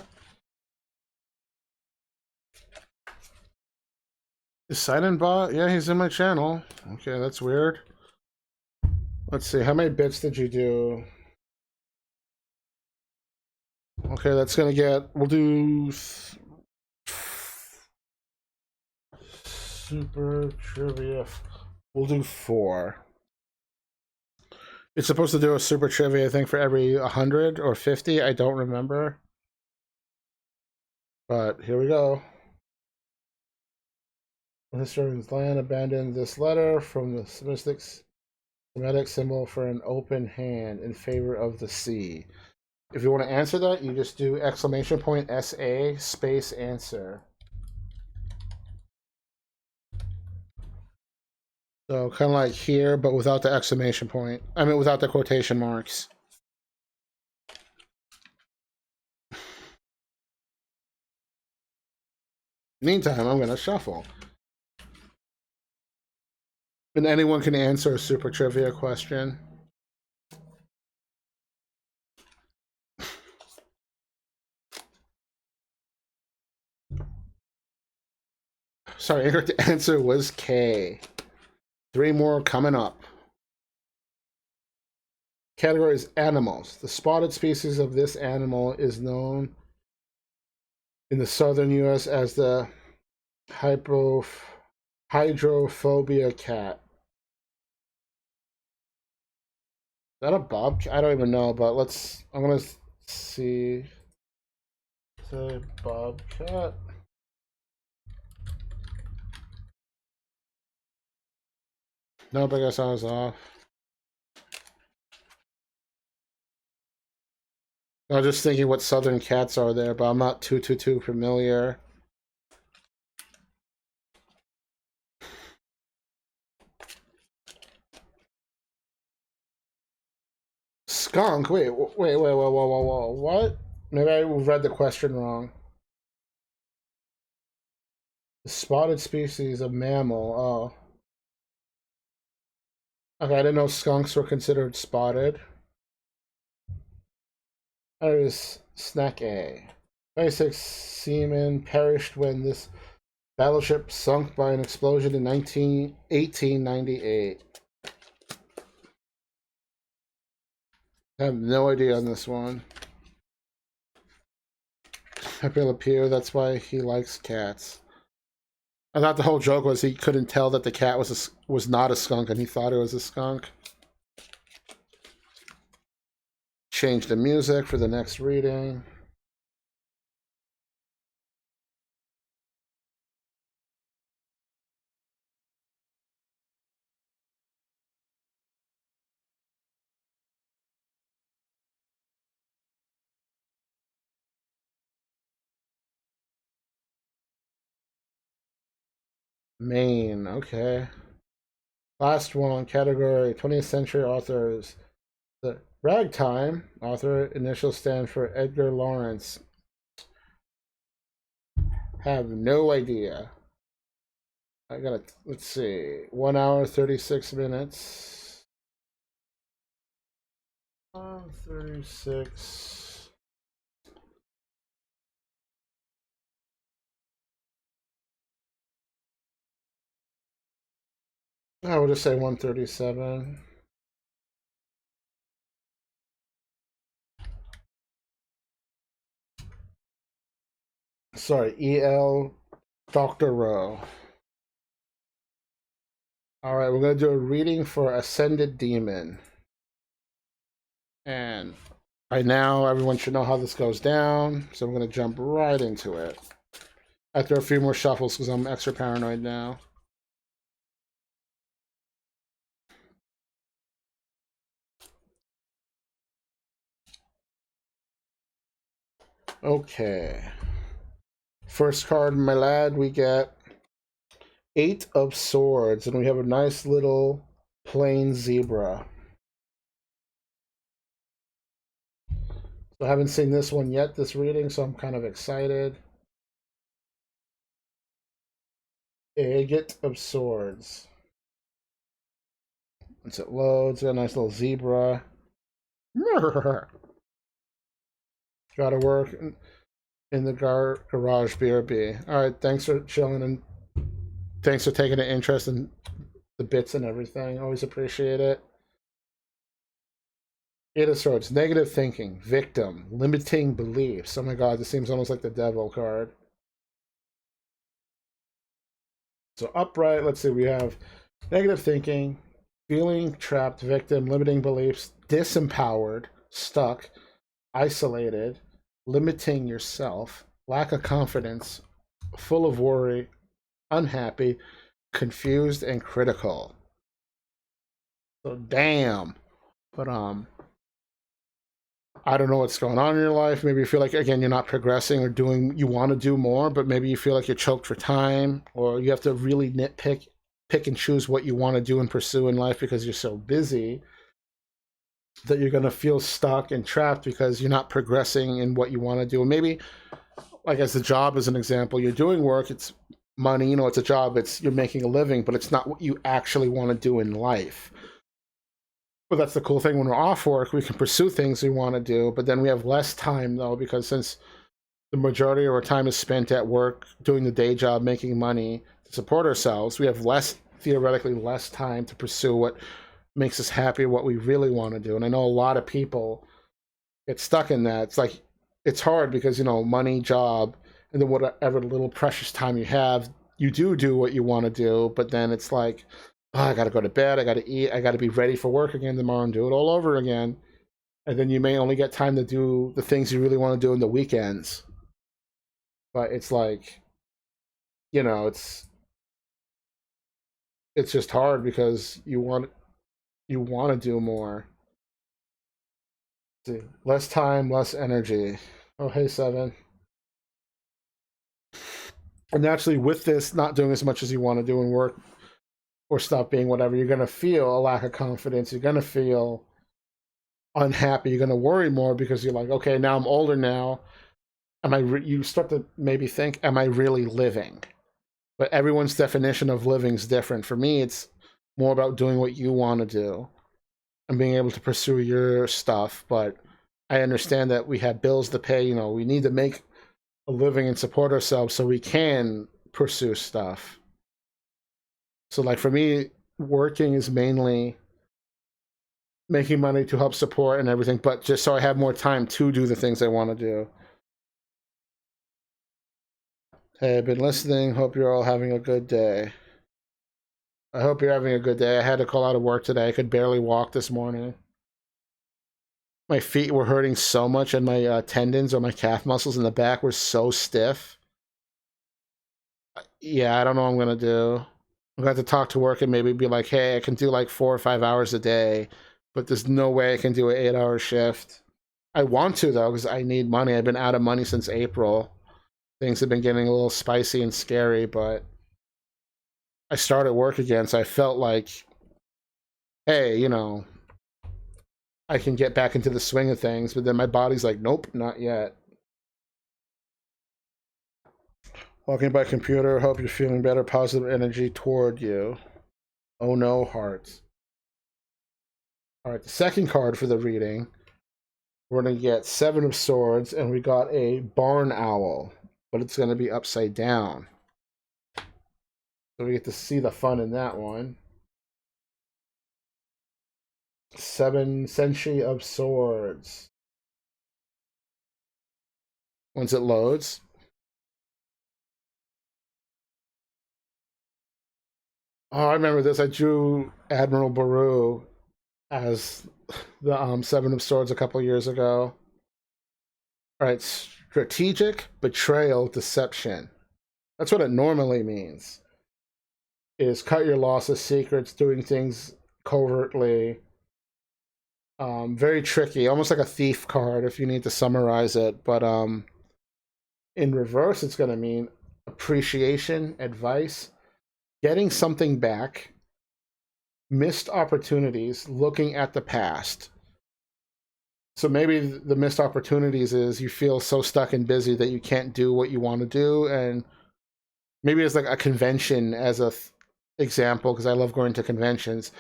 Is Silent Bot? Yeah, he's in my channel. Okay, that's weird. Let's see. How many bits did you do? Okay, that's gonna get. We'll do super trivia. We'll do 4. It's supposed to do a super trivia, I think, for every 100 or 50. I don't remember. But here we go. The historian's land abandoned this letter from the Semitic symbol for an open hand in favor of the sea. If you want to answer that, you just do exclamation point SA space answer. So kind of like here, but without the exclamation point. I mean, without the quotation marks. Meantime, I'm going to shuffle. And anyone can answer a super trivia question. Sorry, incorrect answer was K. 3 more coming up. Category is animals. The spotted species of this animal is known in the southern U.S. as the hydrophobia cat. Is that a bobcat? I don't even know, but I'm gonna see. Say bobcat. Nope, I guess I was off. I was just thinking what southern cats are there, but I'm not too familiar. Skunk? Wait, whoa, what? Maybe I read the question wrong. The spotted species of mammal. Oh. Okay, I didn't know skunks were considered spotted. That is snack A. 26 seamen perished when this battleship sunk by an explosion in 1898. I have no idea on this one. Pepe Le Pew, that's why he likes cats. I thought the whole joke was he couldn't tell that the cat was not a skunk and he thought it was a skunk. Change the music for the next reading. Maine, okay. Last one, category 20th century authors. The Ragtime author, initials stand for Edgar Lawrence. Have no idea. I gotta, let's see, 1 hour, 36 minutes. 36. I would just say 137. Sorry, E.L. Dr. Rowe. Alright, we're going to do a reading for Ascended Demon. And by now, everyone should know how this goes down, so I'm going to jump right into it. After a few more shuffles, because I'm extra paranoid now. Okay. First card, my lad, we get 8 of Swords, and we have a nice little plain zebra. So I haven't seen this one yet, this reading, so I'm kind of excited. Agate of Swords. Once it loads, got a nice little zebra. Gotta work in the garage, BRB. Alright, thanks for chilling and thanks for taking an interest in the bits and everything. Always appreciate it. 8 of Swords, negative thinking, victim, limiting beliefs. Oh my god, this seems almost like the devil card. So upright, let's see, we have negative thinking, feeling trapped, victim, limiting beliefs, disempowered, stuck, isolated, limiting yourself, lack of confidence, full of worry, unhappy, confused, and critical. So damn. But I don't know what's going on in your life. Maybe you feel like, again, you're not progressing or doing, you want to do more, but maybe you feel like you're choked for time, or you have to really pick and choose what you want to do and pursue in life because you're so busy that you're going to feel stuck and trapped because you're not progressing in what you want to do. And maybe, like as the job as an example, you're doing work, it's money, it's a job, you're making a living, but it's not what you actually want to do in life. But that's the cool thing. When we're off work, we can pursue things we want to do, but then we have less time, though, because since the majority of our time is spent at work, doing the day job, making money to support ourselves, we have theoretically less time to pursue what makes us happy, what we really want to do. And I know a lot of people get stuck in that. It's like, it's hard because, money, job, and then whatever little precious time you have, you do what you want to do, but then it's like, oh, I gotta go to bed, I gotta eat, I gotta be ready for work again tomorrow and do it all over again. And then you may only get time to do the things you really want to do in the weekends. But it's like, it's just hard because you want to do more. Let's see, less time, less energy. Oh, hey, Seven. And naturally, with this, not doing as much as you want to do in work or stop being whatever, you're going to feel a lack of confidence. You're going to feel unhappy. You're going to worry more because you're like, okay, now I'm older now. You start to maybe think, am I really living? But everyone's definition of living is different. For me, it's more about doing what you want to do and being able to pursue your stuff. But I understand that we have bills to pay. We need to make a living and support ourselves so we can pursue stuff. So like for me, working is mainly making money to help support and everything, but just so I have more time to do the things I want to do. Hey, I've been listening. Hope you're all having a good day. I hope you're having a good day. I had to call out of work today. I could barely walk this morning. My feet were hurting so much, and my tendons or my calf muscles in the back were so stiff. Yeah, I don't know what I'm gonna do. I'm gonna have to talk to work and maybe be like, hey, I can do like 4 or 5 hours a day, but there's no way I can do an 8 hour shift. I want to though, because I need money. I've been out of money since April. Things have been getting a little spicy and scary, but I started work again, so I felt like, hey, I can get back into the swing of things, but then my body's like, nope, not yet. Walking by computer, hope you're feeling better, positive energy toward you. Oh no, hearts. All right, the second card for the reading, we're going to get Seven of Swords, and we got a barn owl, but it's going to be upside down. So we get to see the fun in that one. Seven Century of Swords. Once it loads. Oh, I remember this. I drew Admiral Baru as the Seven of Swords a couple years ago. All right, strategic, betrayal, deception. That's what it normally means. Is cut your losses, secrets, doing things covertly. Very tricky, almost like a thief card if you need to summarize it. But in reverse, it's going to mean appreciation, advice, getting something back, missed opportunities, looking at the past. So maybe the missed opportunities is you feel so stuck and busy that you can't do what you want to do, and maybe it's like a convention as a example, because I love going to conventions.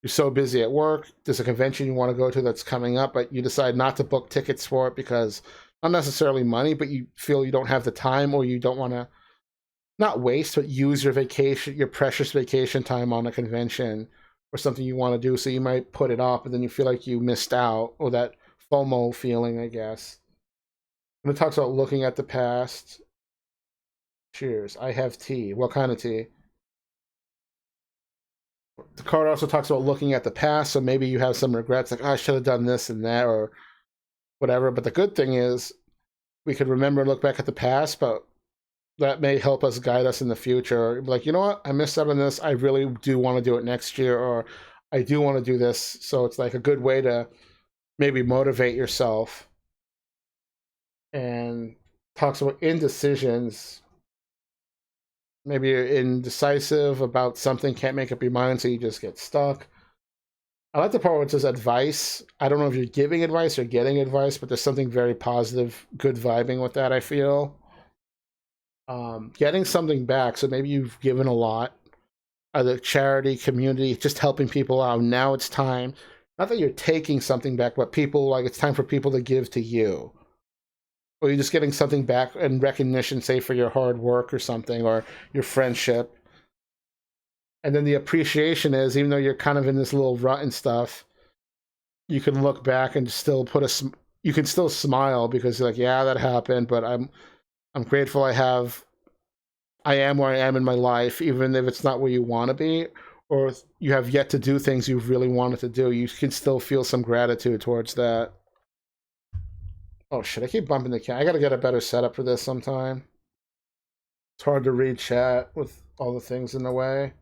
You're so busy at work, there's a convention you want to go to that's coming up, but you decide not to book tickets for it because not necessarily money, but you feel you don't have the time, or you don't want to not waste, but use your vacation, your precious vacation time on a convention or something you want to do. So you might put it off, and then you feel like you missed out, or that FOMO feeling, I guess. And it talks about looking at the past. Cheers. I have tea. What kind of tea? The card also talks about looking at the past, so maybe you have some regrets, like, oh, I should have done this and that, or whatever. But the good thing is, we could remember and look back at the past, but that may help us guide us in the future. Like, you know what? I missed out on this. I really do want to do it next year, or I do want to do this. So it's like a good way to maybe motivate yourself. And talks about indecisions. Maybe you're indecisive about something, can't make up your mind, so you just get stuck. I like the part where it says advice. I don't know if you're giving advice or getting advice, but there's something very positive, good vibing with that, I feel. Getting something back, so maybe you've given a lot, either charity, community, just helping people out. Now it's time, not that you're taking something back, but people, like, it's time for people to give to you. Or you're just getting something back in recognition, say for your hard work or something, or your friendship. And then the appreciation is, even though you're kind of in this little rut and stuff, you can look back and still you can still smile, because you're like, yeah, that happened, but I'm grateful I am where I am in my life, even if it's not where you want to be, or you have yet to do things you really wanted to do. You can still feel some gratitude towards that. Oh shit, I keep bumping the cat. I gotta get a better setup for this sometime. It's hard to read chat with all the things in the way.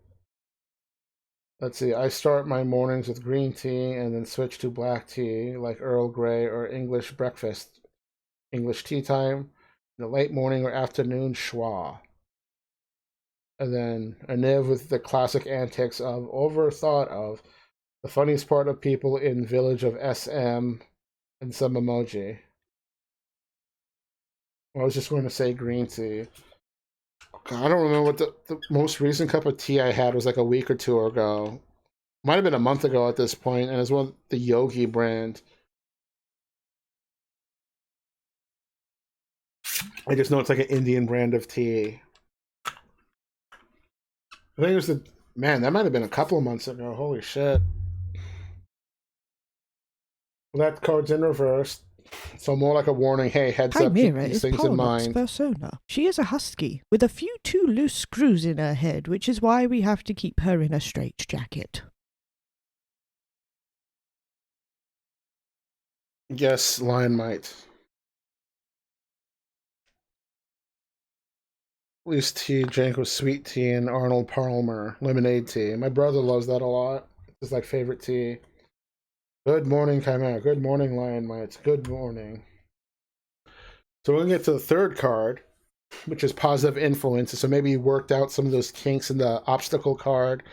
Let's see, I start my mornings with green tea and then switch to black tea, like Earl Grey or English breakfast. English tea time. In the late morning or afternoon, schwa. And then a Niv with the classic antics of overthought of the funniest part of people in village of SM and some emoji. I was just going to say green tea. God, I don't remember what the most recent cup of tea I had was, like a week or two ago. Might have been a month ago at this point, and it's one of the Yogi brand. I just know it's like an Indian brand of tea. I think it was the man. That might have been a couple of months ago. Holy shit! Well, that card's in reverse, so more like a warning. Hey, heads up, keep Chimera these is things in Parlnock's mind. persona. She is a husky, with a few too loose screws in her head, which is why we have to keep her in a straitjacket. Yes, lion might. Least tea drank with sweet tea and Arnold Palmer lemonade tea. My brother loves that a lot. It's like favorite tea. Good morning, Chimera. Good morning, lion mites. Good morning. So we're gonna get to the third card, which is positive influences. So maybe you worked out some of those kinks in the obstacle card.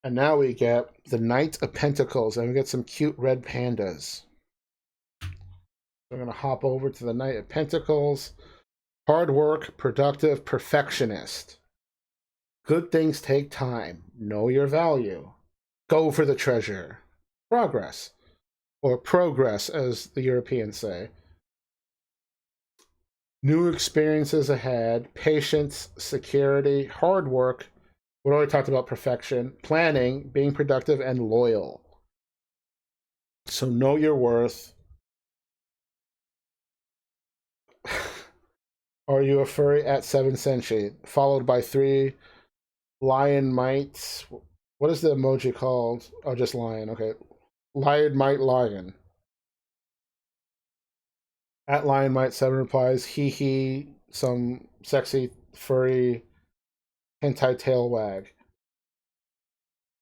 And now we get the Knight of Pentacles, and we get some cute red pandas. We're going to hop over to the Knight of Pentacles. Hard work, productive, perfectionist. Good things take time. Know your value. Go for the treasure. Progress. Or progress, as the Europeans say. New experiences ahead. Patience, security, hard work. We already talked about perfection. Planning, being productive, and loyal. So know your worth. Are you a furry at 7 century? Followed by 3 lion mites. What is the emoji called? Oh, just lion. Okay. Lion mite lion. At lion mite 7 replies, he, some sexy furry hentai tail wag.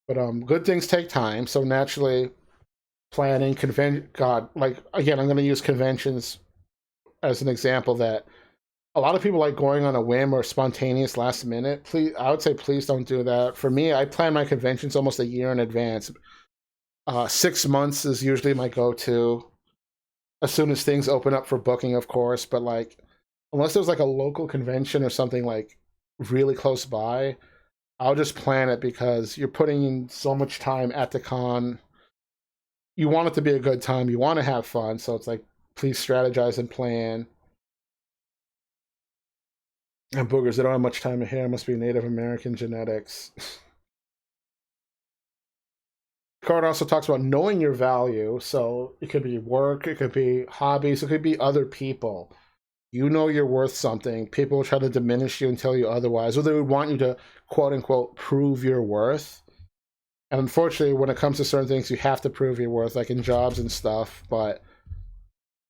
But good things take time, so naturally planning like again, I'm gonna use conventions as an example that a lot of people like going on a whim or spontaneous last minute. Please, I would say please don't do that. For me, I plan my conventions almost a year in advance. 6 months is usually my go-to. As soon as things open up for booking, of course. But like, unless there's like a local convention or something like really close by, I'll just plan it because you're putting in so much time at the con. You want it to be a good time. You want to have fun. So it's like, please strategize and plan. And boogers, they don't have much time of hair. Must be Native American genetics. Card also talks about knowing your value. So it could be work, it could be hobbies, it could be other people. You know you're worth something. People will try to diminish you and tell you otherwise, or they would want you to quote unquote prove your worth. And unfortunately, when it comes to certain things, you have to prove your worth, like in jobs and stuff. But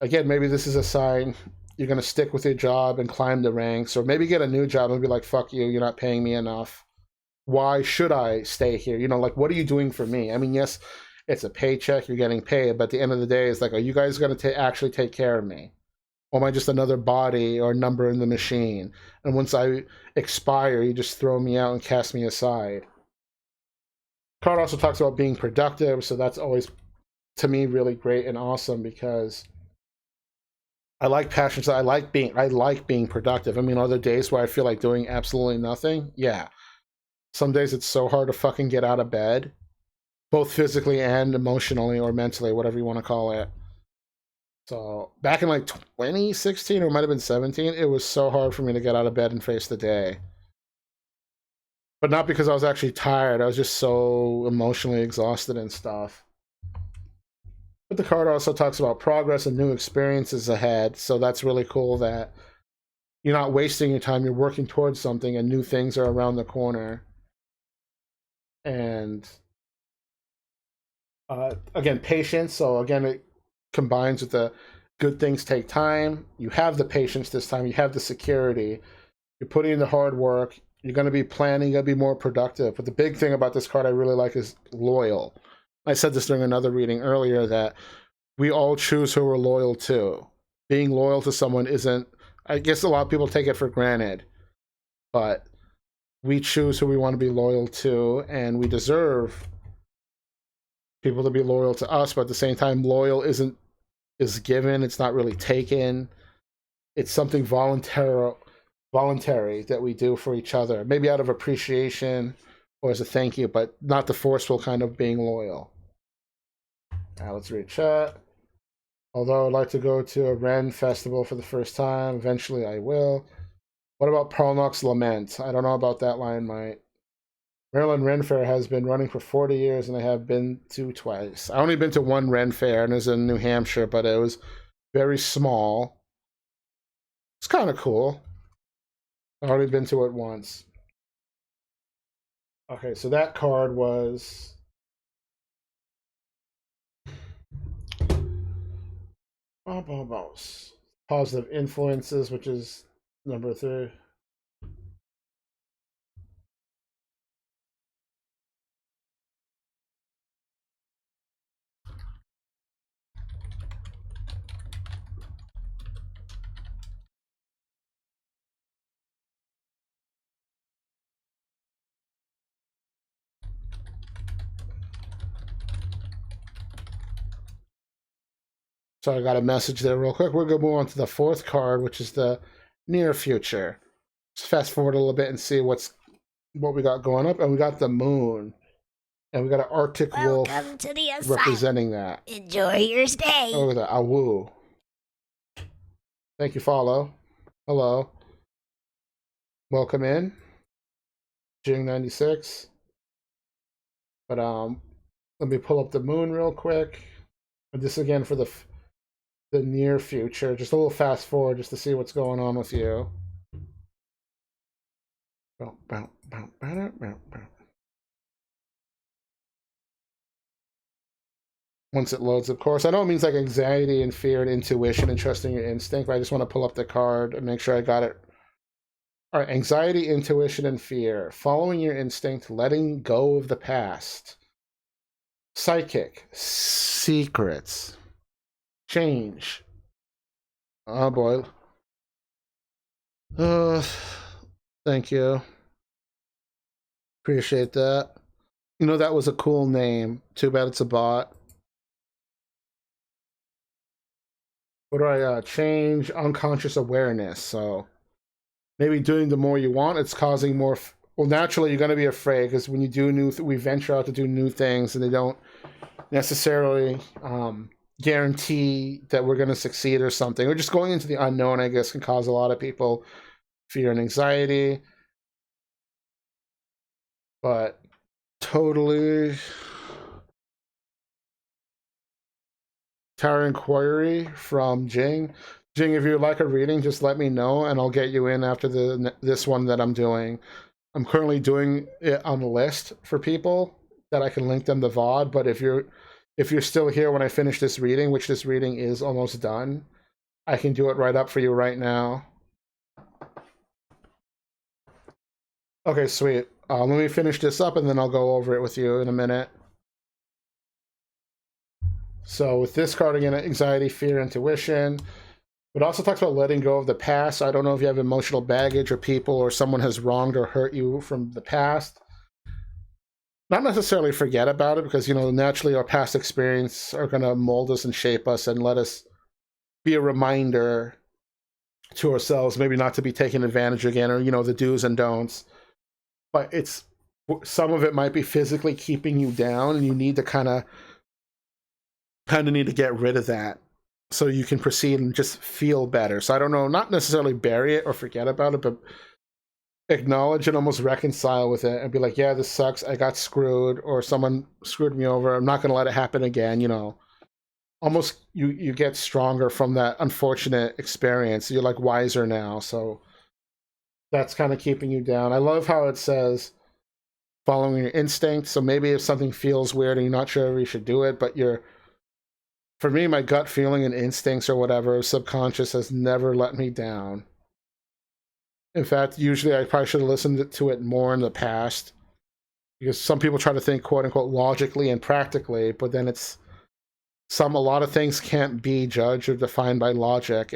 again, maybe this is a sign you're going to stick with your job and climb the ranks, or maybe get a new job and be like, fuck you, you're not paying me enough. Why should I stay here? You know, like, what are you doing for me? I mean, yes, it's a paycheck, you're getting paid, but at the end of the day, it's like, are you guys going to actually take care of me? Or am I just another body or number in the machine? And once I expire, you just throw me out and cast me aside. Card also talks about being productive, so that's always, to me, really great and awesome because I like passions. I like being productive. I mean, are there days where I feel like doing absolutely nothing? Yeah. Some days it's so hard to fucking get out of bed, both physically and emotionally or mentally, whatever you want to call it. So back in like 2016 or it might have been 17, it was so hard for me to get out of bed and face the day. But not because I was actually tired. I was just so emotionally exhausted and stuff. But the card also talks about progress and new experiences ahead. So that's really cool that you're not wasting your time. You're working towards something and new things are around the corner. And again, patience. So again, it combines with the good things take time. You have the patience this time. You have the security. You're putting in the hard work. You're going to be planning. You'll be more productive. But the big thing about this card I really like is loyal. I said this during another reading earlier that we all choose who we're loyal to. Being loyal to someone isn't, I guess a lot of people take it for granted, but we choose who we want to be loyal to, and we deserve people to be loyal to us, but at the same time, loyal is given, it's not really taken. It's something voluntary that we do for each other, maybe out of appreciation or as a thank you, but not the forceful kind of being loyal. Now let's read chat. Although I'd like to go to a Ren festival for the first time, eventually I will. What about Parlnock's Lament? I don't know about that line, mate. Maryland Ren Fair has been running for 40 years, and I have been to twice. I only been to one Ren Fair, and it was in New Hampshire, but it was very small. It's kind of cool. I've already been to it once. Okay, so that card was positive influences, which is number 3. So I got a message there real quick. We're going to move on to the 4th card, which is the near future. Let's fast forward a little bit and see what we got going up. And we got the moon. And we got an Arctic wolf Welcome to the asylum. representing that. Enjoy your stay. Oh, look at that. Awoo. Thank you, follow. Hello. Welcome in. Jing 96. But let me pull up the moon real quick. And this again for the near future. Just a little fast forward just to see what's going on with you. Once it loads, of course. I know it means like anxiety and fear and intuition and trusting your instinct, but I just want to pull up the card and make sure I got it. All right, anxiety, intuition, and fear. Following your instinct, letting go of the past. Psychic, secrets, change. Oh boy. Thank you. Appreciate that. You know, that was a cool name. Too bad it's a bot. What do I change? Unconscious awareness. So maybe doing the more you want, it's causing more. Well, naturally, you're going to be afraid because when you do we venture out to do new things and they don't necessarily guarantee that we're going to succeed or something. Or just going into the unknown, I guess, can cause a lot of people fear and anxiety. But totally. Tower Inquiry from Jing. Jing, if you'd like a reading, just let me know and I'll get you in after this one that I'm doing. I'm currently doing it on the list for people that I can link them to VOD, but if you're still here when I finish this reading, which this reading is almost done, I can do it right up for you right now. Okay, sweet. Let me finish this up and then I'll go over it with you in a minute. So with this card again, anxiety, fear, intuition. It also talks about letting go of the past. I don't know if you have emotional baggage or people or someone has wronged or hurt you from the past. Not necessarily forget about it because, you know, naturally our past experience are going to mold us and shape us and let us be a reminder to ourselves, maybe not to be taken advantage again, or, you know, the do's and don'ts. But some of it might be physically keeping you down and you need to kind of need to get rid of that so you can proceed and just feel better. So I don't know, not necessarily bury it or forget about it, but acknowledge and almost reconcile with it and be like, yeah, this sucks. I got screwed or someone screwed me over. I'm not going to let it happen again. You know, almost you get stronger from that unfortunate experience. You're like wiser now. So that's kind of keeping you down. I love how it says following your instinct. So maybe if something feels weird and you're not sure if you should do it, but for me, my gut feeling and instincts or whatever, subconscious has never let me down. In fact, usually I probably should have listened to it more in the past because some people try to think quote unquote logically and practically, but then a lot of things can't be judged or defined by logic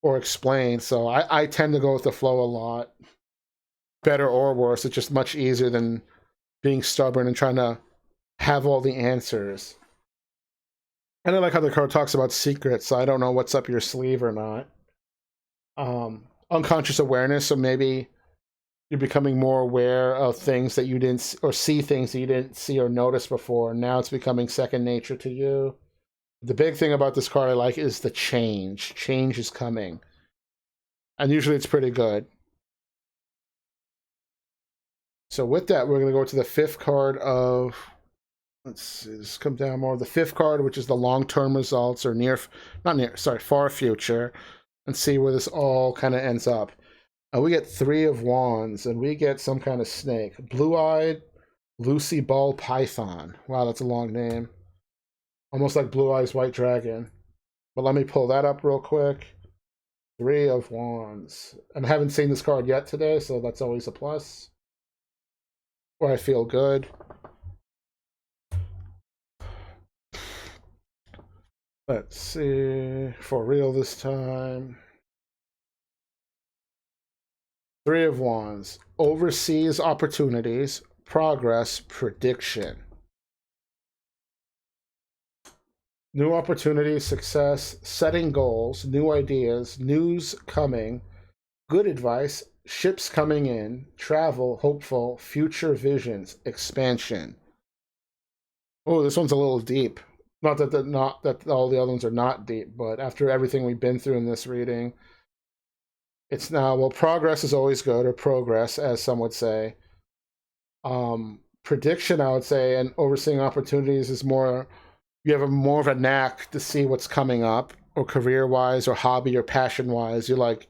or explained. So I tend to go with the flow a lot. Better or worse, it's just much easier than being stubborn and trying to have all the answers. And I like how the card talks about secrets, so I don't know what's up your sleeve or not. Unconscious awareness, so maybe you're becoming more aware of things that you didn't, or see things that you didn't see or notice before. Now it's becoming second nature to you. The big thing about this card I like is the change. Change is coming. And usually it's pretty good. So with that, we're going to go to the fifth card of... Let's see, this come down more. The fifth card, which is the long-term results, or far future, and see where this all kind of ends up. We get 3 of Wands, and we get some kind of snake. Blue-eyed Lucy Ball Python. Wow, that's a long name. Almost like Blue Eyes White Dragon. But let me pull that up real quick. 3 of Wands. And I haven't seen this card yet today, so that's always a plus. Or I feel good. Let's see. For real this time. 3 of Wands. Overseas opportunities. Progress. Prediction. New opportunities, success, setting goals, new ideas, news coming, good advice, ships coming in, travel, hopeful, future visions, expansion. Oh, this one's a little deep. Not that all the other ones are not deep, but after everything we've been through in this reading, it's now, well, progress is always good, or progress, as some would say. Prediction, I would say, and overseeing opportunities is more, you have more of a knack to see what's coming up, or career-wise, or hobby, or passion-wise. You're like,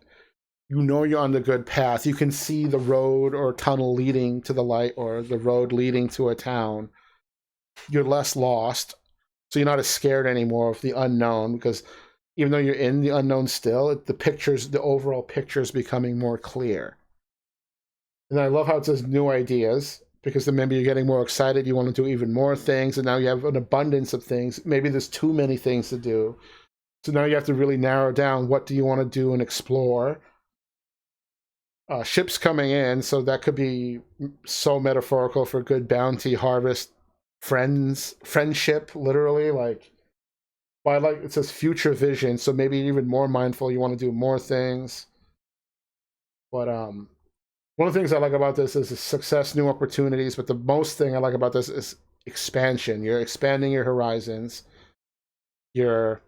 you know you're on the good path. You can see the road or tunnel leading to the light, or the road leading to a town. You're less lost, so you're not as scared anymore of the unknown, because even though you're in the unknown still, the overall picture is becoming more clear. And I love how it says new ideas, because then maybe you're getting more excited, you want to do even more things, and now you have an abundance of things. Maybe there's too many things to do. So now you have to really narrow down what do you want to do and explore. Ships coming in, so that could be so metaphorical for good bounty, harvest, friendship, literally. But it says future vision, so maybe even more mindful, you want to do more things. But one of the things I like about this is success, new opportunities, but the most thing I like about this is expansion. You're expanding your horizons. You're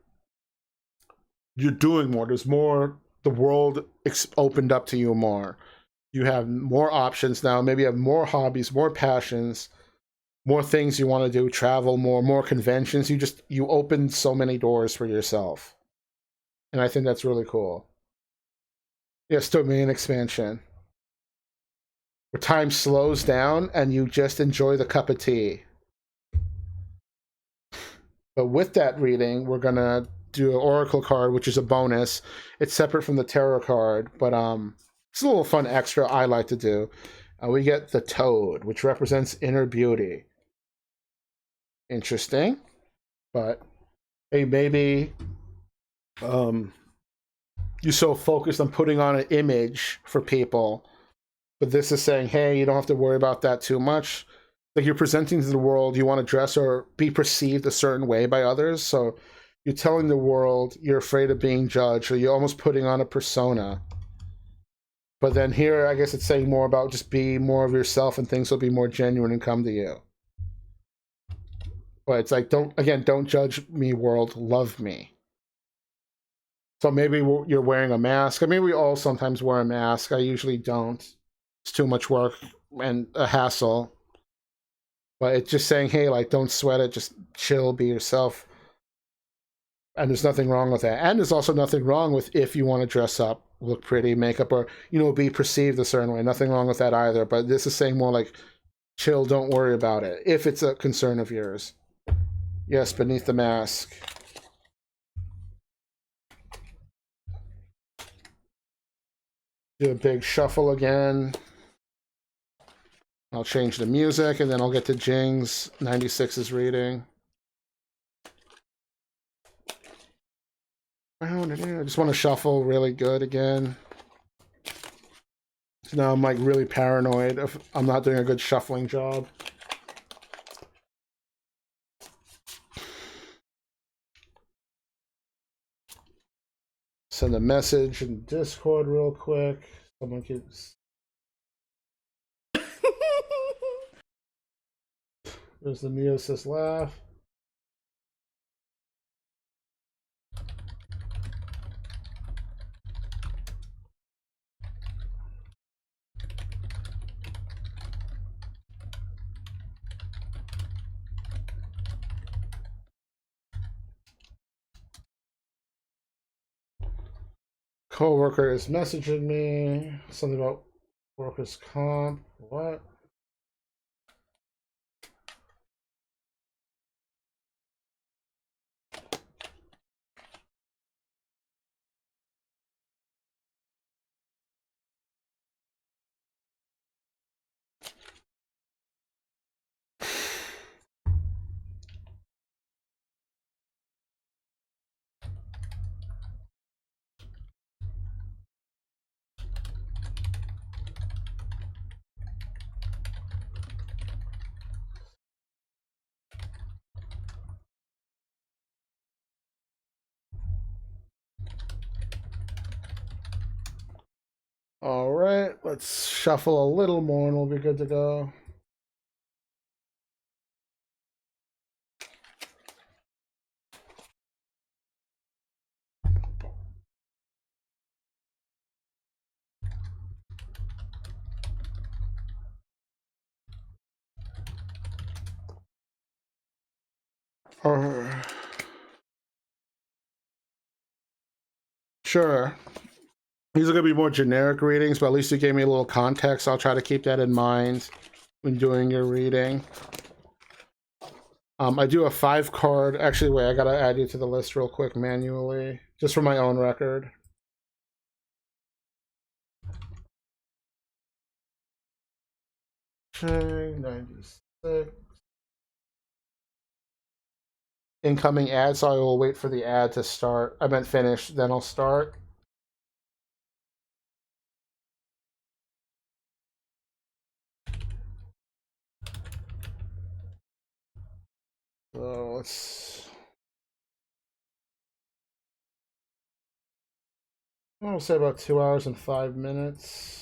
doing more. There's more. The world opened up to you more. You have more options now. Maybe you have more hobbies, more passions, more things you want to do, travel more conventions. You open so many doors for yourself. And I think that's really cool. Yes, domain expansion. Where time slows down and you just enjoy the cup of tea. But with that reading, we're going to do an oracle card, which is a bonus. It's separate from the tarot card, but it's a little fun extra I like to do. We get the toad, which represents inner beauty. Interesting. But hey, maybe you're so focused on putting on an image for people, but this is saying, hey, you don't have to worry about that too much. Like, you're presenting to the world, you want to dress or be perceived a certain way by others, so you're telling the world you're afraid of being judged, or you're almost putting on a persona. But then here, I guess it's saying more about just be more of yourself, and things will be more genuine and come to you. But it's like, don't judge me, world, love me. So maybe you're wearing a mask. I mean, we all sometimes wear a mask. I usually don't. It's too much work and a hassle. But it's just saying, hey, like, don't sweat it. Just chill, be yourself. And there's nothing wrong with that. And there's also nothing wrong with if you want to dress up, look pretty, makeup, or, be perceived a certain way. Nothing wrong with that either. But this is saying more like, chill, don't worry about it, if it's a concern of yours. Yes, beneath the mask. Do a big shuffle again. I'll change the music, and then I'll get to Jing's 96's reading. I just want to shuffle really good again. So now I'm like really paranoid if I'm not doing a good shuffling job. Send a message in Discord real quick. Someone keeps... There's the Neosis laugh. Coworker is messaging me something about workers' comp. What? All right, let's shuffle a little more and we'll be good to go. Sure. These are going to be more generic readings, but at least you gave me a little context. I'll try to keep that in mind when doing your reading. I do a 5-card. Actually, wait, I got to add you to the list real quick manually, just for my own record. Okay, 96. Incoming ad, so I will wait for the ad to start. I meant finish, then I'll start. So let's. I'll say about 2 hours and 5 minutes.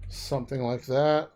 Something like that.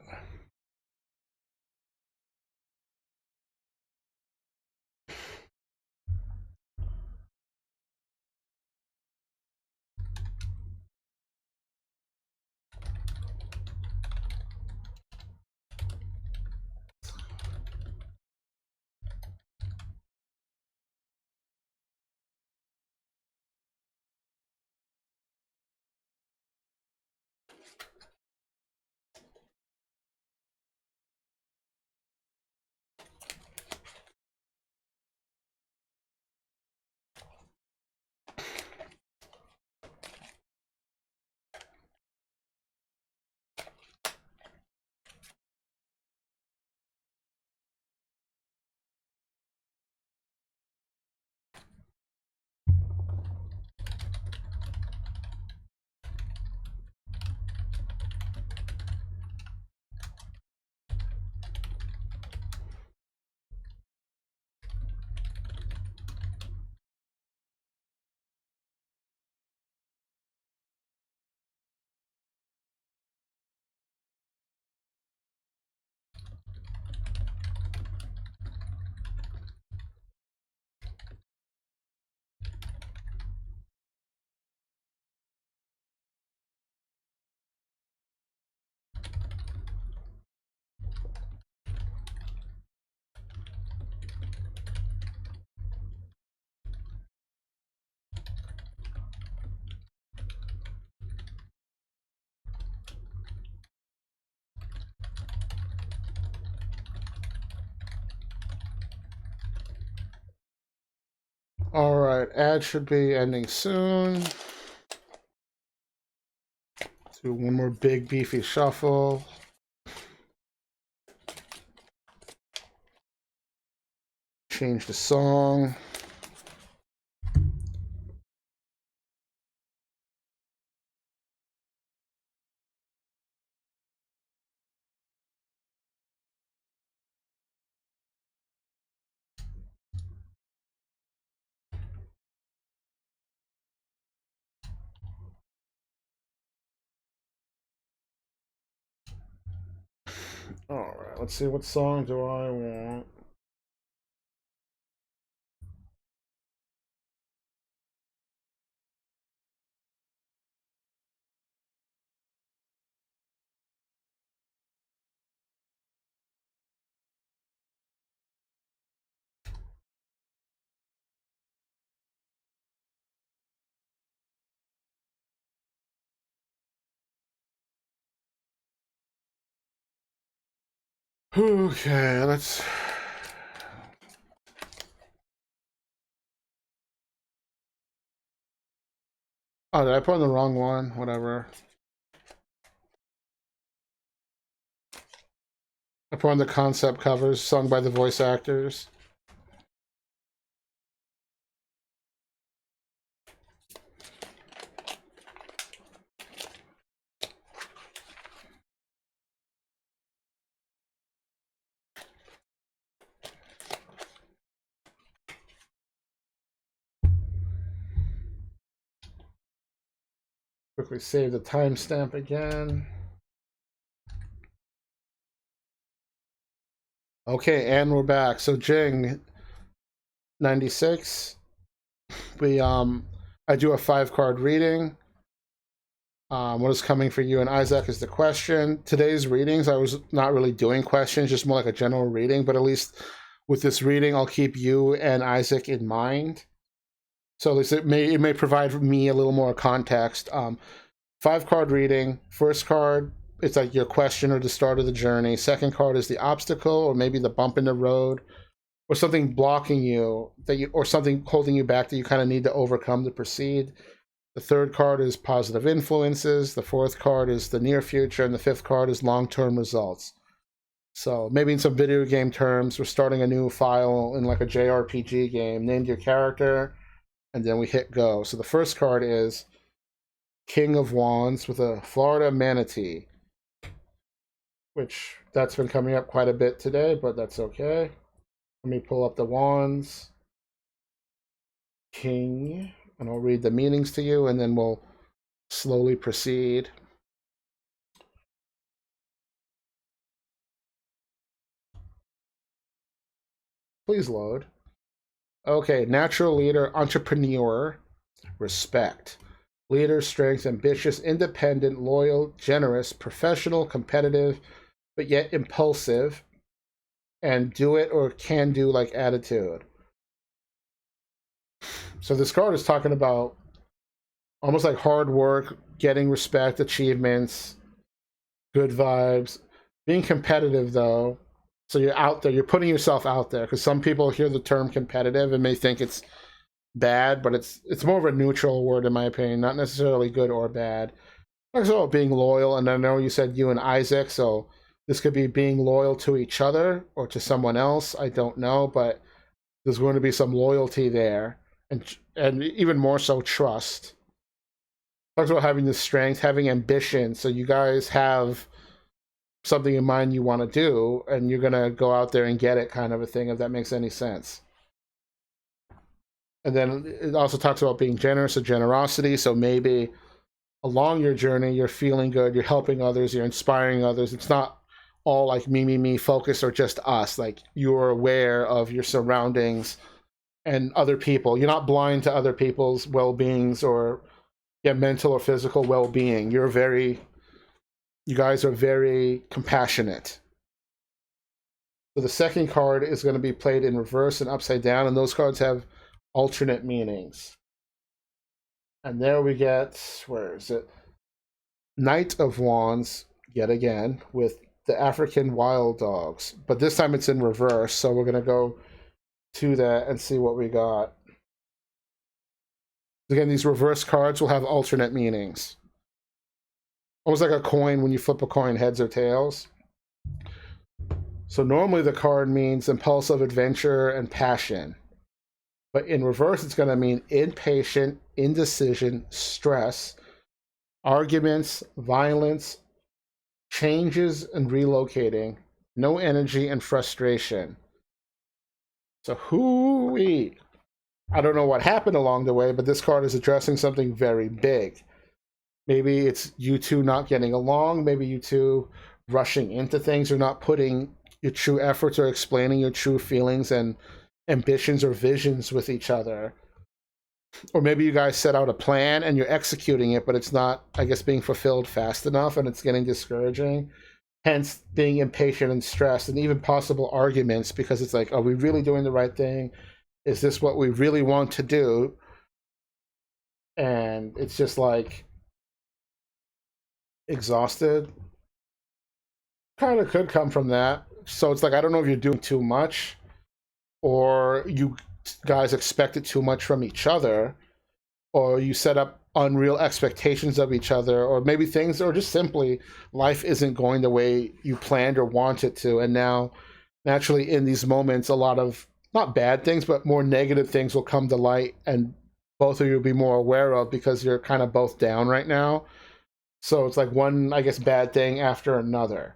All right, ad should be ending soon. Do one more big beefy shuffle. Change the song. All right, let's see, what song do I want? Okay, let's. Oh, did I put on the wrong one? Whatever. I put on the concept covers sung by the voice actors. Quickly save the timestamp again. Okay, and we're back. So Jing, 96. I do a 5-card reading. What is coming for you and Isaac is the question. Today's readings, I was not really doing questions, just more like a general reading, but at least with this reading, I'll keep you and Isaac in mind. So at least it may provide me a little more context. 5-card reading. First card, it's like your question or the start of the journey. Second card is the obstacle or maybe the bump in the road or something blocking you or something holding you back that you kind of need to overcome to proceed. The third card is positive influences. The fourth card is the near future, and the fifth card is long-term results. So maybe in some video game terms, we're starting a new file in like a JRPG game. Named your character, and then we hit go. So the first card is King of Wands with a Florida manatee, which that's been coming up quite a bit today, but that's okay. Let me pull up the wands. King, and I'll read the meanings to you, and then we'll slowly proceed. Please load. Okay, natural leader, entrepreneur, respect. Leader, strength, ambitious, independent, loyal, generous, professional, competitive, but yet impulsive, and do it or can do like attitude. So this card is talking about almost like hard work, getting respect, achievements, good vibes, being competitive though. So you're out there, you're putting yourself out there because some people hear the term competitive and may think it's bad, but it's more of a neutral word in my opinion, not necessarily good or bad. Also being loyal, and I know you said you and Isaac, so this could be being loyal to each other or to someone else. I don't know, but there's going to be some loyalty there, and even more so trust. Talks about having the strength, having ambition. So you guys have something in mind you want to do, and you're gonna go out there and get it, kind of a thing. If that makes any sense. And then it also talks about being generous or generosity. So maybe along your journey, you're feeling good, you're helping others, you're inspiring others. It's not all like me focus or just us. Like you're aware of your surroundings and other people. You're not blind to other people's well-beings or mental or physical well-being. You guys are very compassionate. So the second card is going to be played in reverse and upside down, and those cards have alternate meanings. And there we get, where is it? Knight of Wands, yet again, with the African wild dogs. But this time it's in reverse, so we're going to go to that and see what we got. Again, these reverse cards will have alternate meanings. Almost like a coin when you flip a coin, heads or tails. So normally the card means impulsive adventure and passion. But in reverse, it's going to mean impatient, indecision, stress, arguments, violence, changes and relocating, no energy and frustration. So I don't know what happened along the way, but this card is addressing something very big. Maybe it's you two not getting along, maybe you two rushing into things or not putting your true efforts or explaining your true feelings and ambitions or visions with each other. Or maybe you guys set out a plan and you're executing it, but it's not, I guess, being fulfilled fast enough and it's getting discouraging. Hence, being impatient and stressed, and even possible arguments because it's like, are we really doing the right thing? Is this what we really want to do? And it's just like exhausted. Kind of could come from that. So it's like, I don't know if you're doing too much or you guys expected too much from each other, or you set up unreal expectations of each other, or maybe things, or just simply life isn't going the way you planned or wanted to. And now, naturally, in these moments, a lot of not bad things, but more negative things will come to light, and both of you will be more aware of because you're kind of both down right now. So it's like one, I guess, bad thing after another.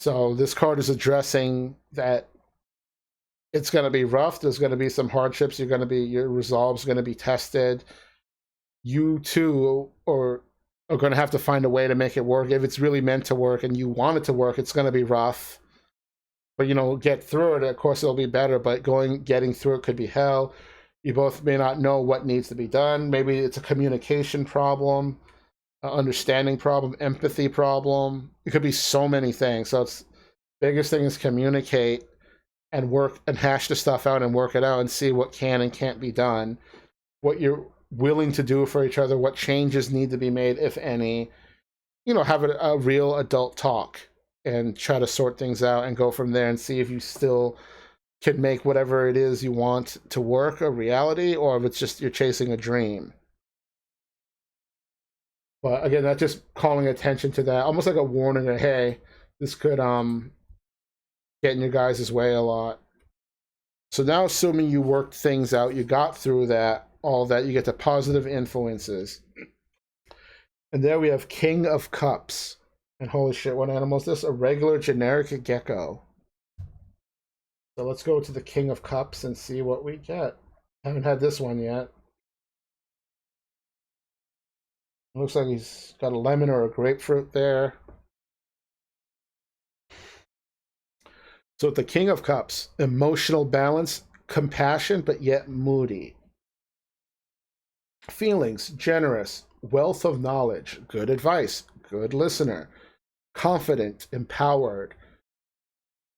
So this card is addressing that it's going to be rough. There's going to be some hardships. Your resolve's going to be tested. You too are going to have to find a way to make it work. If it's really meant to work and you want it to work, it's going to be rough. But get through it. Of course, it'll be better. But getting through it could be hell. You both may not know what needs to be done. Maybe it's a communication problem, an understanding problem, empathy problem. It could be so many things. So it's biggest thing is communicate and work and hash the stuff out and work it out and see what can and can't be done, what you're willing to do for each other, what changes need to be made, if any. Have a real adult talk and try to sort things out and go from there and see if you still can make whatever it is you want to work a reality, or if it's just you're chasing a dream. But again, that's just calling attention to that, almost like a warning that, hey, this could get in your guys' way a lot. So now, assuming you worked things out, you got through all that, you get to positive influences. And there we have King of Cups. And holy shit, what animal is this? A regular generic gecko. So let's go to the King of Cups and see what we get. Haven't had this one yet. It looks like he's got a lemon or a grapefruit there. So the King of Cups, emotional balance, compassion, but yet moody. Feelings, generous, wealth of knowledge, good advice, good listener, confident, empowered.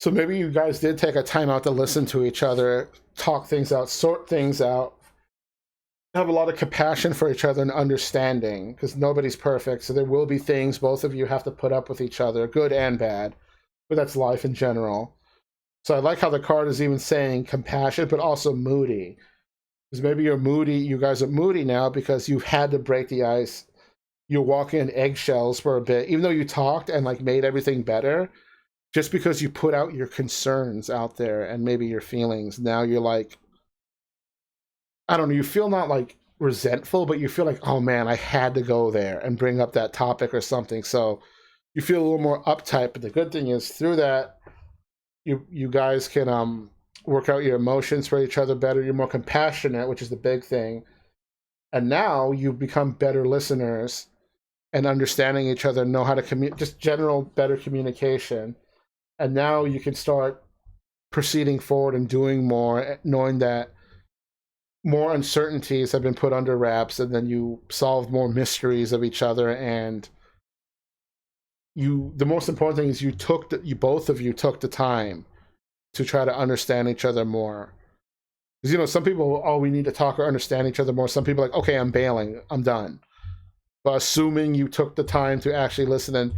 So maybe you guys did take a time out to listen to each other, talk things out, sort things out, have a lot of compassion for each other and understanding, because nobody's perfect. So there will be things both of you have to put up with each other, good and bad, but that's life in general. So I like how the card is even saying compassion, but also moody. Because maybe you guys are moody now because you've had to break the ice. You're walking in eggshells for a bit, even though you talked and made everything better. Just because you put out your concerns out there and maybe your feelings, now you're I don't know, you feel not resentful, but you feel like, oh man, I had to go there and bring up that topic or something. So you feel a little more uptight. But the good thing is, through that, you guys can work out your emotions for each other better. You're more compassionate, which is the big thing. And now you've become better listeners and understanding each other, know how to just general better communication. And now you can start proceeding forward and doing more, knowing that more uncertainties have been put under wraps, and then you solve more mysteries of each other. And the most important thing is you both of you took the time to try to understand each other more. Because some people, we need to talk or understand each other more. Some people are like, okay, I'm bailing, I'm done. But assuming you took the time to actually listen and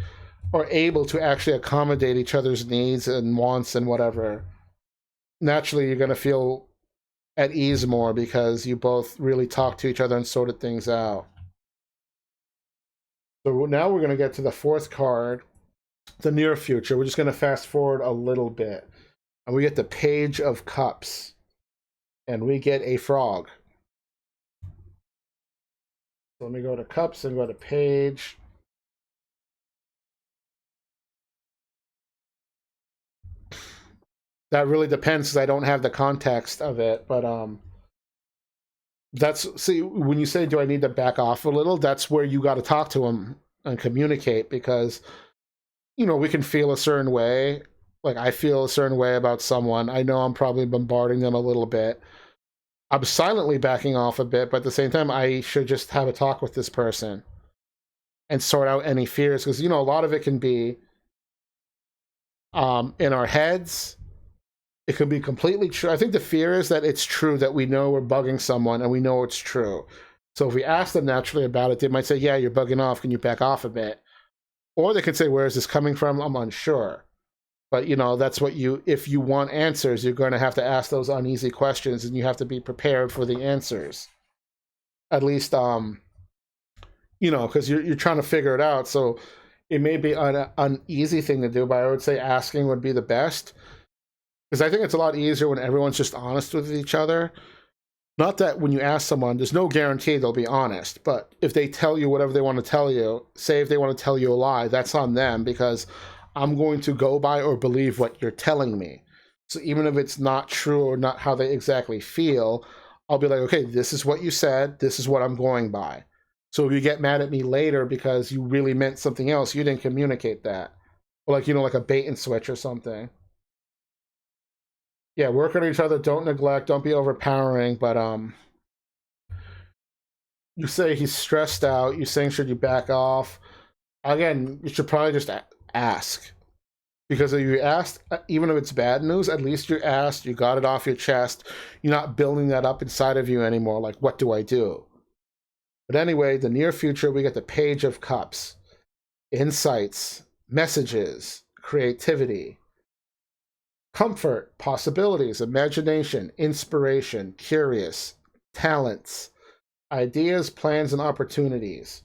are able to actually accommodate each other's needs and wants and whatever, naturally you're going to feel at ease more because you both really talked to each other and sorted things out. So now we're going to get to the fourth card, the near future. We're just going to fast forward a little bit. And we get the Page of Cups. And we get a frog. So let me go to Cups and go to Page. That really depends because I don't have the context of it, but see, when you say, do I need to back off a little, that's where you got to talk to him and communicate, because we can feel a certain way. I feel a certain way about someone. I know I'm probably bombarding them a little bit. I'm silently backing off a bit, but at the same time, I should just have a talk with this person and sort out any fears, because a lot of it can be in our heads. It could be completely true. I think the fear is that it's true, that we know we're bugging someone and we know it's true. So if we ask them naturally about it, they might say, yeah, you're bugging off. Can you back off a bit? Or they could say, where is this coming from? I'm unsure. But that's what if you want answers, you're going to have to ask those uneasy questions, and you have to be prepared for the answers. At least, because you're trying to figure it out. So it may be an easy thing to do, but I would say asking would be the best. Because I think it's a lot easier when everyone's just honest with each other. Not that when you ask someone, there's no guarantee they'll be honest, but if they tell you whatever they want to tell you, say if they want to tell you a lie, that's on them, because I'm going to go by or believe what you're telling me. So even if it's not true or not how they exactly feel, I'll be like, okay, this is what you said, this is what I'm going by. So if you get mad at me later because you really meant something else, you didn't communicate that. Or like a bait and switch or something. Yeah, work on each other, don't neglect, don't be overpowering, but you say he's stressed out, you saying should you back off? Again, you should probably just ask. Because if you asked, even if it's bad news, at least you asked, you got it off your chest. You're not building that up inside of you anymore, like, what do I do? But anyway, the near future, we get the Page of Cups. Insights, messages, creativity, comfort, possibilities, imagination, inspiration, curious, talents, ideas, plans, and opportunities.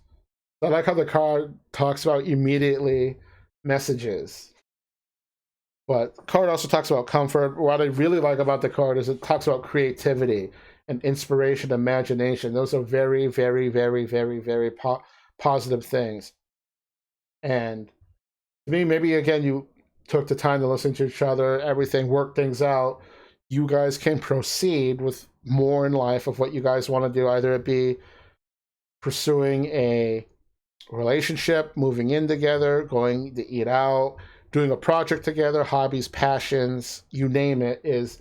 I like how the card talks about immediately messages. But the card also talks about comfort. What I really like about the card is it talks about creativity and inspiration, imagination. Those are very, very, very, very, very positive things. And to me, maybe again, you took the time to listen to each other, everything, work things out. You guys can proceed with more in life of what you guys want to do. Either it be pursuing a relationship, moving in together, going to eat out, doing a project together, hobbies, passions, you name it, is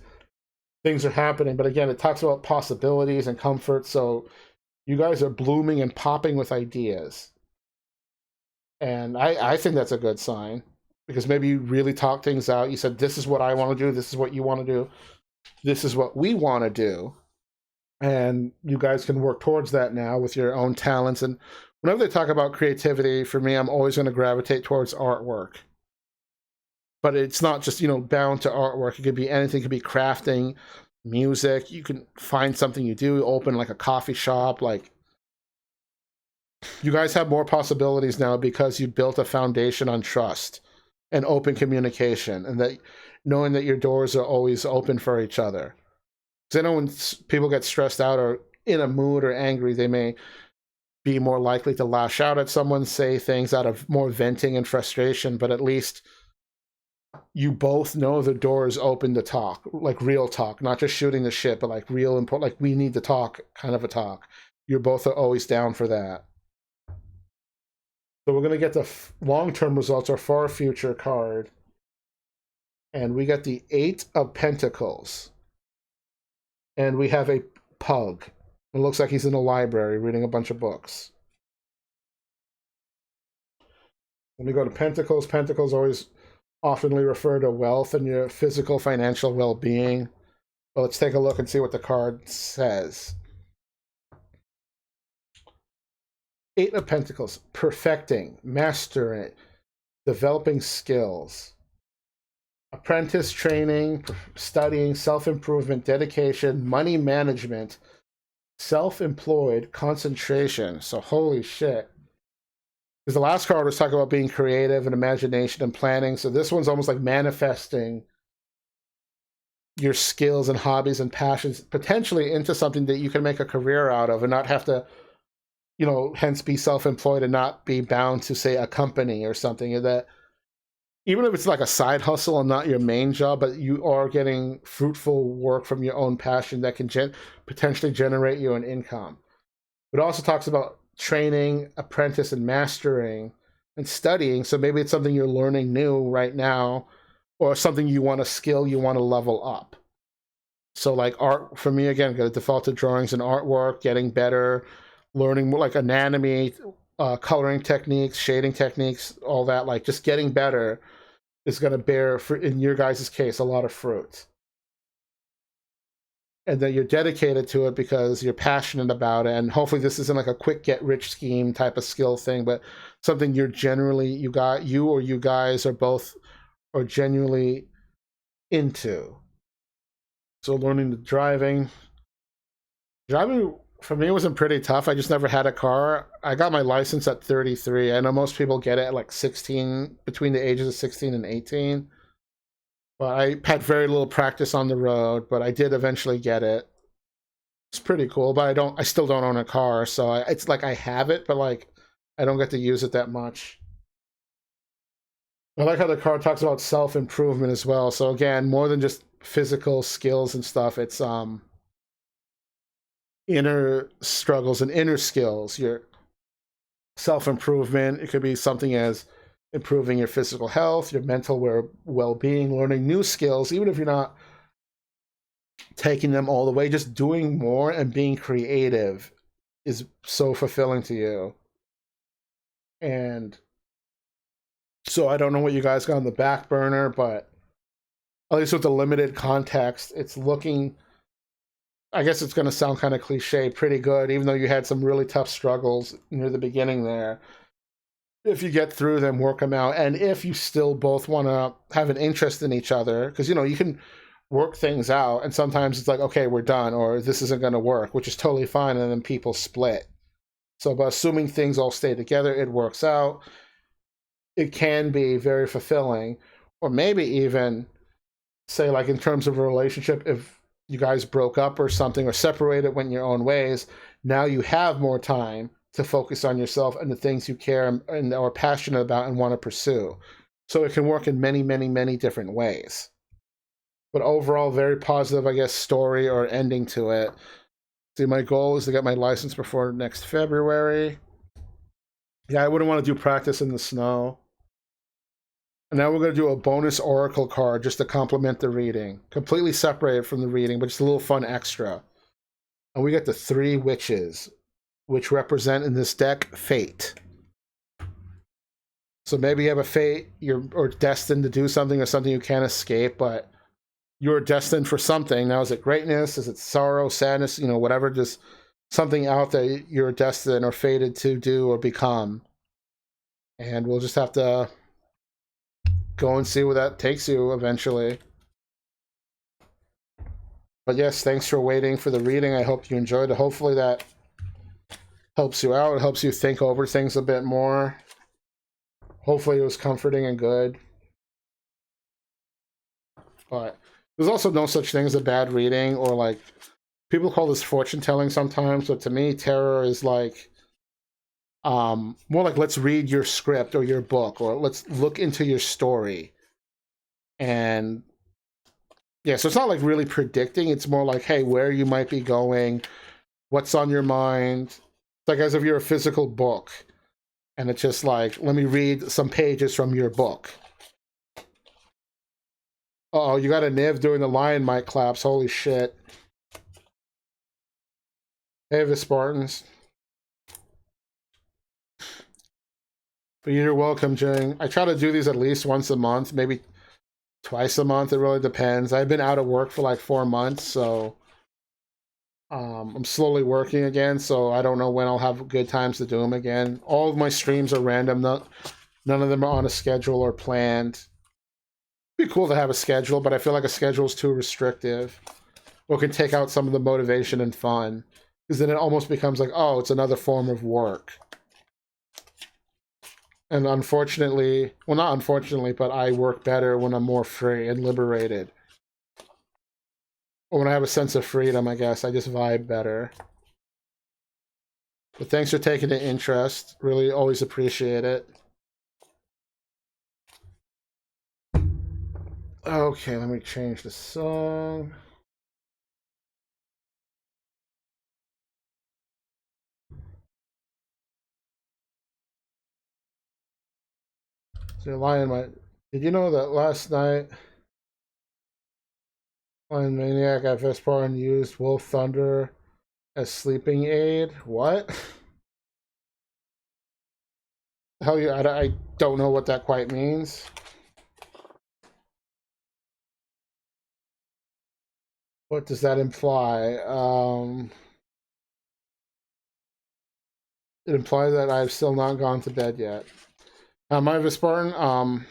things are happening. But again, it talks about possibilities and comfort. So you guys are blooming and popping with ideas. And I think that's a good sign, because maybe you really talk things out. You said, this is what I want to do. This is what you want to do. This is what we want to do. And you guys can work towards that now with your own talents. And whenever they talk about creativity, for me, I'm always going to gravitate towards artwork. But it's not just, bound to artwork. It could be anything. It could be crafting, music. You can find something you do, open like a coffee shop. Like, you guys have more possibilities now because you built a foundation on trust and open communication, and that knowing that your doors are always open for each other. Because I know when people get stressed out or in a mood or angry, they may be more likely to lash out at someone, say things out of more venting and frustration, but at least you both know the door is open to talk, like real talk, not just shooting the shit, but like real important, like we need to talk kind of a talk. You're both are always down for that. So we're going to get the long-term results, our far future card. And we get the 8 of Pentacles. And we have a pug. It looks like he's in a library reading a bunch of books. When we go to Pentacles, Pentacles always oftenly refer to wealth and your physical, financial well-being. But let's take a look and see what the card says. 8 of Pentacles, perfecting, mastering, developing skills. Apprentice training, studying, self-improvement, dedication, money management, self-employed, concentration. So holy shit. Because the last card was talking about being creative and imagination and planning. So this one's almost like manifesting your skills and hobbies and passions potentially into something that you can make a career out of and not have to, hence be self-employed and not be bound to, say, a company or something. That even if it's like a side hustle and not your main job, but you are getting fruitful work from your own passion that can potentially generate you an income. It also talks about training, apprentice, and mastering and studying. So maybe it's something you're learning new right now, or something you want to skill, you want to level up. So like art, for me, again, got to default to drawings and artwork, getting better, learning more like anatomy, coloring techniques, shading techniques, all that. Like just getting better is going to bear, in your guys' case, a lot of fruit. And that you're dedicated to it because you're passionate about it. And hopefully this isn't like a quick get rich scheme type of skill thing, but something you're generally, you guys are both or genuinely into. So learning the driving. Driving for me wasn't pretty tough. I just never had a car. I got my license at 33. I know most people get it at like 16, between the ages of 16 and 18. But I had very little practice on the road, but I did eventually get it. It's pretty cool, but I still don't own a car, so it's like I have it, but like I don't get to use it that much. I like how the card talks about self-improvement as well. So again, more than just physical skills and stuff, it's inner struggles and inner skills, your self-improvement. It could be something as improving your physical health, your mental well-being, learning new skills, even if you're not taking them all the way, just doing more and being creative is so fulfilling to you. And so I don't know what you guys got on the back burner, but at least with the limited context, it's looking, I guess it's going to sound kind of cliche, pretty good, even though you had some really tough struggles near the beginning there. If you get through them, work them out. And if you still both want to have an interest in each other, because, you know, you can work things out, and sometimes it's like, okay, we're done, or this isn't going to work, which is totally fine, and then people split. So, but assuming things all stay together, it works out. It can be very fulfilling, or maybe even say, like, in terms of a relationship, if you guys broke up or something or separated, went your own ways, now you have more time to focus on yourself and the things you care and are passionate about and want to pursue. So it can work in many, many, many different ways. But overall, very positive, I guess, story or ending to it. See, my goal is to get my license before next February. Yeah, I wouldn't want to do practice in the snow. And now we're going to do a bonus oracle card just to complement the reading. Completely separated from the reading, but just a little fun extra. And we get the 3 witches, which represent in this deck fate. So maybe you have a fate, you're or destined to do something or something you can't escape, but you're destined for something. Now, is it greatness? Is it sorrow, sadness, you know, whatever, just something out that you're destined or fated to do or become. And we'll just have to go and see where that takes you eventually. But yes, thanks for waiting for the reading. I hope you enjoyed it. Hopefully that helps you out. It helps you think over things a bit more. Hopefully it was comforting and good. But there's also no such thing as a bad reading, or like, people call this fortune telling sometimes, but to me, tarot is like more like, let's read your script or your book, or let's look into your story. And yeah, so it's not like really predicting. It's more like, hey, where you might be going, what's on your mind. It's like as if you're a physical book, and it's just like, let me read some pages from your book. Uh-oh, you got a Niv doing the lion mic claps. Holy shit. Hey, the Spartans. But you're welcome, Jing. I try to do these at least once a month, maybe twice a month. It really depends. I've been out of work for like 4 months, so I'm slowly working again, so I don't know when I'll have good times to do them again. All of my streams are random. None of them are on a schedule or planned. It'd be cool to have a schedule, but I feel like a schedule is too restrictive, or can take out some of the motivation and fun, because then it almost becomes like, oh, it's another form of work. And unfortunately, well, not unfortunately, but I work better when I'm more free and liberated. Or when I have a sense of freedom, I guess. I just vibe better. But thanks for taking the interest. Really always appreciate it. Okay, let me change the song. So Lion might. Did you know that last night Lion Maniac at Vesparan used Wolf Thunder as sleeping aid? What? Hell yeah, I don't know what that quite means. What does that imply? It implies that I've still not gone to bed yet. My Vesparan,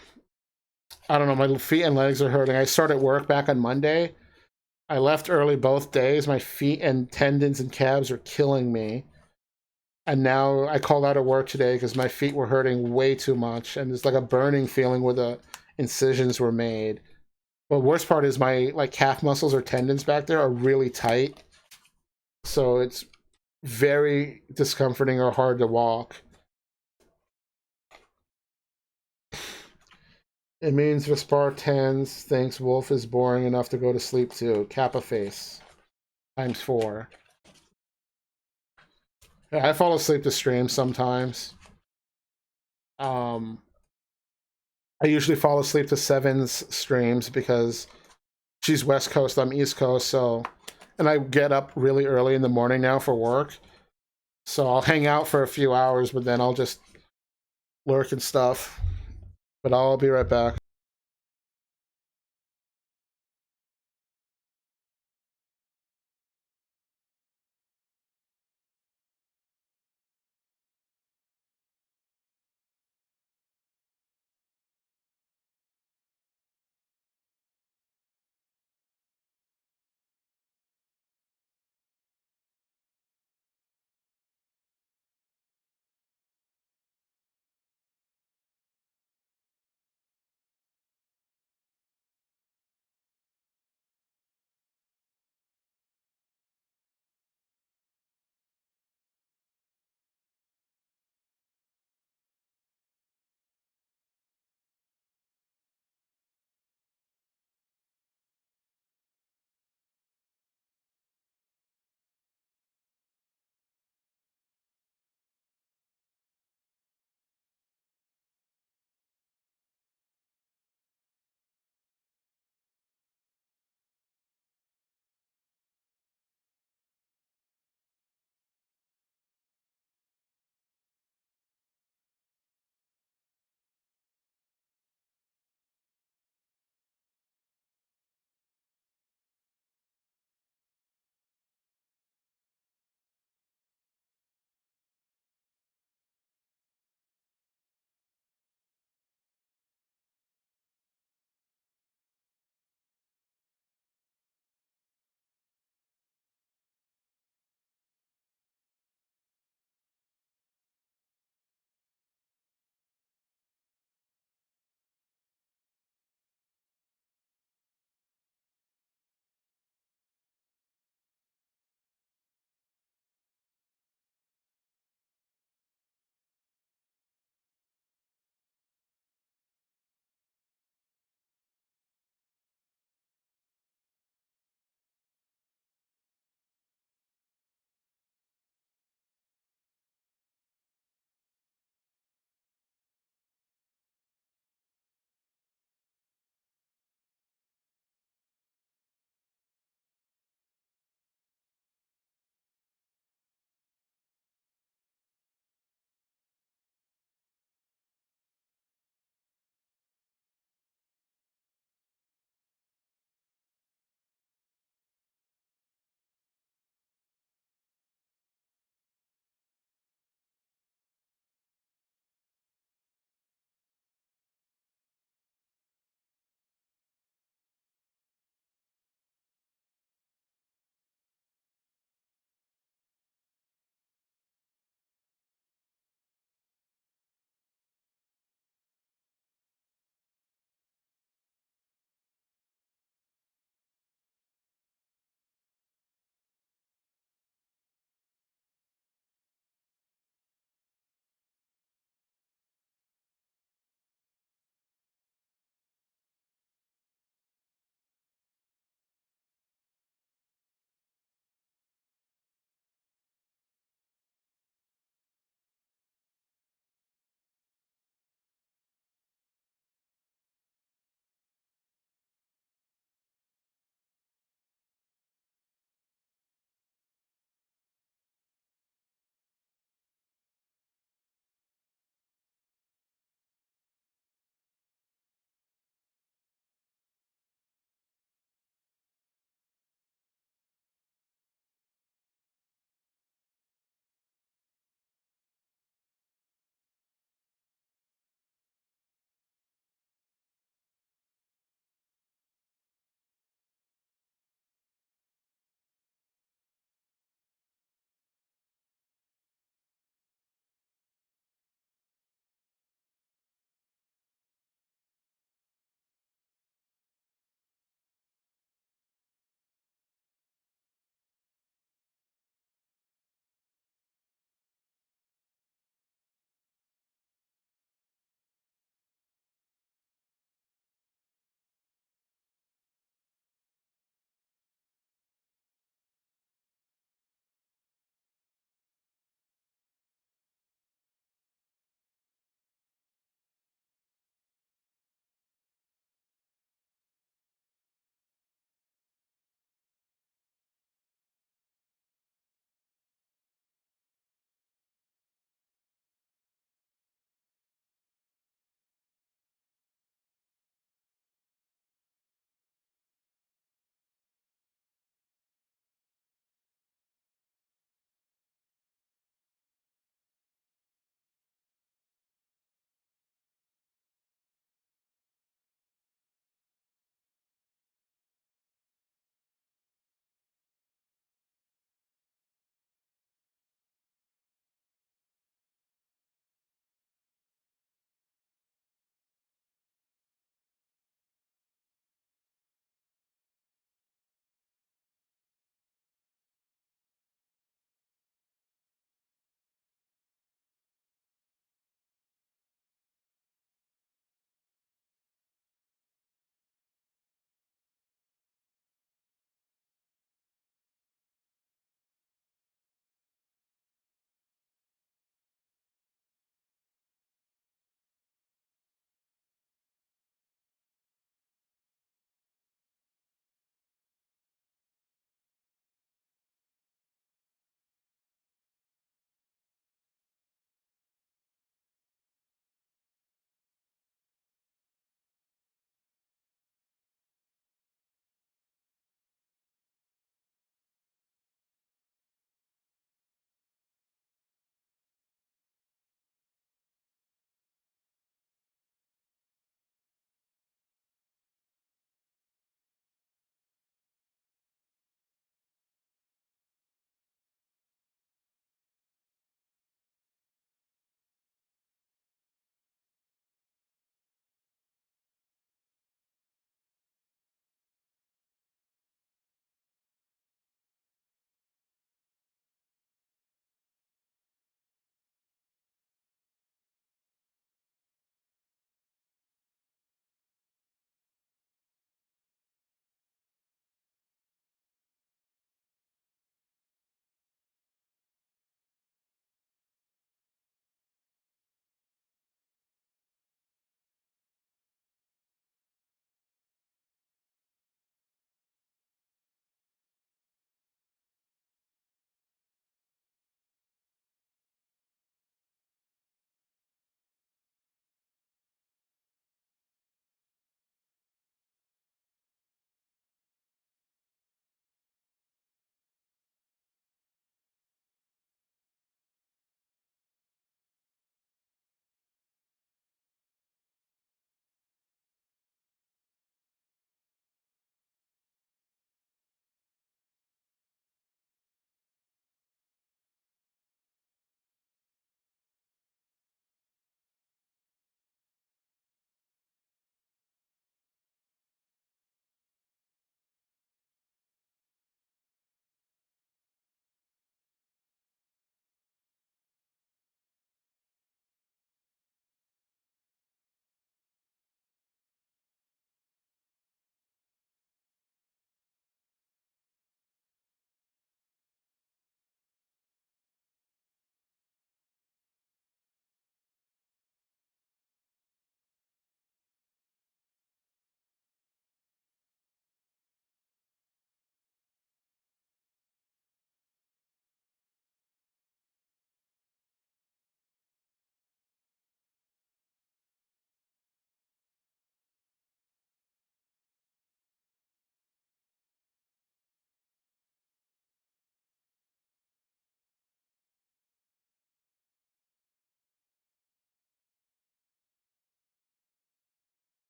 I don't know, my feet and legs are hurting. I started work back on Monday. I left early both days. My feet and tendons and calves are killing me. And now I called out of work today because my feet were hurting way too much, and there's like a burning feeling where the incisions were made. But worst part is my like calf muscles or tendons back there are really tight, so it's very discomforting or hard to walk. It means Vespar tens thinks Wolf is boring enough to go to sleep too. Kappa face times 4. Yeah, I fall asleep to streams sometimes. Um, I usually fall asleep to Seven's streams because she's West Coast, I'm East Coast, so and I get up really early in the morning now for work. So I'll hang out for a few hours, but then I'll just lurk and stuff. But I'll be right back.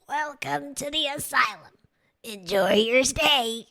Welcome to the asylum. Enjoy your stay.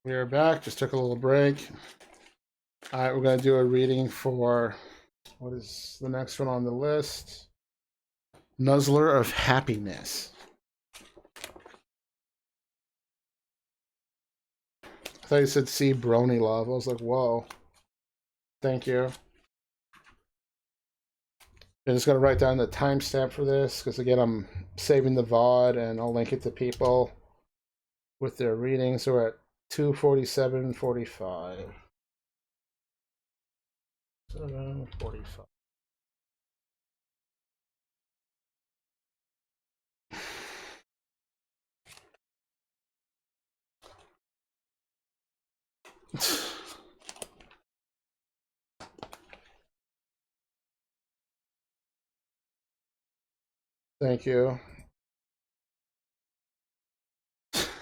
We are back. Just took a little break. All right, we're going to do a reading for what is the next one on the list? Nuzzler of Happiness. I thought you said see Brony Love. I was like, whoa. Thank you. I'm just going to write down the timestamp for this because, again, I'm saving the VOD and I'll link it to people with their reading. So we're at 2:47:45. 7:45. Thank you.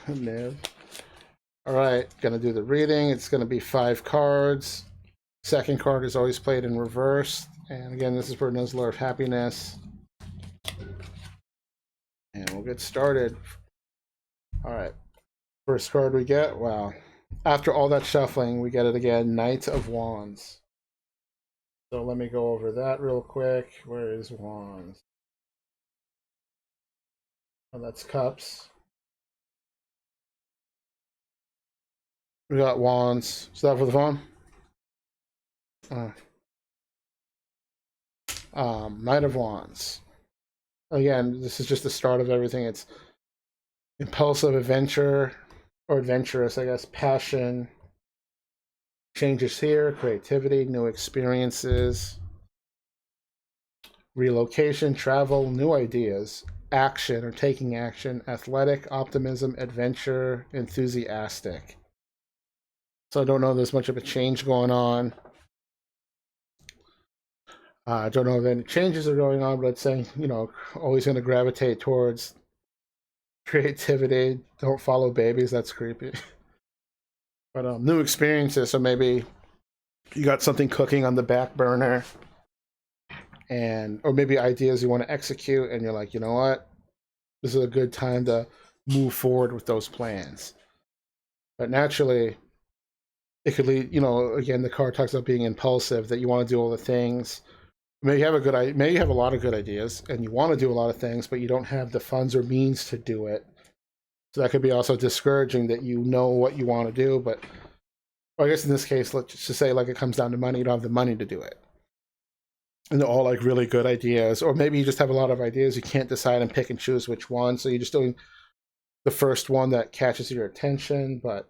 Niv. All right, gonna do the reading. It's gonna be 5 cards. Second card is always played in reverse. And again, this is for Nuzzler of Happiness. And we'll get started. All right. First card we get, wow. After all that shuffling, we get it again, Knight of Wands. So let me go over that real quick. Where is Wands? Oh, that's Cups. We got Wands. Is that for the phone? Knight of Wands. Again, this is just the start of everything. It's impulsive adventure, or adventurous, I guess, passion, changes here, creativity, new experiences, relocation, travel, new ideas, action or taking action, athletic, optimism, adventure, enthusiastic. So I don't know if there's much of a change going on. I don't know if any changes are going on, but it's saying, always going to gravitate towards creativity. Don't follow babies. That's creepy. But new experiences. So maybe you got something cooking on the back burner, or maybe ideas you want to execute, and you're like, you know what? This is a good time to move forward with those plans. But naturally, it could lead, again, the card talks about being impulsive, that you want to do all the things. Maybe you have a lot of good ideas, and you want to do a lot of things, but you don't have the funds or means to do it. So that could be also discouraging, that you know what you want to do, but I guess in this case, let's just say like it comes down to money, you don't have the money to do it. And they're all like really good ideas, or maybe you just have a lot of ideas, you can't decide and pick and choose which one, so you're just doing the first one that catches your attention. But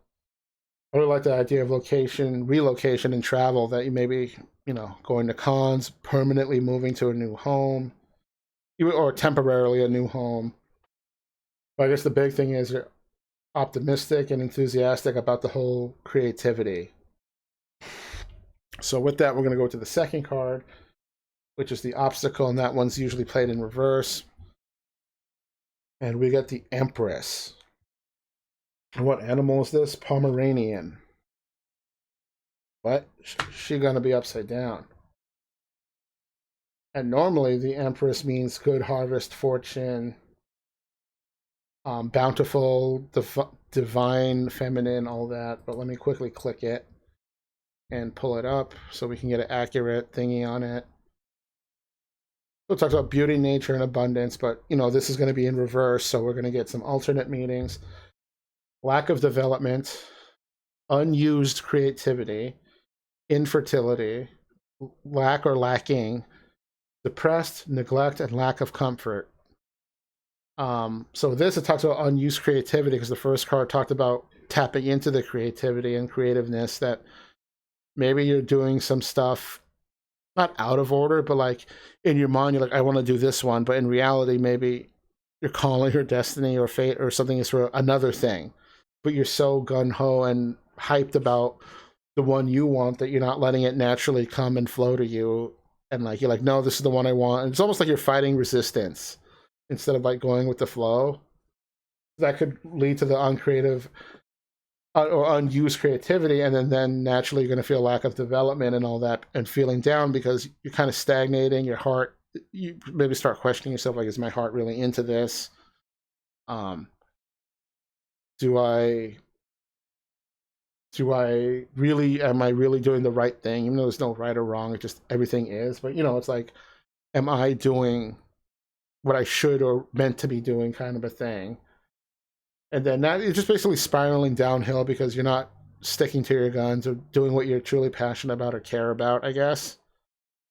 I really like the idea of relocation and travel, that you maybe, going to cons, permanently moving to a new home, or temporarily a new home. But I guess the big thing is you're optimistic and enthusiastic about the whole creativity. So with that, we're going to go to the second card, which is the obstacle, and that one's usually played in reverse. And we get the Empress. And what animal is this? Pomeranian. What? She gonna be upside down. And normally the Empress means good harvest, fortune, bountiful, divine, feminine, all that. But let me quickly click it and pull it up so we can get an accurate thingy on it. So it talks about beauty, nature, and abundance, but this is going to be in reverse, so we're going to get some alternate meanings. Lack of development, unused creativity, infertility, lack or lacking, depressed, neglect, and lack of comfort. So it talks about unused creativity, because the first card talked about tapping into the creativity and creativeness, that maybe you're doing some stuff not out of order, but like in your mind, you're like, I want to do this one. But in reality, maybe your calling or destiny or fate or something is for another thing. But you're so gung-ho and hyped about the one you want that you're not letting it naturally come and flow to you. And like, you're like, no, this is the one I want. And it's almost like you're fighting resistance instead of like going with the flow. That could lead to the uncreative or unused creativity, and then naturally you're going to feel lack of development and all that, and feeling down because you're kind of stagnating. Your heart, you maybe start questioning yourself, like, is my heart really into this? Do I am I really doing the right thing? Even though there's no right or wrong, it just everything is. But it's like, am I doing what I should or meant to be doing, kind of a thing? And then now you're just basically spiraling downhill because you're not sticking to your guns or doing what you're truly passionate about or care about, I guess.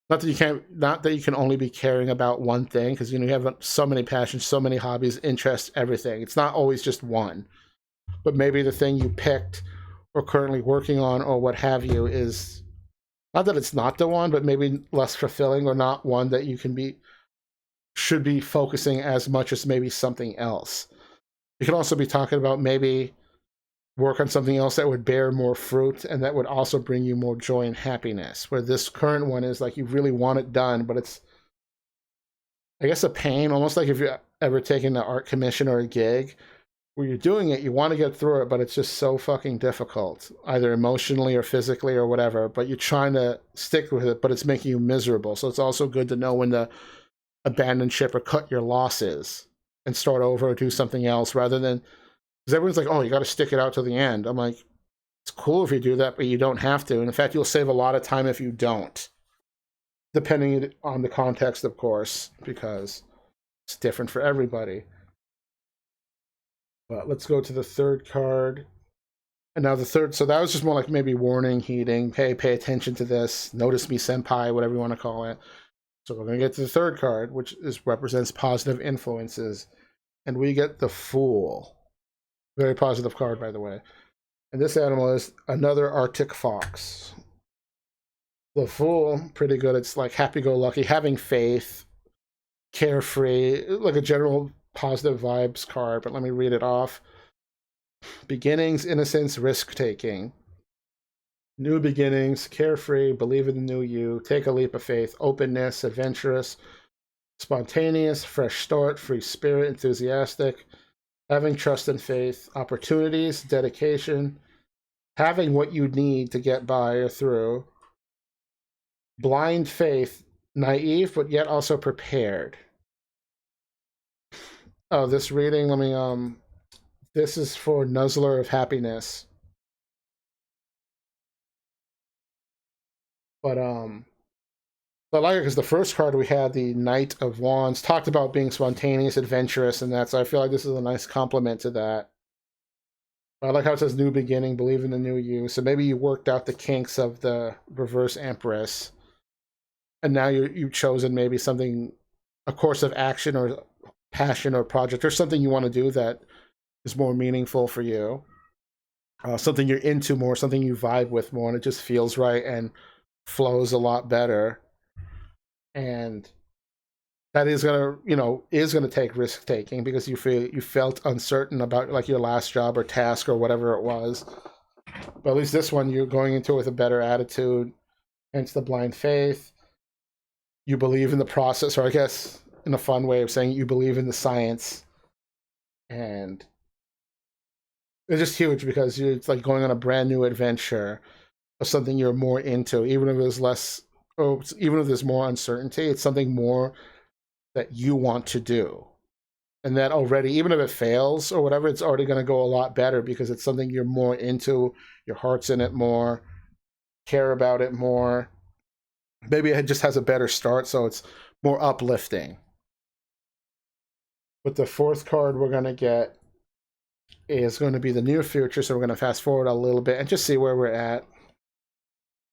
Not that you can only be caring about one thing, because you have so many passions, so many hobbies, interests, everything. It's not always just one. But maybe the thing you picked or currently working on or what have you is not that it's not the one, but maybe less fulfilling or not one that you should be focusing as much as maybe something else. You can also be talking about maybe work on something else that would bear more fruit and that would also bring you more joy and happiness, where this current one is like you really want it done, but it's, I guess, a pain, almost like if you're ever taking an art commission or a gig where you're doing it, you want to get through it, but it's just so fucking difficult, either emotionally or physically or whatever, but you're trying to stick with it, but it's making you miserable. So it's also good to know when to abandon ship or cut your losses and start over or do something else, rather than, because everyone's like, oh, you got to stick it out to the end. I'm like, it's cool if you do that, but you don't have to. And in fact, you'll save a lot of time if you don't, depending on the context, of course, because it's different for everybody. But let's go to the third card. And now the third, so that was just more like maybe warning, heeding, pay attention to this, notice me, senpai, whatever you want to call it. So we're going to get to the third card, which represents positive influences. And we get the Fool. Very positive card, by the way. And this animal is another Arctic fox. The Fool, pretty good. It's like happy-go-lucky, having faith, carefree, like a general positive vibes card. But let me read it off. Beginnings, innocence, risk-taking. New beginnings, carefree, believe in the new you, take a leap of faith, openness, adventurous, spontaneous, fresh start, free spirit, enthusiastic, having trust and faith, opportunities, dedication, having what you need to get by or through, blind faith, naive but yet also prepared. Oh, this reading, let me this is for Nuzzler of Happiness. But I like it because the first card we had, the Knight of Wands, talked about being spontaneous, adventurous, and that. So I feel like this is a nice compliment to that. I like how it says new beginning, believe in the new you. So maybe you worked out the kinks of the reverse Empress, and now you've chosen maybe something, a course of action or passion or project or something you want to do that is more meaningful for you. Something you're into more, something you vibe with more, and it just feels right and flows a lot better. And that is gonna take risk taking because you felt uncertain about like your last job or task or whatever it was. But at least this one, you're going into it with a better attitude, hence the blind faith. You believe in the process, or I guess in a fun way of saying you believe in the science. And it's just huge because it's like going on a brand new adventure of something you're more into, even if there's less, or even if there's more uncertainty, it's something more that you want to do. And that already, even if it fails or whatever, it's already going to go a lot better because it's something you're more into, your heart's in it more, care about it more. Maybe it just has a better start, so it's more uplifting. But the fourth card we're going to get is going to be the near future, so we're going to fast forward a little bit and just see where we're at.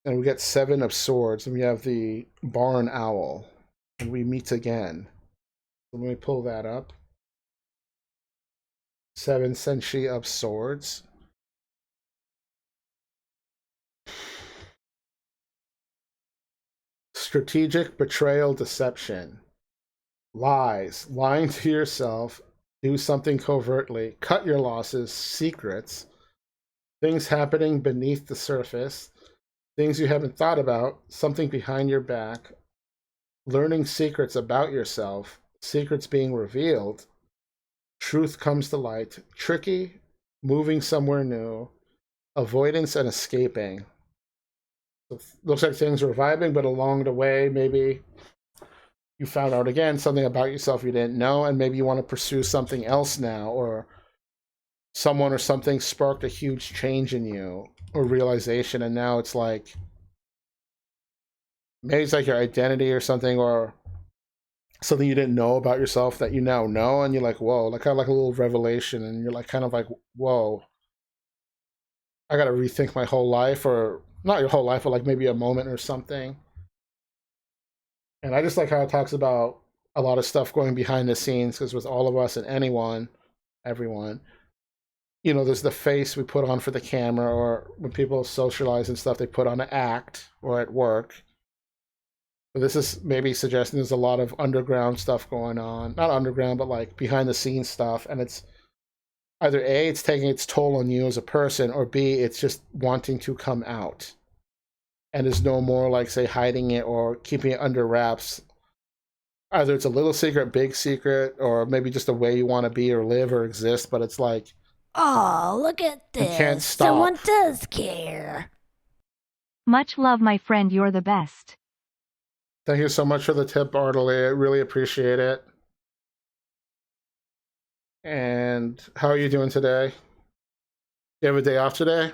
And we get 7 of Swords, and we have the Barn Owl, and we meet again. So let me pull that up. 7 Senshi of Swords. Strategic betrayal, deception. Lies, lying to yourself, do something covertly, cut your losses, secrets, things happening beneath the surface, things you haven't thought about, something behind your back, learning secrets about yourself, secrets being revealed, truth comes to light, tricky, moving somewhere new, avoidance and escaping. So looks like things are reviving, but along the way, maybe you found out again something about yourself you didn't know, and maybe you want to pursue something else now, or someone or something sparked a huge change in you, or realization, and now it's like maybe it's like your identity or something, or something you didn't know about yourself that you now know, and you're like, whoa, like kind of like a little revelation, and you're like kind of like, whoa, I gotta rethink my whole life, or not your whole life, but like maybe a moment or something. And I just like how it talks about a lot of stuff going behind the scenes, because with all of us and anyone, everyone, there's the face we put on for the camera, or when people socialize and stuff, they put on an act, or at work. But this is maybe suggesting there's a lot of underground stuff going on. Not underground, but like behind the scenes stuff. And it's either A, it's taking its toll on you as a person, or B, it's just wanting to come out. And there's no more, like, say, hiding it or keeping it under wraps. Either it's a little secret, big secret, or maybe just a way you want to be or live or exist, but it's like, Oh, look at you can't this. stop. Someone does care. Much love, my friend. You're the best. Thank you so much for the tip, Artely. I really appreciate it. And how are you doing today? You have a day off today?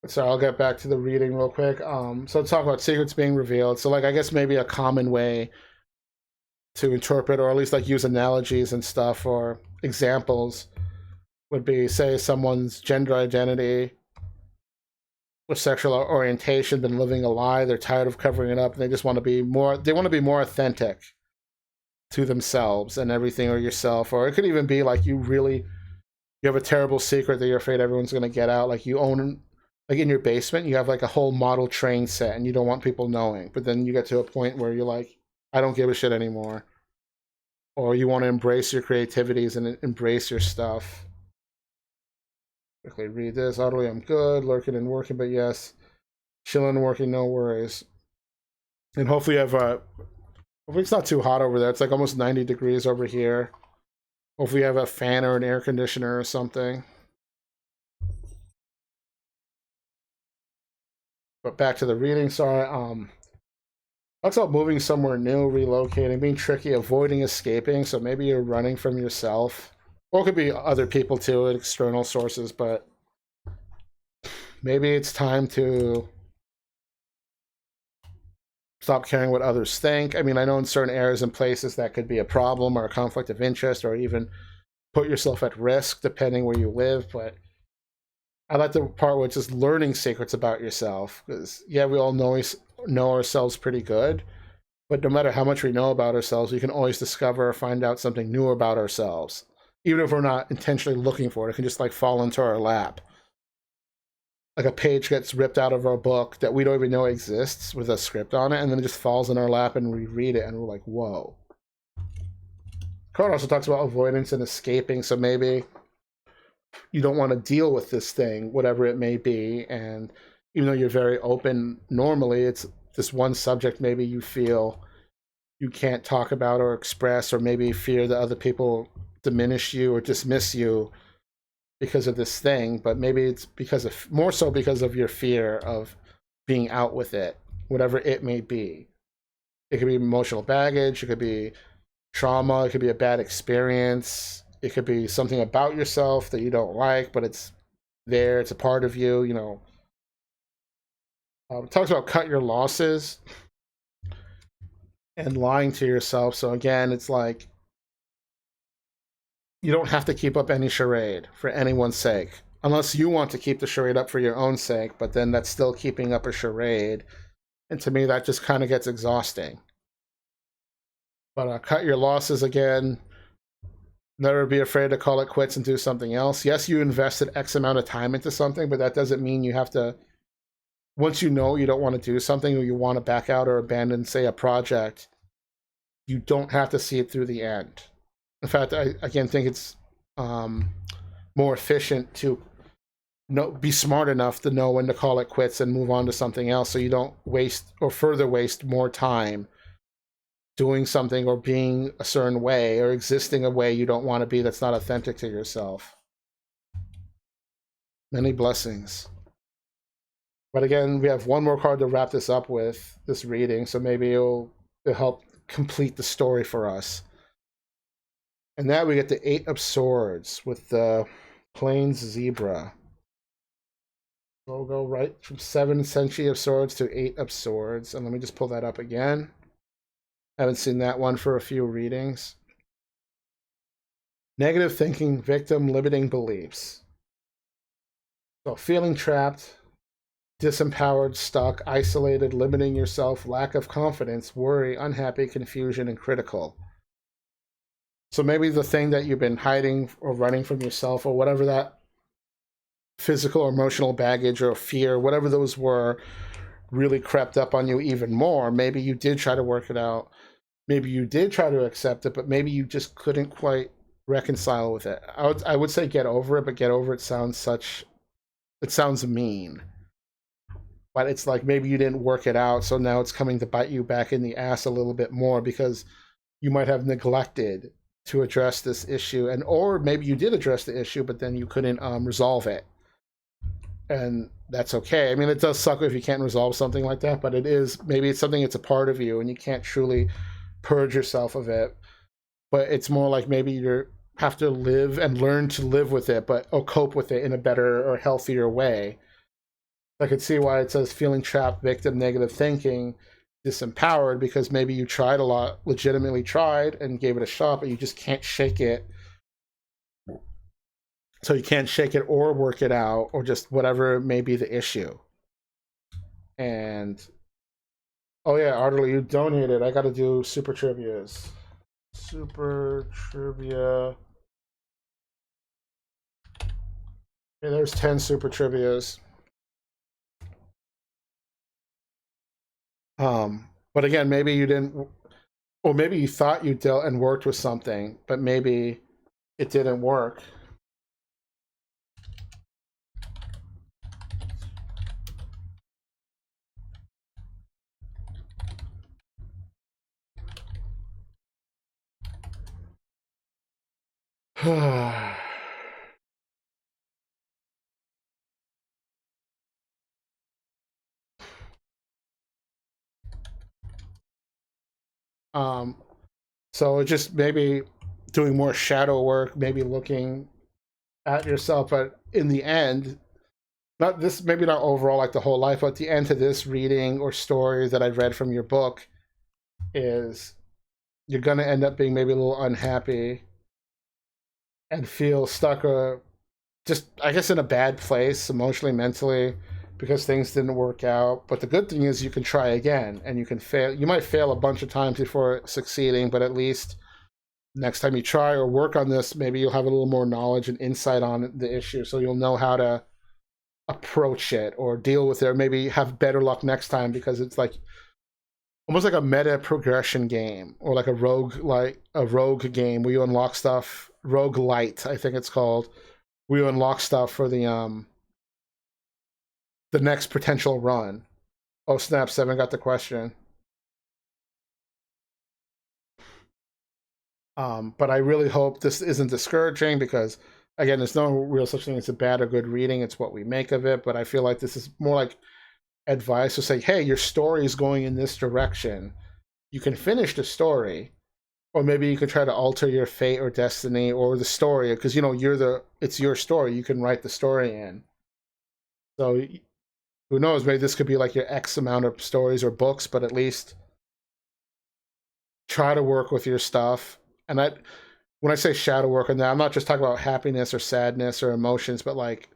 So I'll get back to the reading real quick. So let's talk about secrets being revealed. So, like, I guess maybe a common way to interpret, or at least like use analogies and stuff or examples, would be, say, someone's gender identity with sexual orientation been living a lie. They're tired of covering it up, and they just want to be more. They want to be more authentic to themselves and everything, or yourself. Or it could even be like you have a terrible secret that you're afraid everyone's going to get out. Like you own, like in your basement, you have like a whole model train set, and you don't want people knowing. But then you get to a point where you're like, I don't give a shit anymore. Or you want to embrace your creativities and embrace your stuff. Quickly read this. Audley, I'm good. Lurking and working, but yes. Chilling and working, no worries. And hopefully you have hopefully it's not too hot over there. It's like almost 90 degrees over here. Hopefully you have a fan or an air conditioner or something. But back to the reading, sorry. Talks about moving somewhere new, relocating, being tricky, avoiding escaping. So maybe you're running from yourself. Or it could be other people too, external sources, but maybe it's time to stop caring what others think. I mean, I know in certain areas and places that could be a problem or a conflict of interest, or even put yourself at risk depending where you live. But I like the part where it's just learning secrets about yourself, because yeah, we all know ourselves pretty good, but no matter how much we know about ourselves, we can always discover or find out something new about ourselves, even if we're not intentionally looking for it. It can just like fall into our lap. Like a page gets ripped out of our book that we don't even know exists with a script on it, and then it just falls in our lap and we read it and we're like, whoa. Card also talks about avoidance and escaping, so maybe you don't want to deal with this thing, whatever it may be, and even though you're very open normally, it's this one subject maybe you feel you can't talk about or express, or maybe fear that other people diminish you or dismiss you because of this thing, but maybe it's more so because of your fear of being out with it, whatever it may be. It could be emotional baggage, it could be trauma, it could be a bad experience, it could be something about yourself that you don't like, but it's there, it's a part of you, It talks about cut your losses and lying to yourself. So again, it's like you don't have to keep up any charade for anyone's sake, unless you want to keep the charade up for your own sake, but then that's still keeping up a charade. And to me, that just kind of gets exhausting. But cut your losses again. Never be afraid to call it quits and do something else. Yes, you invested X amount of time into something, but that doesn't mean you have to, once you know you don't want to do something, or you want to back out or abandon, say, a project, you don't have to see it through the end. In fact, I again think it's more efficient to be smart enough to know when to call it quits and move on to something else, so you don't waste or further waste more time doing something or being a certain way or existing a way you don't want to be, that's not authentic to yourself. Many blessings. But again, we have one more card to wrap this up with, this reading, so maybe it'll help complete the story for us. And now we get the Eight of Swords with the Plains Zebra. We'll go right from 7 Century of Swords to 8 of Swords. And let me just pull that up again. I haven't seen that one for a few readings. Negative thinking, victim, limiting beliefs. So feeling trapped, disempowered, stuck, isolated, limiting yourself, lack of confidence, worry, unhappy, confusion, and critical. So maybe the thing that you've been hiding or running from yourself or whatever that physical or emotional baggage or fear, whatever those were, really crept up on you even more. Maybe you did try to work it out. Maybe you did try to accept it, but maybe you just couldn't quite reconcile with it. I would say get over it, but get over it sounds mean. But it's like maybe you didn't work it out, so now it's coming to bite you back in the ass a little bit more because you might have neglected to address this issue, and or maybe you did address the issue, but then you couldn't resolve it. And that's okay. I mean, it does suck if you can't resolve something like that, but maybe it's something that's a part of you and you can't truly purge yourself of it. But it's more like maybe you have to live and learn to live with it, or cope with it in a better or healthier way. I could see why it says feeling trapped, victim, negative thinking, disempowered, because maybe you tried a lot, legitimately tried and gave it a shot, but you just can't shake it. So you can't shake it or work it out or just whatever may be the issue. And oh yeah, Arterly, you donated. I gotta do super trivias. Super trivia. Okay, there's 10 super trivias. But again, maybe you didn't, or maybe you thought you dealt and worked with something, but maybe it didn't work. um, so just maybe doing more shadow work, maybe looking at yourself, but in the end, not this, maybe not overall like the whole life, but the end to this reading or story that I've read from your book is you're going to end up being maybe a little unhappy and feel stuck or just, I guess, in a bad place emotionally, mentally, because things didn't work out. But the good thing is you can try again and you can fail. You might fail a bunch of times before succeeding, but at least next time you try or work on this, maybe you'll have a little more knowledge and insight on the issue. So you'll know how to approach it or deal with it, or maybe have better luck next time, because it's like almost like a meta progression game, or like a rogue game where you unlock stuff. Rogue Light, I think it's called. Where you unlock stuff for the next potential run. Oh snap! 7 got the question. But I really hope this isn't discouraging, because again, there's no real such thing as a bad or good reading. It's what we make of it. But I feel like this is more like advice to say, hey, your story is going in this direction. You can finish the story, or maybe you could try to alter your fate or destiny or the story, because it's your story. You can write the story in. So who knows? Maybe this could be like your X amount of stories or books, but at least try to work with your stuff. And when I say shadow work on that, I'm not just talking about happiness or sadness or emotions, but like,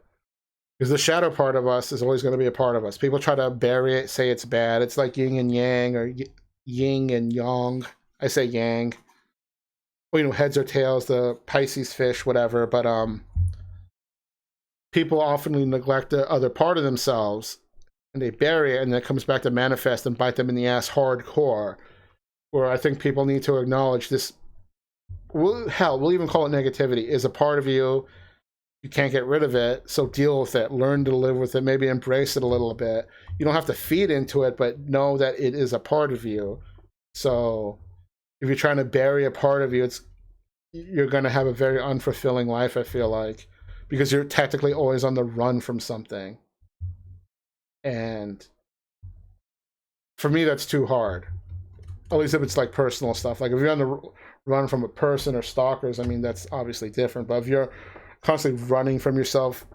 because the shadow part of us is always going to be a part of us. People try to bury it, say it's bad. It's like yin and yang, or yin and yang. I say yang. Well, heads or tails, the Pisces fish, whatever. But people often neglect the other part of themselves, and they bury it, and then it comes back to manifest and bite them in the ass hardcore. Where I think people need to acknowledge this. We'll even call it negativity, is a part of you. You can't get rid of it, so deal with it. Learn to live with it. Maybe embrace it a little bit. You don't have to feed into it, but know that it is a part of you. So if you're trying to bury a part of you, you're going to have a very unfulfilling life, I feel like, because you're technically always on the run from something. And for me, that's too hard. At least if it's like personal stuff. Like if you're on the run from a person or stalkers, I mean that's obviously different. But if you're constantly running from yourself,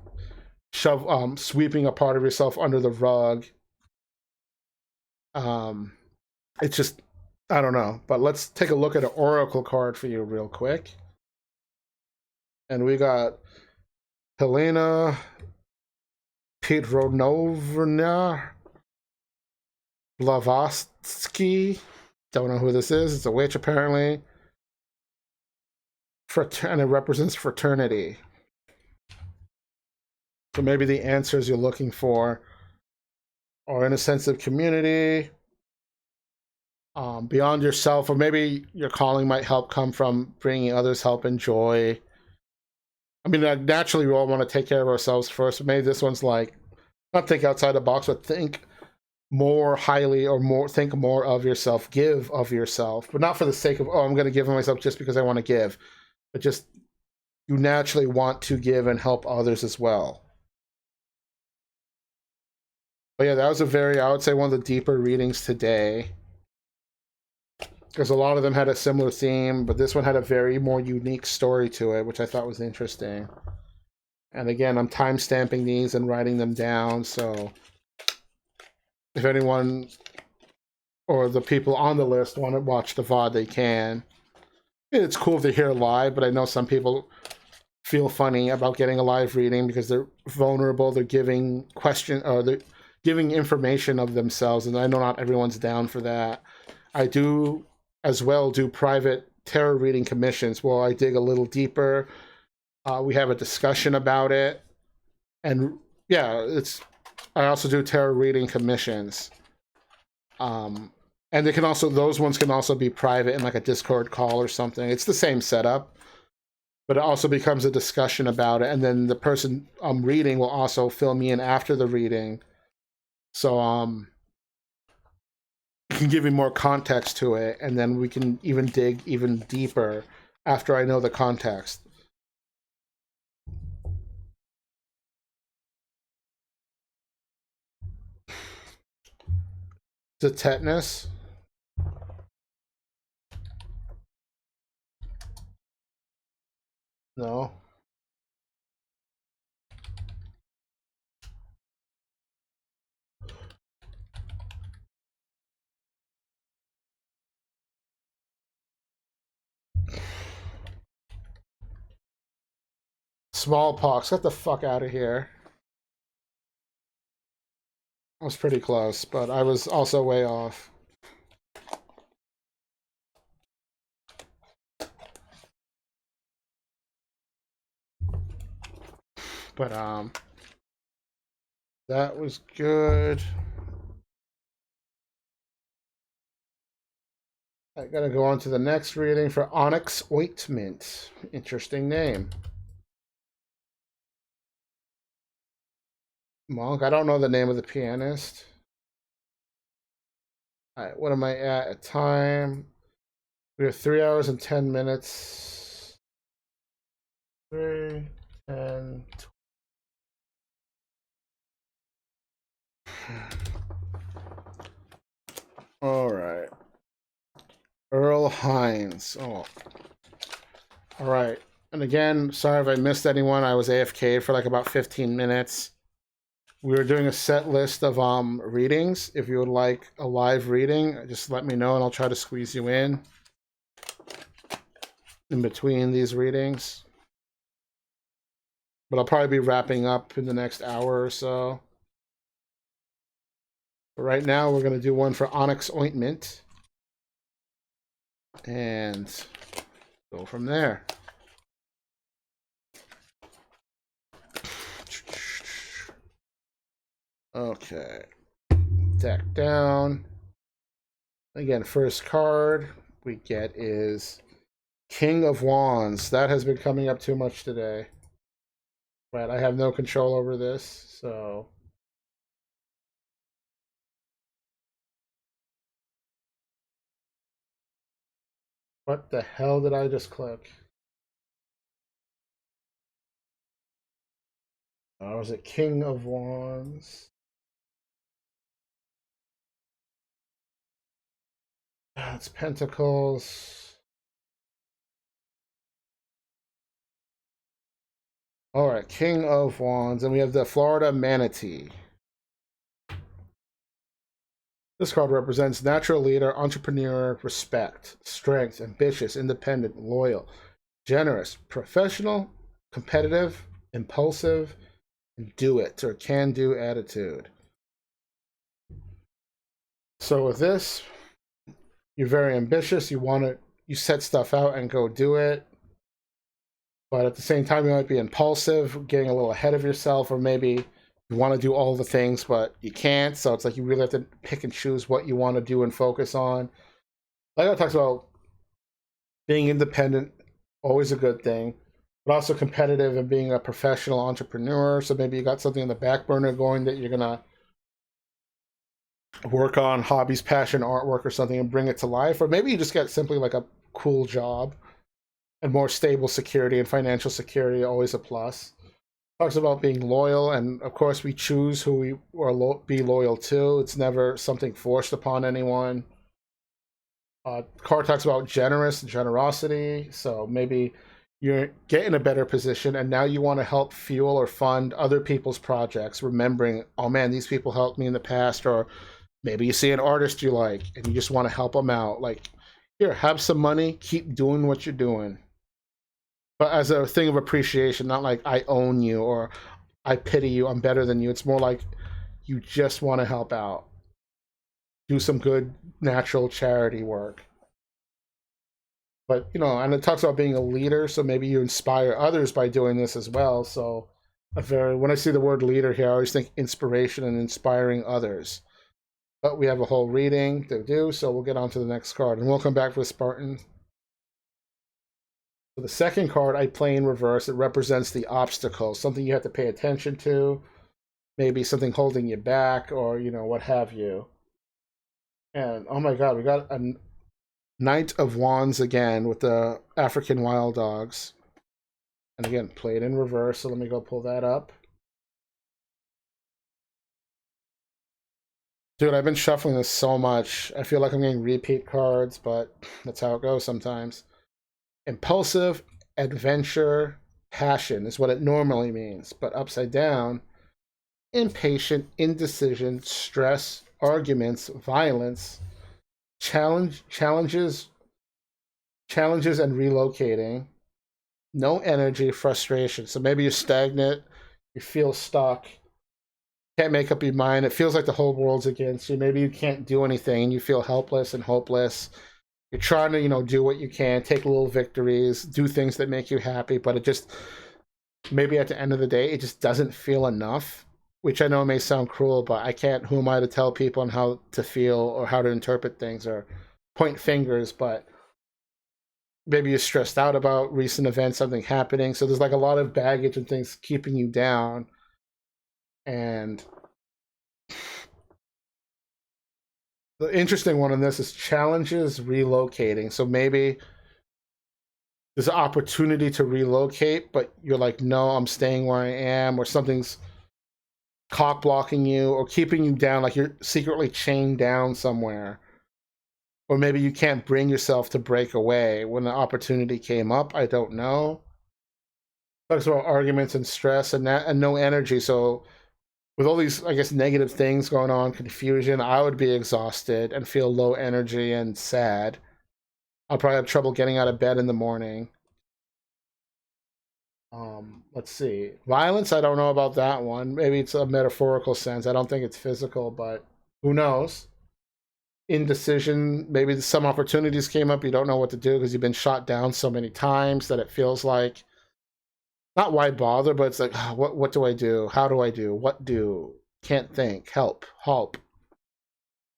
sweeping a part of yourself under the rug, it's just I don't know. But let's take a look at an oracle card for you real quick. And we got Helena Petronovna Blavatsky. Don't know who this is. It's a witch, apparently. And it represents fraternity. So maybe the answers you're looking for are in a sense of community, beyond yourself, or maybe your calling might help come from bringing others help and joy. I mean, naturally, we all want to take care of ourselves first, but maybe this one's like, not think outside the box, but think more highly or more think more of yourself, give of yourself, but not for the sake of, oh, I'm going to give of myself just because I want to give, but just you naturally want to give and help others as well. But yeah, that was I would say one of the deeper readings today, because a lot of them had a similar theme, but this one had a very more unique story to it, which I thought was interesting. And again, I'm time stamping these and writing them down, so if anyone or the people on the list want to watch the VOD, they can. It's cool if they're here live, but I know some people feel funny about getting a live reading because they're vulnerable, they're giving they're giving information of themselves, and I know not everyone's down for that. I do as well do private tarot reading commissions where I dig a little deeper. We have a discussion about it, and yeah, I also do tarot reading commissions. And those ones can also be private in like a Discord call or something. It's the same setup, but it also becomes a discussion about it, and then the person I'm reading will also fill me in after the reading. So you can give me more context to it, and then we can even dig even deeper after I know the context. The tetanus. No. Smallpox. Get the fuck out of here. I was pretty close, but I was also way off. But that was good. I gotta go on to the next reading for Onyx Ointment. Interesting name. Monk. I don't know the name of the pianist. Alright, what am I at time? We have 3 hours and 10 minutes. 3, 10, 20. Alright. Earl Hines. Oh. Alright. And again, sorry if I missed anyone. I was AFK for like about 15 minutes. We were doing a set list of readings. If you would like a live reading, just let me know and I'll try to squeeze you in between these readings. But I'll probably be wrapping up in the next hour or so. But right now, we're going to do one for Onyx Ointment. And go from there. Okay. Deck down. Again, first card we get is King of Wands. That has been coming up too much today. But I have no control over this, so... What the hell did I just click? Oh, was it King of Wands? It's Pentacles. All right, King of Wands, and we have the Florida Manatee. This card represents natural leader, entrepreneur, respect, strength, ambitious, independent, loyal, generous, professional, competitive, impulsive, and do it or can do attitude. So with this, you're very ambitious. You set stuff out and go do it. But at the same time, you might be impulsive, getting a little ahead of yourself, or maybe you want to do all the things, but you can't. So it's like you really have to pick and choose what you want to do and focus on. Like I talked about being independent, always a good thing, but also competitive and being a professional entrepreneur. So maybe you got something in the back burner going that you're going to work on, hobbies, passion, artwork, or something, and bring it to life. Or maybe you just get simply like a cool job and more stable security, and financial security always a plus. Talks about being loyal, and of course we choose who we are be loyal to. It's never something forced upon anyone. Card talks about generosity, so maybe you're getting a better position and now you want to help fuel or fund other people's projects, remembering, oh man, these people helped me in the past. Or maybe you see an artist you like and you just want to help them out. Like, here, have some money, keep doing what you're doing. But as a thing of appreciation, not like I own you or I pity you, I'm better than you. It's more like you just want to help out. Do some good natural charity work. But, and it talks about being a leader, so maybe you inspire others by doing this as well. So when I see the word leader here, I always think inspiration and inspiring others. But we have a whole reading to do, so we'll get on to the next card. And we'll come back with Spartan. So the second card I play in reverse. It represents the obstacle, something you have to pay attention to, maybe something holding you back, or what have you. And oh my god, we got a Knight of Wands again with the African wild dogs. And again, played in reverse, so let me go pull that up. Dude, I've been shuffling this so much. I feel like I'm getting repeat cards, but that's how it goes sometimes. Impulsive, adventure, passion is what it normally means, but upside down, impatient, indecision, stress, arguments, violence, challenges and relocating, no energy, frustration. So maybe you're stagnant, you feel stuck, can't make up your mind. It feels like the whole world's against you. Maybe you can't do anything and you feel helpless and hopeless. You're trying to, do what you can, take little victories, do things that make you happy, but it just, maybe at the end of the day, it just doesn't feel enough, which I know may sound cruel, but I can't, who am I to tell people on how to feel or how to interpret things or point fingers, but maybe you're stressed out about recent events, something happening. So there's like a lot of baggage and things keeping you down. And the interesting one in this is challenges relocating. So maybe there's an opportunity to relocate, but you're like, no, I'm staying where I am, or something's cock blocking you or keeping you down, like you're secretly chained down somewhere. Or maybe you can't bring yourself to break away when the opportunity came up. I don't know. Talks about arguments and stress and no energy. So with all these, I guess, negative things going on, confusion, I would be exhausted and feel low energy and sad. I'll probably have trouble getting out of bed in the morning. Let's see. Violence, I don't know about that one. Maybe it's a metaphorical sense. I don't think it's physical, but who knows? Indecision, maybe some opportunities came up, you don't know what to do because you've been shot down so many times that it feels like, not why bother, but it's like, oh, what do I do? How do I do? What do? Can't think. Help.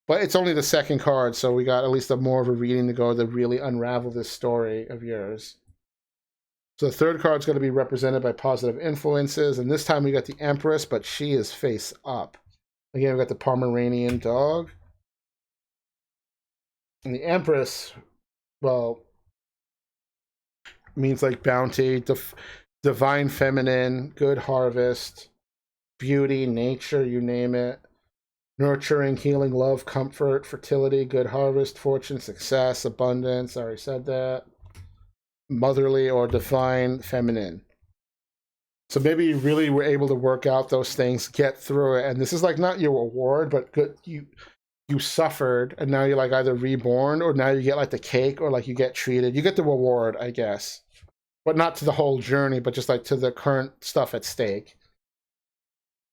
But it's only the second card, so we got at least more of a reading to go to really unravel this story of yours. So the third card is going to be represented by positive influences, and this time we got the Empress, but she is face up. Again, we got the Pomeranian dog. And the Empress, well, means like bounty, divine feminine, good harvest, beauty, nature, you name it. nurturing, healing, love, comfort, fertility, good harvest, fortune, success, abundance. I already said that. Motherly or divine feminine. So maybe you really were able to work out those things, get through it, and this is like not your reward, but good you suffered, and now you're like either reborn or now you get like the cake or like you get treated. You get the reward, I guess, but not to the whole journey, but just like to the current stuff at stake.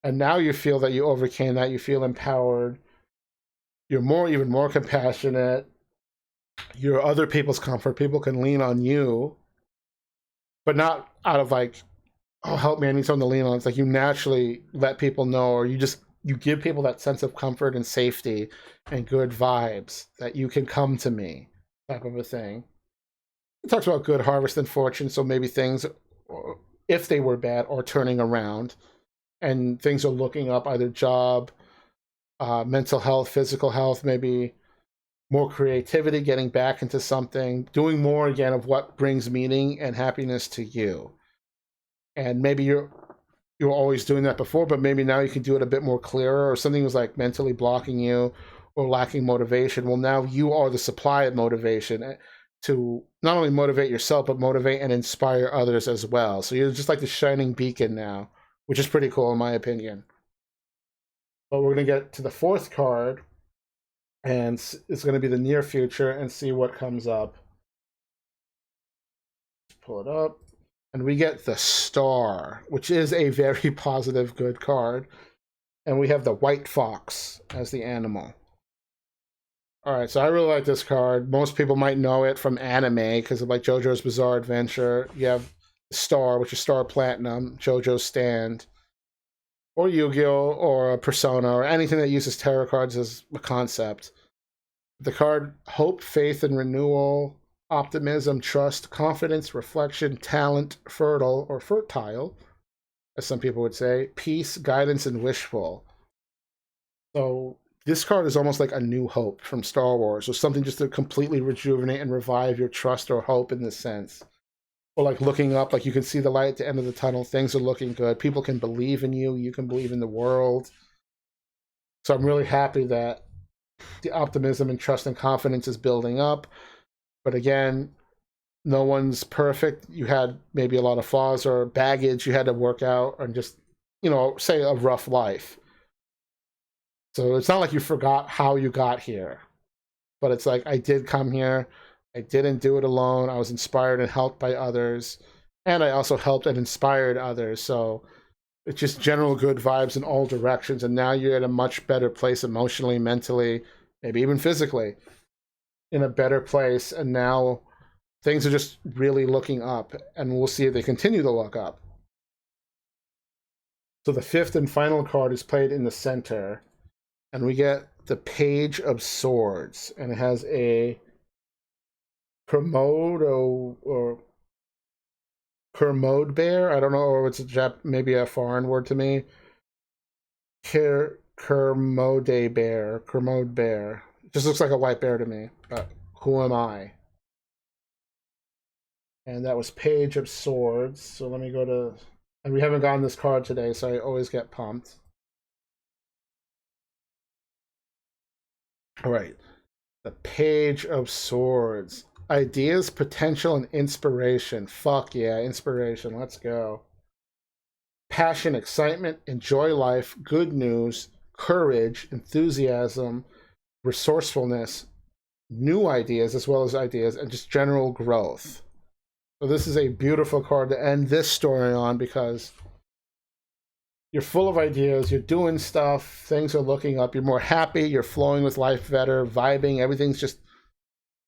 And now you feel that you overcame that. You feel empowered. You're even more compassionate. You're other people's comfort. People can lean on you, but not out of like, oh, help me, I need someone to lean on. It's like you naturally let people know, or you give people that sense of comfort and safety and good vibes that you can come to me, type of a thing. It talks about good harvest and fortune, so maybe things, if they were bad, are turning around, and things are looking up, either job, mental health, physical health, maybe more creativity, getting back into something, doing more again of what brings meaning and happiness to you. And maybe you're always doing that before, but maybe now you can do it a bit more clearer, or something was like mentally blocking you or lacking motivation. Well, now you are the supply of motivation to not only motivate yourself, but motivate and inspire others as well. So you're just like the shining beacon now, which is pretty cool in my opinion. But we're going to get to the fourth card, and it's going to be the near future, and see what comes up. Let's pull it up. And we get the Star, which is a very positive, good card. And we have the White Fox as the animal. All right, so I really like this card. Most people might know it from anime because of like JoJo's Bizarre Adventure. You have the Star, which is Star Platinum, JoJo's Stand, or Yu-Gi-Oh, or Persona, or anything that uses tarot cards as a concept. The card Hope, Faith, and Renewal, optimism, trust, confidence, reflection, talent, fertile, as some people would say, peace, guidance, and wishful. So this card is almost like a new hope from Star Wars, or something just to completely rejuvenate and revive your trust or hope in this sense. Or like looking up, like you can see the light at the end of the tunnel, things are looking good, people can believe in you, you can believe in the world. So I'm really happy that the optimism and trust and confidence is building up. But again, no one's perfect. You had maybe a lot of flaws or baggage you had to work out, or just, say a rough life. So it's not like you forgot how you got here. But it's like, I did come here. I didn't do it alone. I was inspired and helped by others. And I also helped and inspired others. So it's just general good vibes in all directions. And now you're at a much better place emotionally, mentally, maybe even physically. In a better place, and now things are just really looking up, and we'll see if they continue to look up. So the fifth and final card is played in the center, and we get the Page of Swords, and it has a Kermode or Kermode bear. I don't know, or it's maybe a foreign word to me. Kermode bear. Just looks like a white bear to me, but who am I? And that was Page of Swords. So let me go to... And we haven't gotten this card today, so I always get pumped. All right. The Page of Swords. Ideas, potential, and inspiration. Fuck yeah, inspiration. Let's go. Passion, excitement, enjoy life, good news, courage, enthusiasm, resourcefulness, new ideas as well as ideas, and just general growth. So this is a beautiful card to end this story on, because you're full of ideas, you're doing stuff, things are looking up, you're more happy, you're flowing with life better, vibing, everything's just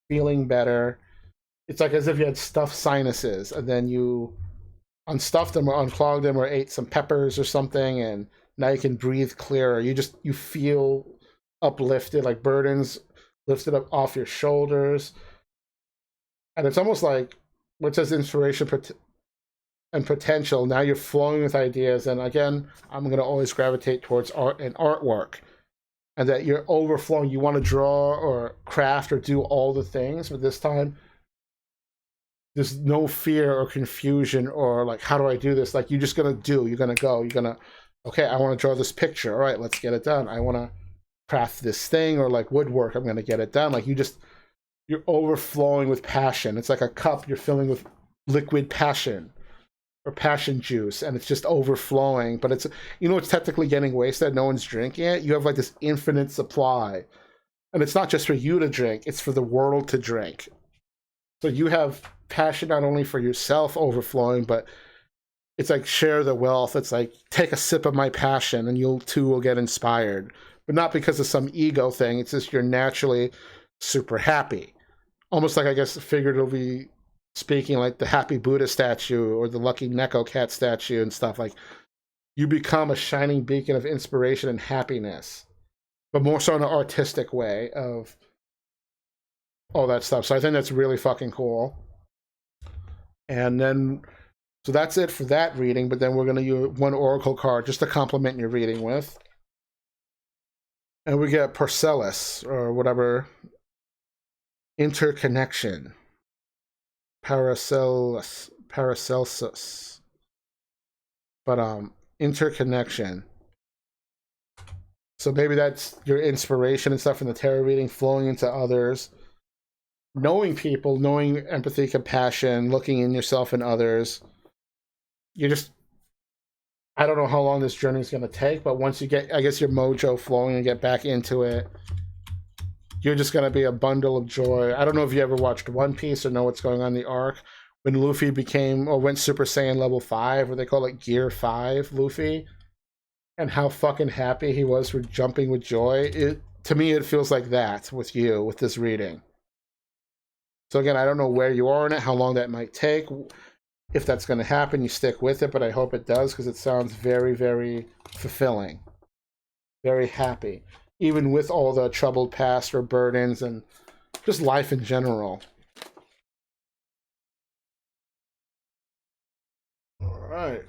feeling better. It's like as if you had stuffed sinuses, and then you unstuffed them or unclogged them or ate some peppers or something, and now you can breathe clearer. You feel uplifted, like burdens lifted up off your shoulders. And it's almost like what says inspiration and potential. Now you're flowing with ideas, and again, I'm going to always gravitate towards art and artwork, and that you're overflowing. You want to draw or craft or do all the things, but this time there's no fear or confusion or like, how do I do this? Like, you're just going to do, you're going to go, okay, I want to draw this picture. All right, let's get it done. I want to craft this thing, or like woodwork, I'm going to get it done. Like you're overflowing with passion. It's like a cup you're filling with liquid passion or passion juice, and it's just overflowing. But it's, it's technically getting wasted. No one's drinking it. You have like this infinite supply, and it's not just for you to drink, it's for the world to drink. So you have passion not only for yourself overflowing, but it's like share the wealth. It's like take a sip of my passion and you too will get inspired. But not because of some ego thing. It's just you're naturally super happy. Almost like, I guess, figuratively speaking, like the happy Buddha statue or the lucky Neko cat statue and stuff. Like you become a shining beacon of inspiration and happiness, but more so in an artistic way of all that stuff. So I think that's really fucking cool. And then, so that's it for that reading, but then we're going to use one oracle card just to complement your reading with. And we get Parcellus, or whatever, interconnection. Paracelsus. But, interconnection. So maybe that's your inspiration and stuff in the tarot reading, flowing into others. Knowing people, knowing empathy, compassion, looking in yourself and others. You're just, I don't know how long this journey is going to take, but once you get, I guess, your mojo flowing and get back into it, you're just going to be a bundle of joy. I don't know if you ever watched One Piece or know what's going on in the arc. When Luffy became, or went Super Saiyan level 5, or they call it Gear 5 Luffy, and how fucking happy he was for jumping with joy. To me, it feels like that with you, with this reading. So again, I don't know where you are in it, how long that might take. If that's going to happen, you stick with it, but I hope it does, because it sounds very, very fulfilling. Very happy. Even with all the troubled past or burdens and just life in general. All right.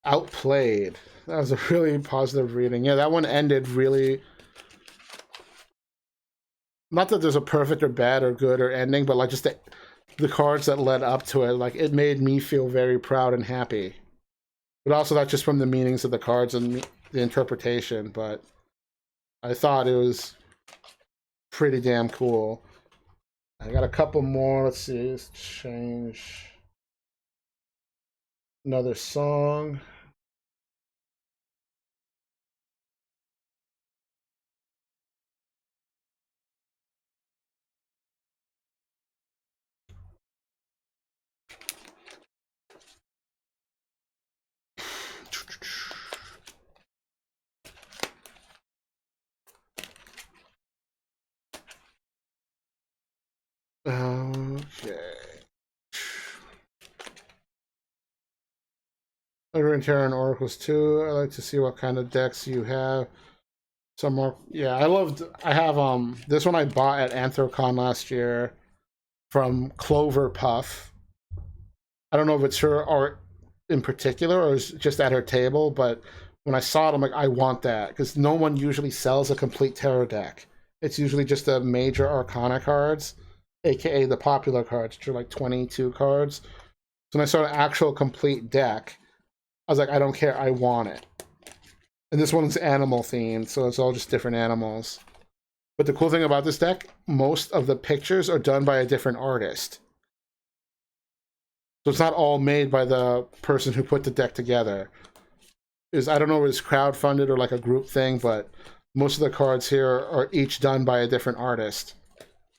Outplayed. That was a really positive reading. Yeah, that one ended really... Not that there's a perfect or bad or good or ending, but like just the cards that led up to it, like it made me feel very proud and happy. But also that's just from the meanings of the cards and the interpretation, but I thought it was pretty damn cool. I got a couple more. Let's see. Let's change another song. Okay. Over in Terran Oracles 2, I like to see what kind of decks you have. Some more, yeah, I have this one I bought at Anthrocon last year from Clover Puff. I don't know if it's her art in particular or it's just at her table, but when I saw it, I'm like, I want that, because no one usually sells a complete tarot deck. It's usually just the major arcana cards, aka the popular cards, which are like 22 cards. So when I saw an actual complete deck, I was like, I don't care, I want it. And this one's animal themed, so it's all just different animals. But the cool thing about this deck, most of the pictures are done by a different artist. So it's not all made by the person who put the deck together. I don't know if it's crowdfunded or like a group thing, but most of the cards here are each done by a different artist.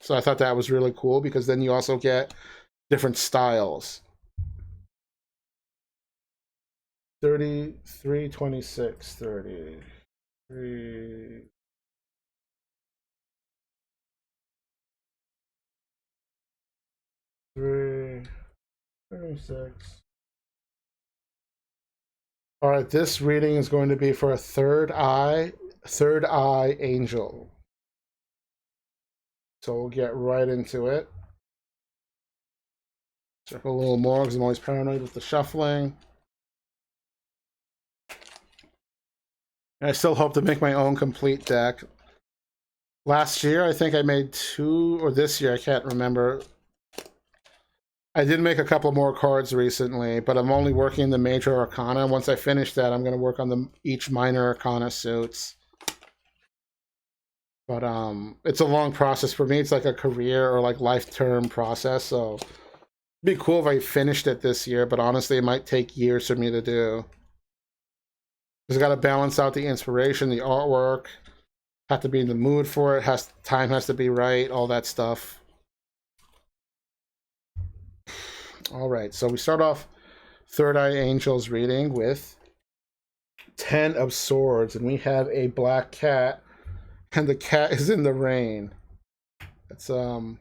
So I thought that was really cool, because then you also get different styles. 33, 26, 33. 36. All right, this reading is going to be for a third eye angel. So we'll get right into it. Check a little more because I'm always paranoid with the shuffling. And I still hope to make my own complete deck. Last year, I think I made 2, or this year, I can't remember. I did make a couple more cards recently, but I'm only working the major arcana. Once I finish that, I'm going to work on each minor arcana suits. But it's a long process for me. It's like a career or like life-term process. So it'd be cool if I finished it this year, but honestly, it might take years for me to do. Because I got to balance out the inspiration, the artwork. Have to be in the mood for it. Time has to be right. All that stuff. All right, so we start off Third Eye Angel's reading with 10 of Swords, and we have a black cat, and the cat is in the rain. It's a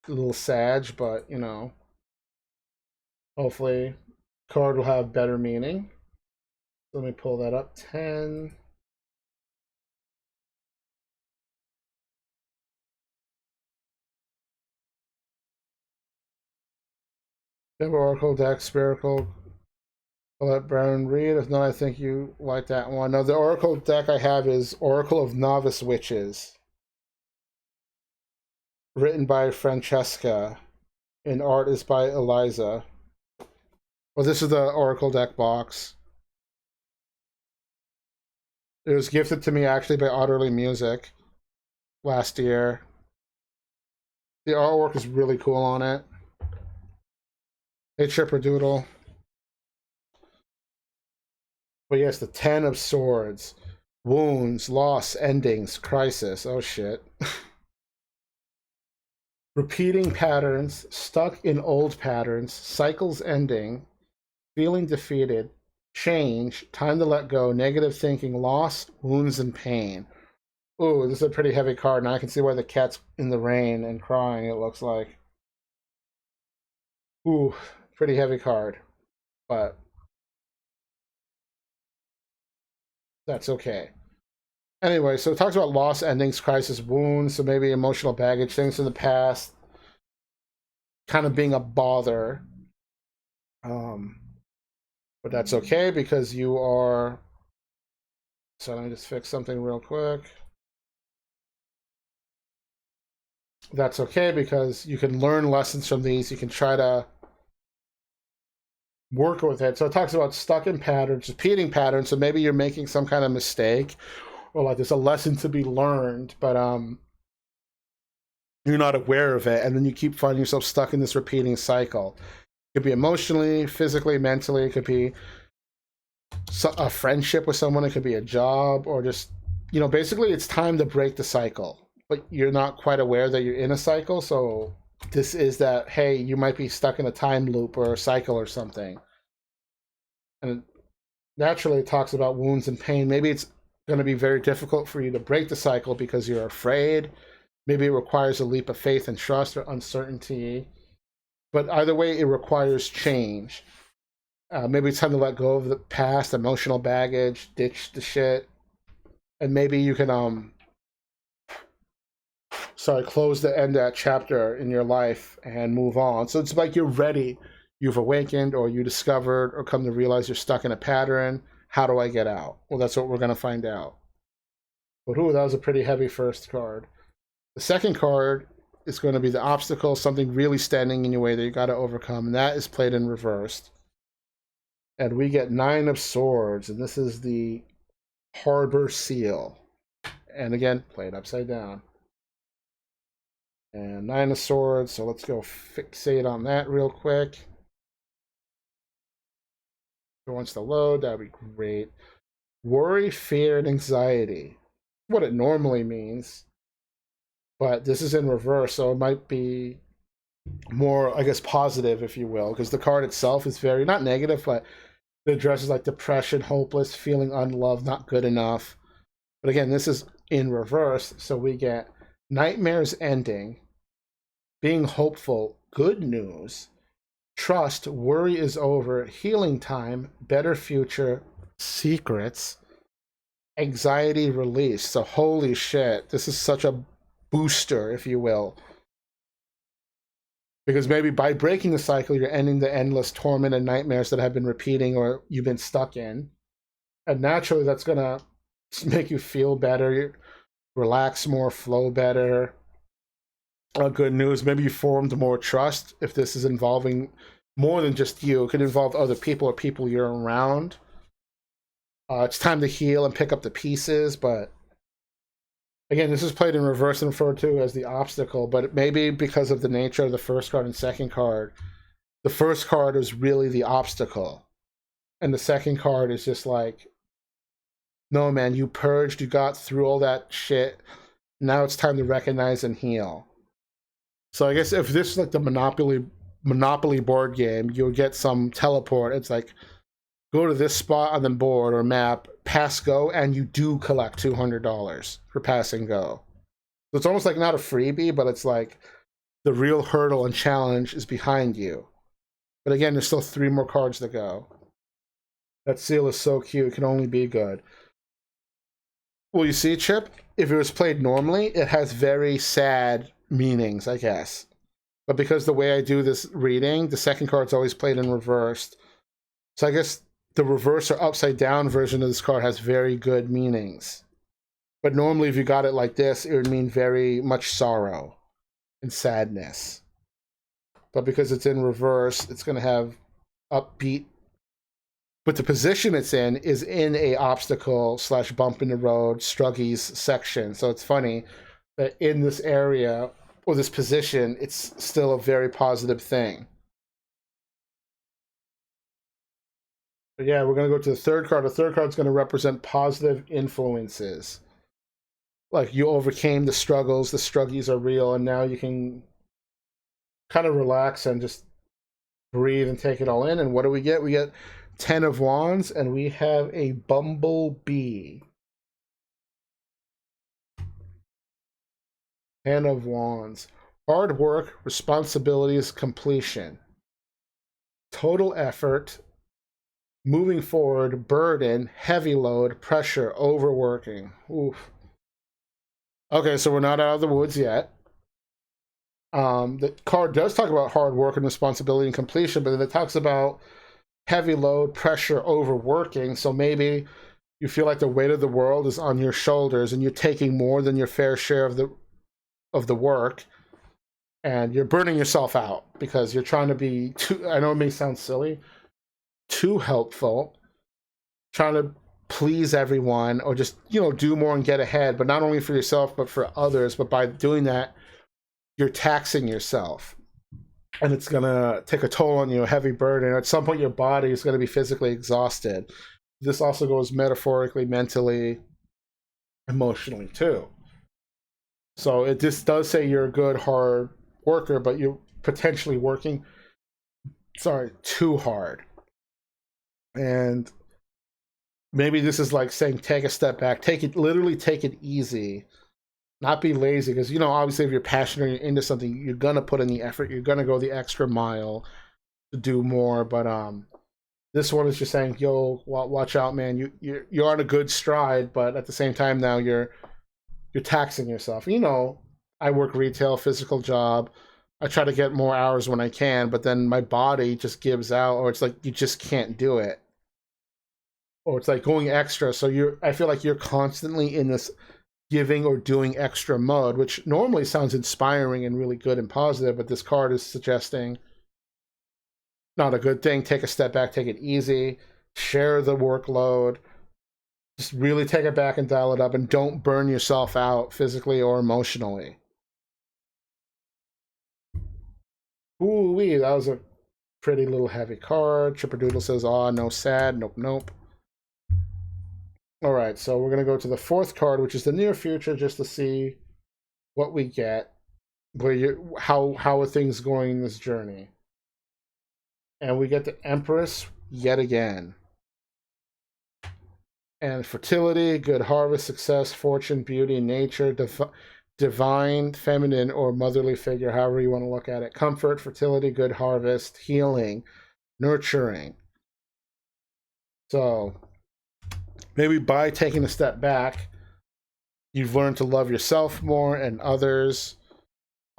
little sad, but you know, hopefully, card will have better meaning. Let me pull that up. 10. Oracle deck, Spherical. I'll let Baron read. If not, I think you like that one. No, the Oracle deck I have is Oracle of Novice Witches. Written by Francesca. And art is by Eliza. Well, this is the Oracle deck box. It was gifted to me actually by Otterly Music last year. The artwork is really cool on it. Hey, Chipperdoodle. But yes, the 10 of Swords. Wounds, loss, endings, crisis. Oh shit. Repeating patterns, stuck in old patterns, cycles ending, feeling defeated, change, time to let go, negative thinking, loss, wounds, and pain. Ooh, this is a pretty heavy card, and I can see why the cat's in the rain and crying, it looks like. Ooh, pretty heavy card. But that's okay. Anyway, so it talks about loss, endings, crisis, wounds, so maybe emotional baggage, things in the past, kind of being a bother. But that's okay because you are... So let me just fix something real quick. That's okay because you can learn lessons from these. You can try to work with it. So it talks about stuck in patterns, repeating patterns. So maybe you're making some kind of mistake, or like there's a lesson to be learned, but you're not aware of it, and then you keep finding yourself stuck in this repeating cycle. It could be emotionally, physically, mentally. It could be a friendship with someone. It could be a job, or just, you know, basically it's time to break the cycle, but you're not quite aware that you're in a cycle. So this is that, hey, you might be stuck in a time loop or a cycle or something. And naturally it talks about wounds and pain. Maybe it's going to be very difficult for you to break the cycle because you're afraid. Maybe it requires a leap of faith and trust or uncertainty. But either way, it requires change. Maybe it's time to let go of the past, emotional baggage, ditch the shit. And maybe you can close the end of that chapter in your life and move on. So it's like you're ready. You've awakened, or you discovered or come to realize you're stuck in a pattern. How do I get out? Well, that's what we're going to find out. But ooh, that was a pretty heavy first card. The second card is going to be the obstacle, something really standing in your way that you got to overcome. And that is played in reversed. And we get 9 of Swords, and this is the Harbor Seal. And again, played upside down. And 9 of Swords, so let's go fixate on that real quick. If it wants to load, that would be great. Worry, fear, and anxiety. What it normally means. But this is in reverse, so it might be more, I guess, positive, if you will, because the card itself is very, not negative, but it addresses like depression, hopeless, feeling unloved, not good enough. But again, this is in reverse, so we get nightmares ending, being hopeful, good news, trust, worry is over, healing time, better future, secrets, anxiety release. So holy shit, this is such a booster, if you will. Because maybe by breaking the cycle, you're ending the endless torment and nightmares that have been repeating or you've been stuck in. And naturally, that's going to make you feel better, relax more, flow better. Good news, maybe you formed more trust if this is involving more than just you. It could involve other people or people you're around. It's time to heal and pick up the pieces, but again, this is played in reverse and referred to as the obstacle, but maybe because of the nature of the first card and second card, the first card is really the obstacle. And the second card is just like, no, man, you purged, you got through all that shit. Now it's time to recognize and heal. So I guess if this is like the Monopoly board game, you'll get some teleport. It's like, go to this spot on the board or map, pass go, and you do collect $200 for passing go. So it's almost like not a freebie, but it's like the real hurdle and challenge is behind you. But again, there's still 3 more cards to go. That seal is so cute, it can only be good. Well, you see, Chip, if it was played normally, it has very sad meanings, I guess. But because the way I do this reading, the second card's always played in reversed. So I guess the reverse or upside down version of this card has very good meanings. But normally if you got it like this, it would mean very much sorrow and sadness. But because it's in reverse, it's going to have upbeat. But the position it's in is in a obstacle / bump in the road struggies section. So it's funny that in this area or this position, it's still a very positive thing. But yeah, we're going to go to the third card. The third card is going to represent positive influences. Like you overcame the struggles, the struggies are real, and now you can kind of relax and just breathe and take it all in. And what do we get? We get 10 of Wands, and we have a bumblebee. 10 of Wands. Hard work, responsibilities, completion. Total effort, moving forward, burden, heavy load, pressure, overworking. Oof. Okay, so we're not out of the woods yet. The card does talk about hard work and responsibility and completion, but then it talks about heavy load, pressure, overworking. So maybe you feel like the weight of the world is on your shoulders and you're taking more than your fair share of the work, and you're burning yourself out because you're trying to be too, I know it may sound silly, too helpful, trying to please everyone or just, do more and get ahead, but not only for yourself, but for others. But by doing that, you're taxing yourself. And it's going to take a toll on you, a heavy burden. At some point, your body is going to be physically exhausted. This also goes metaphorically, mentally, emotionally, too. So it just does say you're a good, hard worker, but you're potentially working, too hard. And maybe this is like saying, take a step back, literally take it easy. Not be lazy, because obviously if you're passionate or you're into something, you're gonna put in the effort, you're gonna go the extra mile to do more. But this one is just saying, yo, watch out, man. You're on a good stride, but at the same time now you're taxing yourself. I work retail, physical job. I try to get more hours when I can, but then my body just gives out, or it's like you just can't do it, or it's like going extra. So I feel like you're constantly in this giving or doing extra mode, which normally sounds inspiring and really good and positive, but this card is suggesting not a good thing. Take a step back, take it easy, share the workload, just really take it back and dial it up, and don't burn yourself out physically or emotionally. Ooh-wee, that was a pretty little heavy card. Chipperdoodle says, "Aw, no sad, nope." All right, so we're going to go to the fourth card, which is the near future, just to see what we get, how are things going in this journey. And we get the Empress yet again. And fertility, good harvest, success, fortune, beauty, nature, divine, feminine, or motherly figure, however you want to look at it. Comfort, fertility, good harvest, healing, nurturing. So maybe by taking a step back, you've learned to love yourself more and others.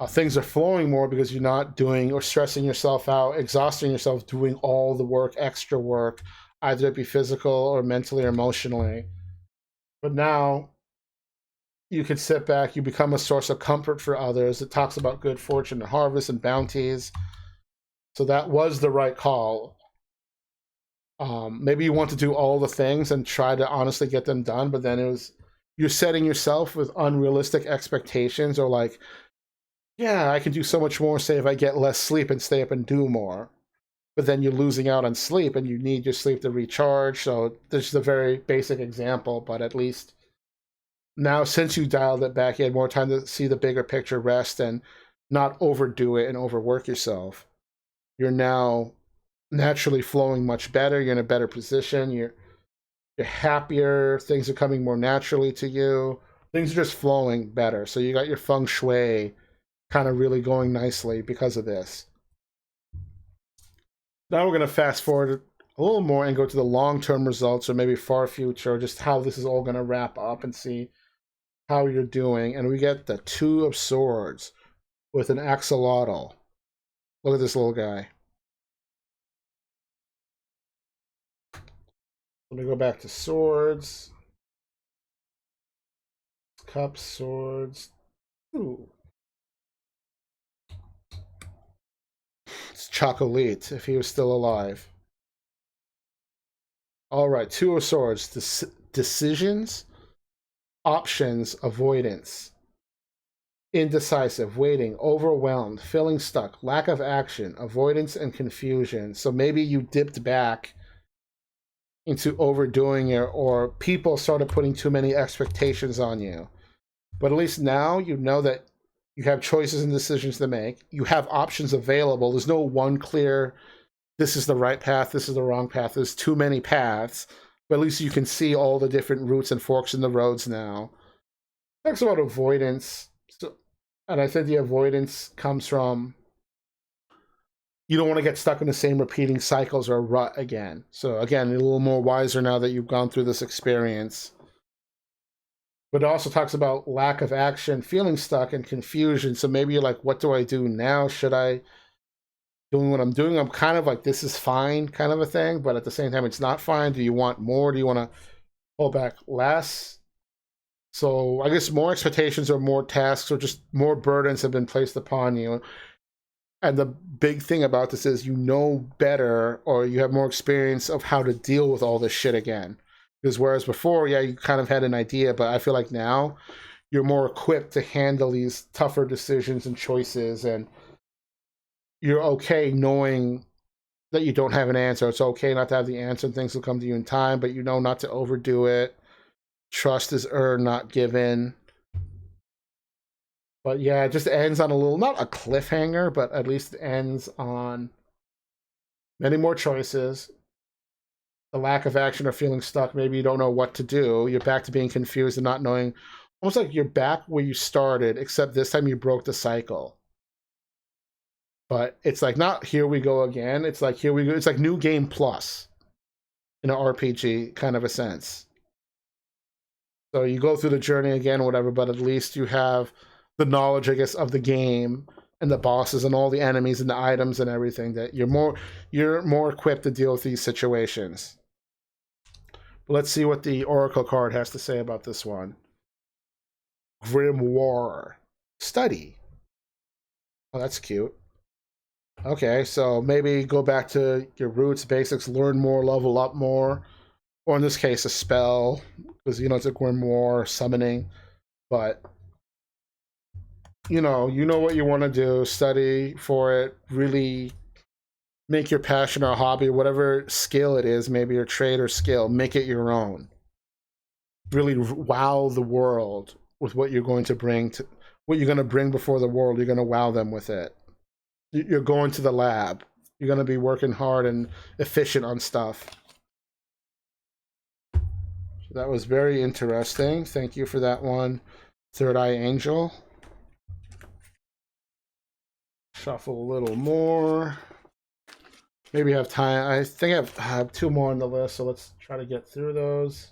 Things are flowing more because you're not doing or stressing yourself out, exhausting yourself, doing all the work, extra work, either it be physical or mentally or emotionally. But now you can sit back, you become a source of comfort for others. It talks about good fortune and harvest and bounties. So that was the right call. Maybe you want to do all the things and try to honestly get them done, but then you're setting yourself with unrealistic expectations, or like, yeah, I can do so much more, say, if I get less sleep and stay up and do more. But then you're losing out on sleep and you need your sleep to recharge. So this is a very basic example, but at least now, since you dialed it back, you had more time to see the bigger picture, rest, and not overdo it and overwork yourself. You're now naturally flowing much better. You're in a better position. You're happier. Things are coming more naturally to you. Things are just flowing better. So you got your feng shui kind of really going nicely because of this. Now we're going to fast forward a little more and go to the long-term results, or maybe far future, just how this is all going to wrap up, and see how you're doing. And we get the Two of Swords with an axolotl. Look at this little guy. Let me go back to swords. Cups, swords. Ooh. It's Chocolate, if he was still alive. All right, Two of Swords. Decisions, options, avoidance. Indecisive, waiting, overwhelmed, feeling stuck, lack of action, avoidance, and confusion. So maybe you dipped back into overdoing it, or people started putting too many expectations on you. But at least now you know that you have choices and decisions to make. You have options available. There's no one clear, this is the right path, this is the wrong path. There's too many paths, but at least you can see all the different routes and forks in the roads now. Talks about avoidance. So, and I think the avoidance comes from, you don't want to get stuck in the same repeating cycles or rut again. So again, you're a little more wiser now that you've gone through this experience. But it also talks about lack of action, feeling stuck, and confusion. So maybe you're like, what do I do now? Should I doing what I'm doing? I'm kind of like, this is fine kind of a thing, but at the same time, it's not fine. Do you want more? Do you want to pull back less? So I guess more expectations or more tasks or just more burdens have been placed upon you. And the big thing about this is you know better, or you have more experience of how to deal with all this shit again. Because whereas before, yeah, you kind of had an idea, but I feel like now you're more equipped to handle these tougher decisions and choices, and you're okay knowing that you don't have an answer. It's okay not to have the answer, and things will come to you in time, but you know not to overdo it. Trust is earned, not given. But yeah, it just ends on a little, not a cliffhanger, but at least it ends on many more choices. The lack of action or feeling stuck, maybe you don't know what to do. You're back to being confused and not knowing, almost like you're back where you started, except this time you broke the cycle. But it's like not here we go again. It's like here we go. It's like new game plus in an RPG kind of a sense. So you go through the journey again, or whatever, but at least you have the knowledge, I guess, of the game and the bosses and all the enemies and the items and everything, that you're more equipped to deal with these situations. But let's see what the Oracle card has to say about this one. Grimoire. Study. Oh, that's cute. Okay, so maybe go back to your roots, basics, learn more, level up more. Or in this case, a spell, because, you know, it's a grimoire, summoning. But, you know what you want to do, study for it, really make your passion or hobby, whatever skill it is, maybe your trade or skill, make it your own. Really wow the world with what you're going to bring before the world. You're going to wow them with it. You're going to the lab. You're going to be working hard and efficient on stuff. So that was very interesting. Thank you for that one, Third Eye Angel. Shuffle a little more. Maybe have time. I think I have two more on the list, so let's try to get through those.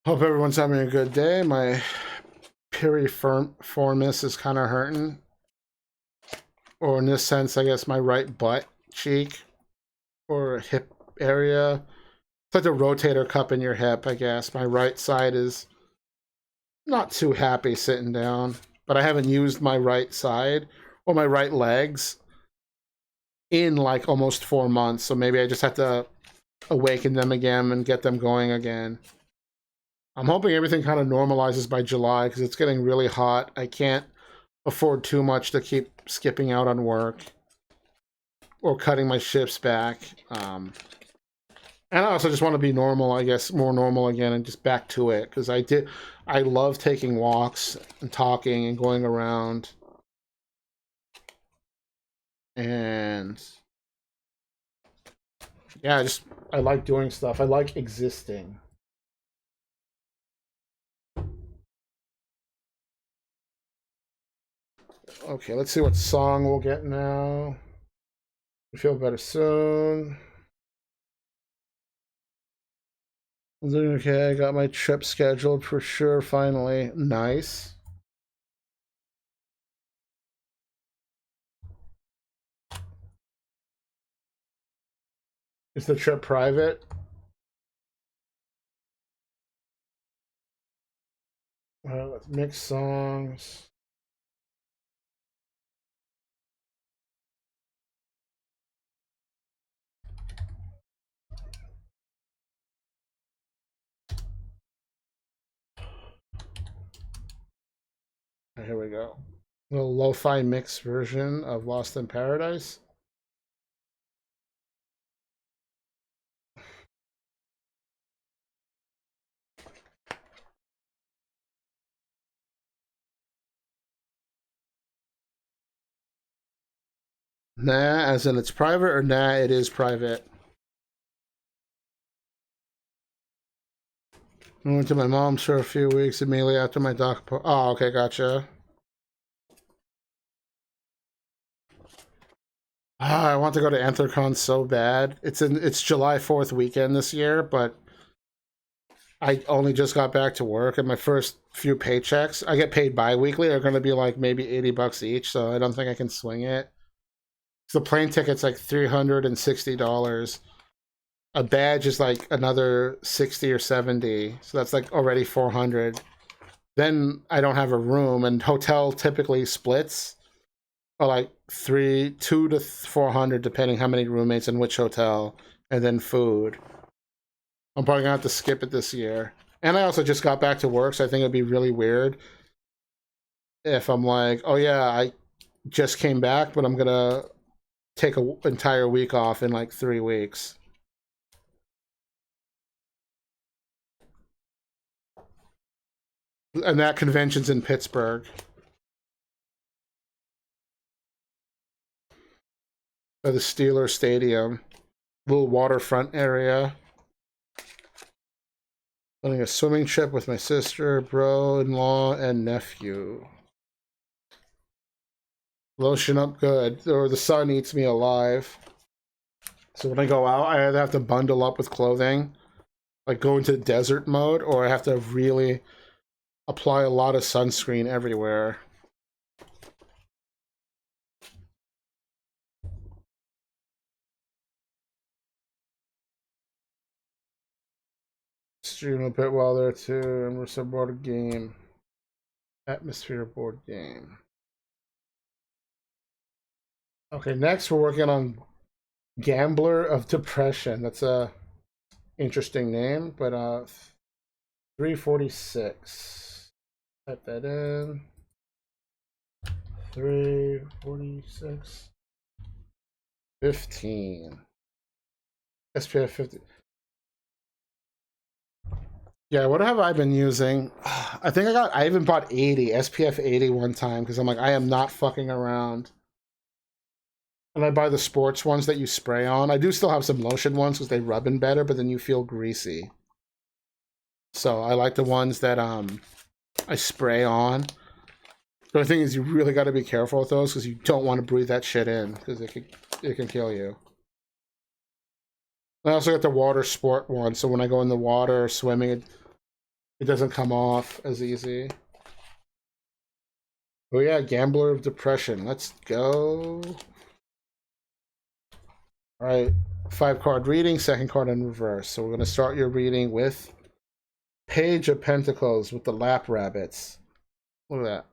Hope everyone's having a good day. My piriformis is kind of hurting. or in this sense, I guess my right butt cheek or hip area. It's like the rotator cuff in your hip, I guess. My right side is not too happy sitting down, but I haven't used my right side or my right legs in like almost 4 months, so maybe I just have to awaken them again and get them going again. I'm hoping everything kind of normalizes by July because it's getting really hot. I can't afford too much to keep skipping out on work or cutting my shifts back. And I also just want to be normal, I guess, more normal again and just back to it because I love taking walks and talking and going around. And yeah, I like doing stuff. I like existing. Okay, let's see what song we'll get now. Feel better soon. I'm doing okay. I got my trip scheduled for sure, finally. Nice. Is the trip private? Let's mix songs. Here we go. A little lo-fi mix version of Lost in Paradise. Nah, as in it's private, or nah, it is private. I went to my mom's for a few weeks immediately after my doctor. Oh, okay, gotcha. I want to go to Anthrocon so bad. It's July 4th weekend this year, but I only just got back to work, and my first few paychecks, I get paid bi-weekly, are going to be like maybe $80 each, so I don't think I can swing it. So the plane ticket's like $360. A badge is like another 60 or 70, so that's like already 400. Then I don't have a room, and hotel typically splits are like 2 to 400 depending how many roommates and which hotel, and then food. I'm probably gonna have to skip it this year. And I also just got back to work, so I think it'd be really weird if I'm like, oh yeah, I just came back, but I'm gonna take an entire week off in like 3 weeks. And that convention's in Pittsburgh. By the Steeler Stadium. Little waterfront area. Planning a swimming trip with my sister, bro-in-law, and nephew. Lotion up good, or the sun eats me alive. So when I go out, I either have to bundle up with clothing, like go into desert mode, or I have to really apply a lot of sunscreen everywhere. Stream a bit while there too, and we're some board game. Atmosphere board game. Okay, next we're working on Gambler of Depression. That's a interesting name, but 346. Type that in. 346. 15. SPF 50. Yeah, what have I been using? I think I even bought 80, SPF 80 one time, because I'm like, I am not fucking around. And I buy the sports ones that you spray on. I do still have some lotion ones because they rub in better, but then you feel greasy. So I like the ones that I spray on. The only thing is you really got to be careful with those because you don't want to breathe that shit in because it can kill you. I also got the water sport one, so when I go in the water or swimming, it doesn't come off as easy. Oh yeah, Gambler of Depression. Let's go. All right, 5-card reading, second card in reverse. So we're going to start your reading with Page of Pentacles with the lap rabbits. Look at that.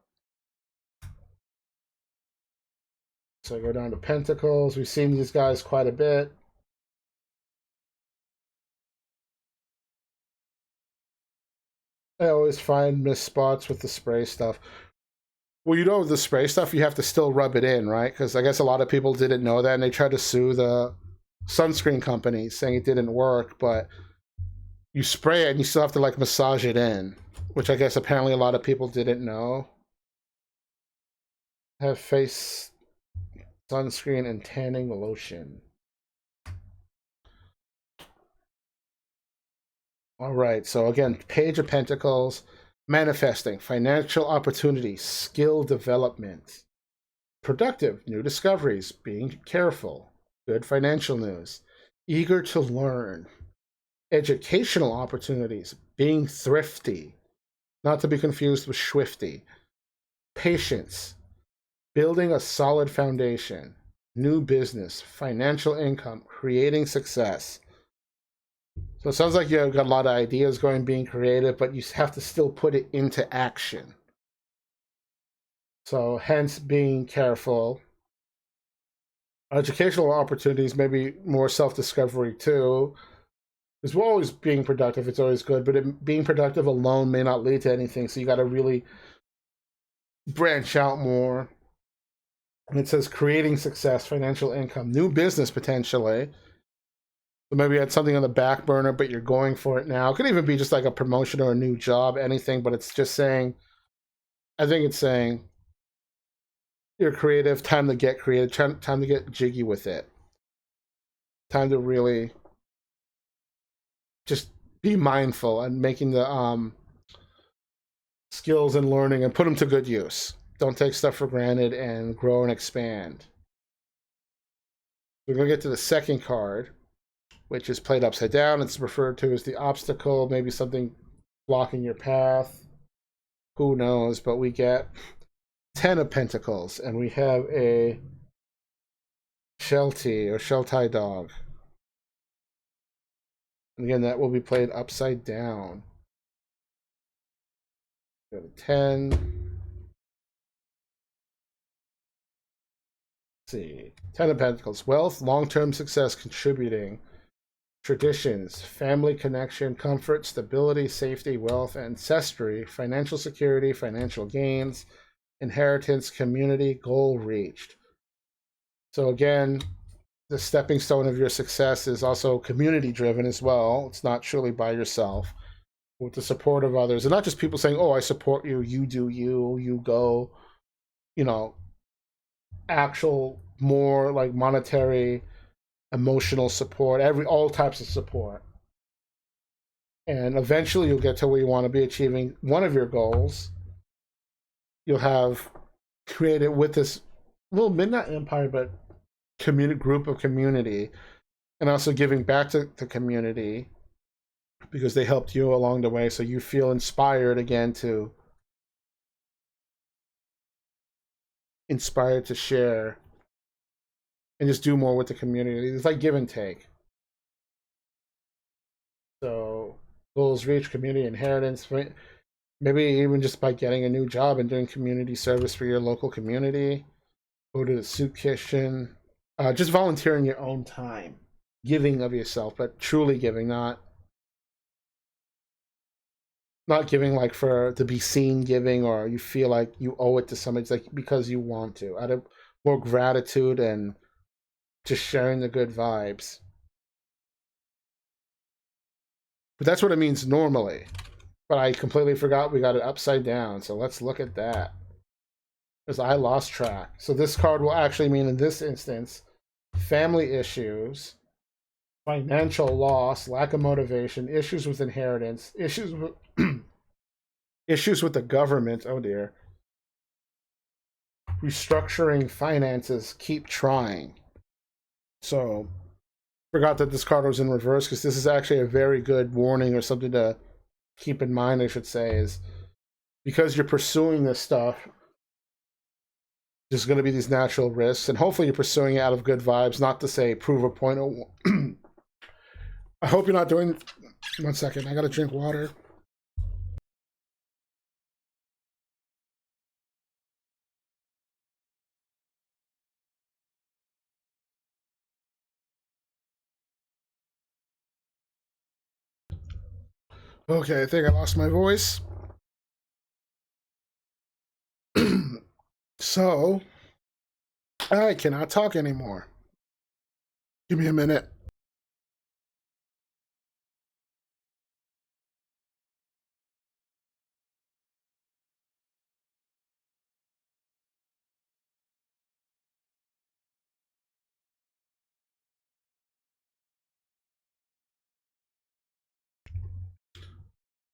So I go down to Pentacles. We've seen these guys quite a bit. I always find missed spots with the spray stuff. Well, you know, the spray stuff, you have to still rub it in, right? Because I guess a lot of people didn't know that, and they tried to sue the sunscreen company saying it didn't work, but you spray it and you still have to like massage it in, which I guess apparently a lot of people didn't know. Have face sunscreen and tanning lotion. All right, so again, Page of Pentacles, manifesting, financial opportunity, skill development, productive, new discoveries, being careful, good financial news, eager to learn, educational opportunities, being thrifty, not to be confused with swifty, patience, building a solid foundation, new business, financial income, creating success. So it sounds like you've got a lot of ideas going, being creative, but you have to still put it into action. So hence being careful. Educational opportunities, maybe more self-discovery too. Because we're always being productive, it's always good, but being productive alone may not lead to anything, so you got to really branch out more. And it says creating success, financial income, new business potentially. So maybe you had something on the back burner, but you're going for it now. It could even be just like a promotion or a new job, anything, but it's just saying, I think it's saying, you're creative, time to get creative, time to get jiggy with it. Time to really just be mindful and making the skills and learning and put them to good use. Don't take stuff for granted and grow and expand. We're going to get to the second card, which is played upside down. It's referred to as the obstacle, maybe something blocking your path. Who knows? But we get 10 of Pentacles, and we have a Sheltie or Sheltie dog. And again, that will be played upside down. Go to 10. Let's see. 10 of Pentacles. Wealth, long-term success, contributing. Traditions, family connection, comfort, stability, safety, wealth, ancestry, financial security, financial gains, inheritance, community, goal reached. So again, the stepping stone of your success is also community driven as well. It's not truly by yourself, with the support of others, and not just people saying, oh, I support you, you do you, you go, you know, actual more like monetary, emotional support, all types of support. And eventually you'll get to where you want to be, achieving one of your goals. You'll have created with this little midnight empire, but group of community, and also giving back to the community because they helped you along the way, so you feel inspired again to share and just do more with the community. It's like give and take. So goals reached, community inheritance, maybe even just by getting a new job and doing community service for your local community. Go to the soup kitchen. Just volunteering your own time, giving of yourself, but truly giving, not giving like to be seen giving, or you feel like you owe it to somebody. It's like because you want to, out of more gratitude and just sharing the good vibes. But that's what it means normally. But I completely forgot we got it upside down. So let's look at that, because I lost track. So this card will actually mean in this instance, family issues, financial loss, lack of motivation, issues with inheritance, issues with issues with the government, oh dear, restructuring finances, keep trying. So forgot that this card was in reverse, because this is actually a very good warning, or something to keep in mind, I should say, is because you're pursuing this stuff, there's going to be these natural risks, and hopefully you're pursuing it out of good vibes, not to say prove a point. I hope you're not doing. 1 second, I got to drink water. Okay, I think I lost my voice. So, I cannot talk anymore. Give me a minute.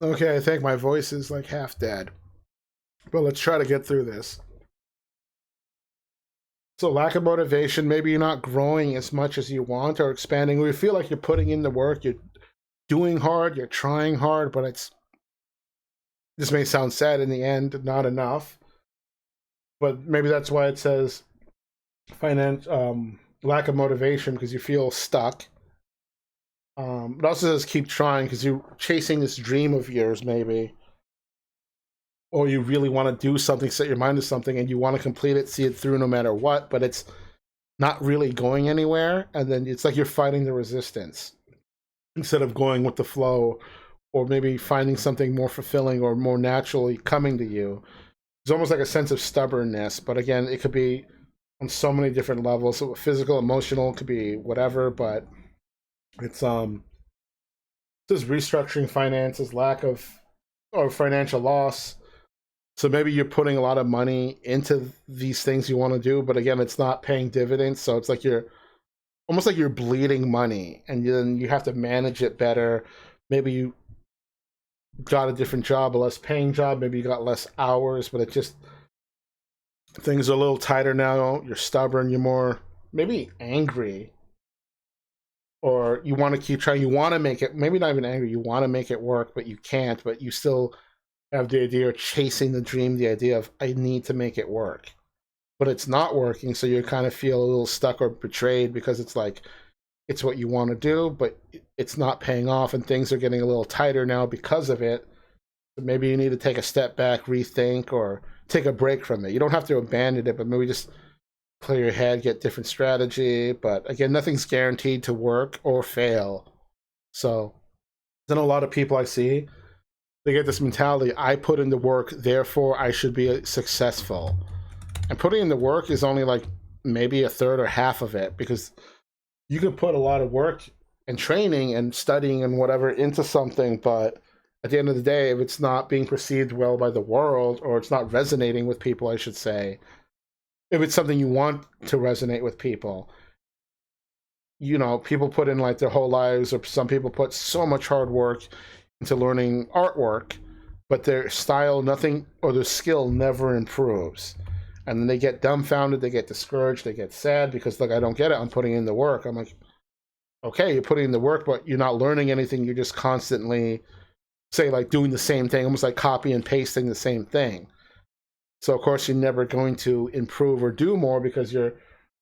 Okay, I think my voice is like half dead. But let's try to get through this. So, lack of motivation, maybe you're not growing as much as you want or expanding, or you feel like you're putting in the work, you're doing hard, you're trying hard, but this may sound sad in the end, not enough. But maybe that's why it says lack of motivation, because you feel stuck. It also says keep trying because you're chasing this dream of yours, maybe, or you really want to do something, set your mind to something, and you want to complete it, see it through no matter what, but it's not really going anywhere, and then it's like you're fighting the resistance instead of going with the flow, or maybe finding something more fulfilling or more naturally coming to you. It's almost like a sense of stubbornness, but again, it could be on so many different levels. So physical, emotional, could be whatever, but it's this restructuring finances, lack of or financial loss. So maybe you're putting a lot of money into these things you want to do, but again, it's not paying dividends. So it's like you're almost like you're bleeding money, and then you have to manage it better. Maybe you got a different job, a less paying job. Maybe you got less hours, but it just things are a little tighter now. You're stubborn. You're more maybe angry, or you want to keep trying. You want to make it. Maybe not even angry. You want to make it work, but you can't. But you still have the idea of chasing the dream, the idea of I need to make it work, but it's not working. So you kind of feel a little stuck or betrayed because it's like it's what you want to do, but it's not paying off, and things are getting a little tighter now because of it. So maybe you need to take a step back, rethink, or take a break from it. You don't have to abandon it, but maybe just clear your head, get different strategy. But again, nothing's guaranteed to work or fail. So then a lot of people I see, they get this mentality, I put in the work, therefore I should be successful. And putting in the work is only like maybe a third or half of it, because you can put a lot of work and training and studying and whatever into something, but at the end of the day, if it's not being perceived well by the world, or it's not resonating with people, I should say, if it's something you want to resonate with people, people put in like their whole lives, or some people put so much hard work into learning artwork, but their style, nothing, or their skill never improves. And then they get dumbfounded, they get discouraged, they get sad because, like, I don't get it, I'm putting in the work. I'm like, okay, you're putting in the work, but you're not learning anything. You're just constantly, say, like doing the same thing, almost like copy and pasting the same thing. So, of course, you're never going to improve or do more because you're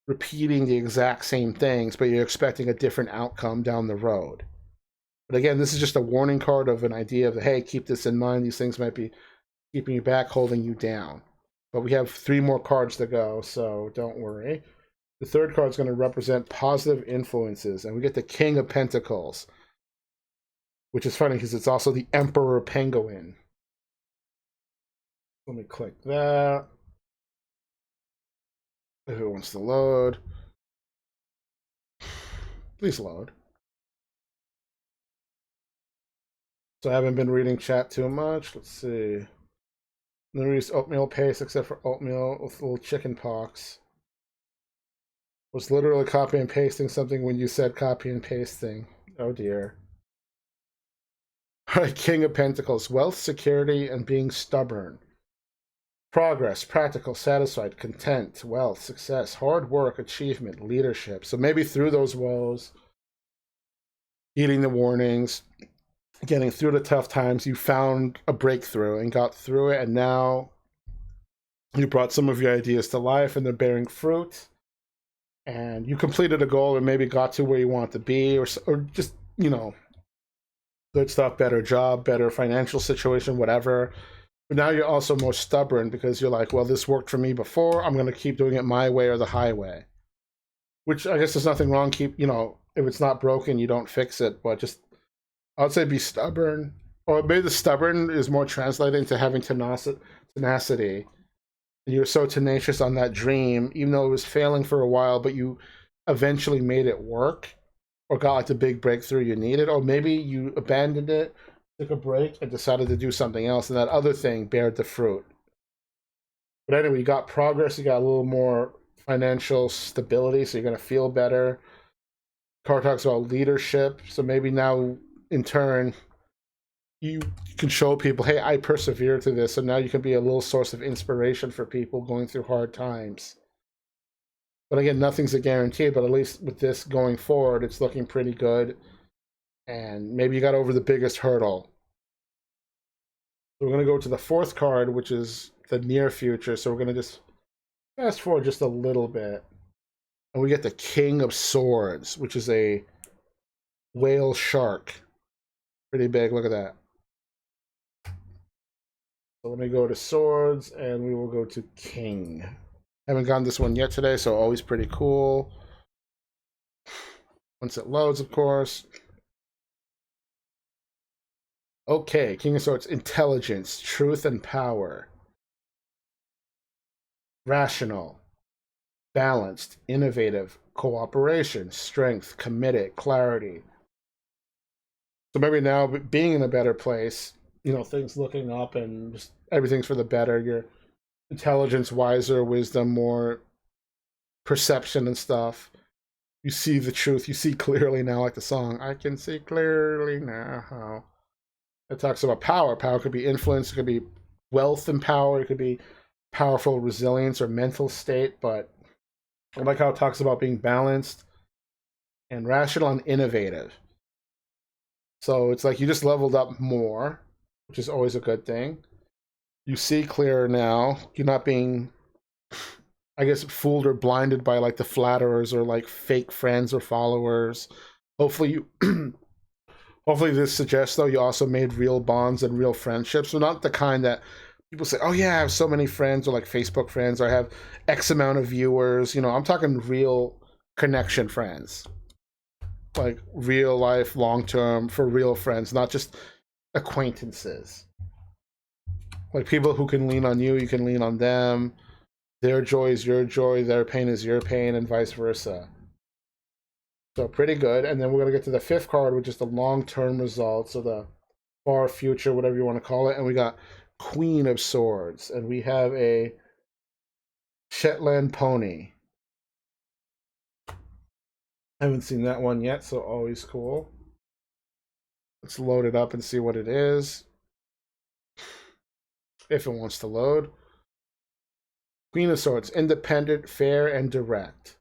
repeating the exact same things, but you're expecting a different outcome down the road. But again, this is just a warning card of an idea of, hey, keep this in mind. These things might be keeping you back, holding you down. But we have 3 more cards to go, so don't worry. The third card is going to represent positive influences, and we get the King of Pentacles, which is funny because it's also the Emperor Penguin. Let me click that. If it wants to load. Please load. So I haven't been reading chat too much. Let's see. There is oatmeal paste, except for oatmeal with little chicken pox. Was literally copy and pasting something when you said copy and pasting. Oh dear. All right, King of Pentacles. Wealth, security, and being stubborn. Progress, practical, satisfied, content, wealth, success, hard work, achievement, leadership. So maybe through those woes, heeding the warnings, getting through the tough times, you found a breakthrough and got through it, and now You brought some of your ideas to life and they're bearing fruit. And you completed a goal and maybe got to where you want to be, or just, good stuff, better job, better financial situation, whatever. But now you're also more stubborn because you're like, well, this worked for me before. I'm going to keep doing it my way or the highway. Which I guess there's nothing wrong. If it's not broken, you don't fix it. But just, I would say be stubborn. Or maybe the stubborn is more translating to having tenacity. And you're so tenacious on that dream, even though it was failing for a while, but you eventually made it work or got like the big breakthrough you needed. Or maybe you abandoned it, took a break, and decided to do something else. And that other thing bared the fruit. But anyway, you got progress, you got a little more financial stability, so you're going to feel better. Card talks about leadership, so maybe now, in turn, you can show people, hey, I persevered through this, so now you can be a little source of inspiration for people going through hard times. But again, nothing's a guarantee, but at least with this going forward, it's looking pretty good. And maybe you got over the biggest hurdle. So we're going to go to the fourth card, which is the near future. So we're going to just fast forward just a little bit. And we get the King of Swords, which is a whale shark. Pretty big, look at that. So let me go to Swords, and we will go to King. Haven't gotten this one yet today, so always pretty cool. Once it loads, of course. Okay, King of Swords, intelligence, truth, and power. Rational, balanced, innovative, cooperation, strength, committed, clarity. So maybe now, being in a better place, things looking up and just everything's for the better. Your intelligence, wiser, wisdom, more perception and stuff. You see the truth. You see clearly now, like the song, I can see clearly now. It talks about power. Power could be influence. It could be wealth and power. It could be powerful resilience or mental state. But I like how it talks about being balanced and rational and innovative. So it's like you just leveled up more, which is always a good thing. You see clearer now. You're not being, I guess, fooled or blinded by like the flatterers or like fake friends or followers. Hopefully this suggests, though, you also made real bonds and real friendships. So not the kind that people say, oh yeah, I have so many friends, or like Facebook friends, or I have X amount of viewers. I'm talking real connection friends. Like real life, long term, for real friends, not just acquaintances. Like people who can lean on you, you can lean on them. Their joy is your joy, their pain is your pain, and vice versa. So pretty good. And then we're going to get to the fifth card, which is the long-term results, or the far future, whatever you want to call it. And we got Queen of Swords. And we have a Shetland pony. Haven't seen that one yet, so always cool. Let's load it up and see what it is. If it wants to load. Queen of Swords, independent, fair, and direct.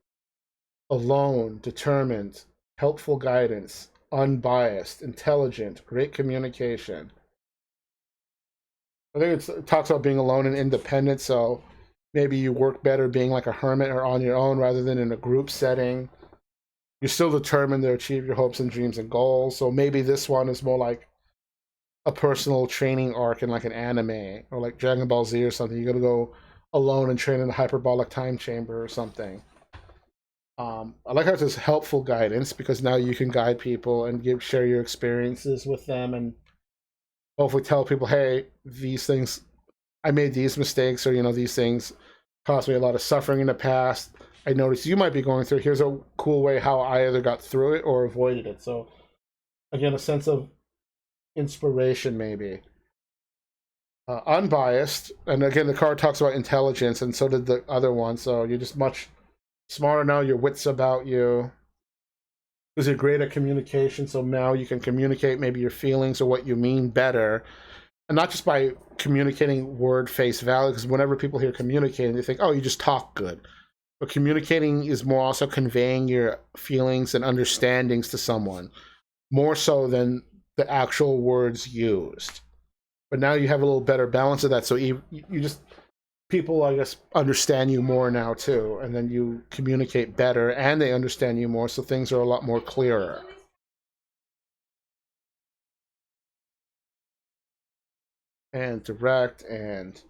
Alone, determined, helpful guidance, unbiased, intelligent, great communication. I think it talks about being alone and independent, so maybe you work better being like a hermit or on your own rather than in a group setting. You're still determined to achieve your hopes and dreams and goals, so maybe this one is more like a personal training arc in like an anime or like Dragon Ball Z or something. You gotta go alone and train in a hyperbolic time chamber or something. I like how it says helpful guidance, because now you can guide people and share your experiences with them and hopefully tell people, hey, these things, I made these mistakes, or these things caused me a lot of suffering in the past. I noticed you might be going through. Here's a cool way how I either got through it or avoided it. So again, a sense of inspiration maybe. Unbiased, and again the card talks about intelligence, and so did the other one. So you're just much smarter now. Your wits about you, because you're great at communication. So now you can communicate maybe your feelings or what you mean better, and not just by communicating word face value. Because whenever people hear communicating, they think, oh, you just talk good. But communicating is more also conveying your feelings and understandings to someone, more so than the actual words used. But now you have a little better balance of that. So you just people, I guess, understand you more now too, and then you communicate better, and they understand you more, so things are a lot more clearer. And direct and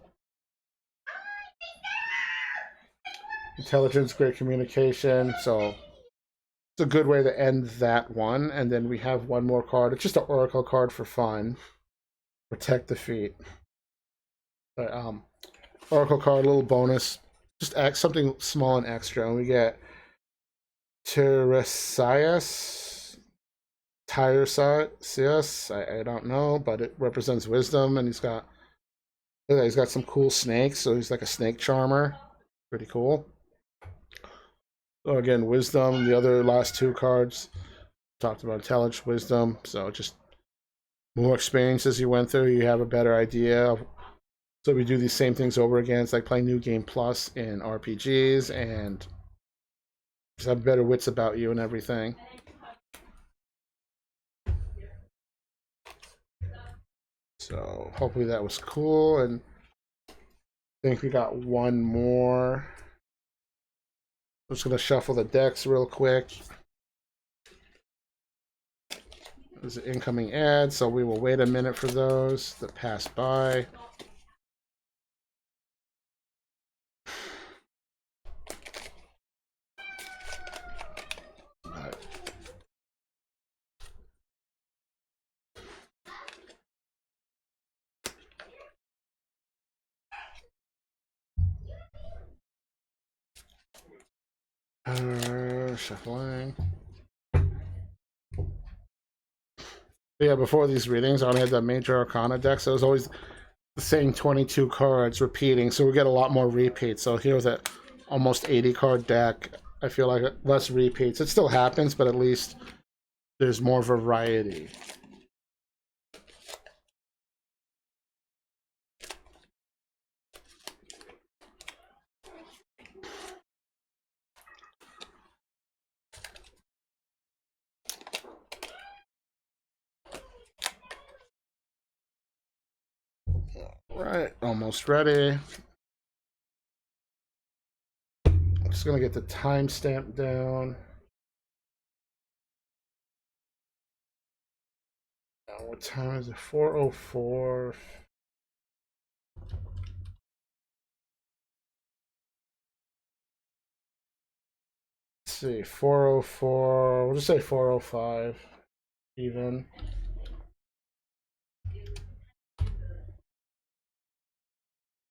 intelligence, great communication. So it's a good way to end that one. And then we have one more card. It's just an oracle card for fun. Protect defeat. But, oracle card, a little bonus. Just act something small and extra, and we get Tiresias. Tiresias. I don't know, but it represents wisdom, and he's got some cool snakes. So he's like a snake charmer. Pretty cool. So again, wisdom. The other last two cards talked about intelligence, wisdom. So just more experiences you went through, you have a better idea of. So we do these same things over again. It's like playing New Game Plus in RPGs, and just have better wits about you and everything. So hopefully that was cool, and I think we got one more. I'm just gonna shuffle the decks real quick. There's an incoming ad, so we will wait a minute for those that pass by. Shuffling. Yeah, before these readings, I only had the Major Arcana deck, so it was always the same 22 cards repeating, so we get a lot more repeats. So here with that almost 80 card deck, I feel like less repeats. It still happens, but at least there's more variety. Right, almost ready. I'm just gonna get the timestamp down. Now, what time is it? 4:04. Let's see, 4:04. We'll just say 4:05 even.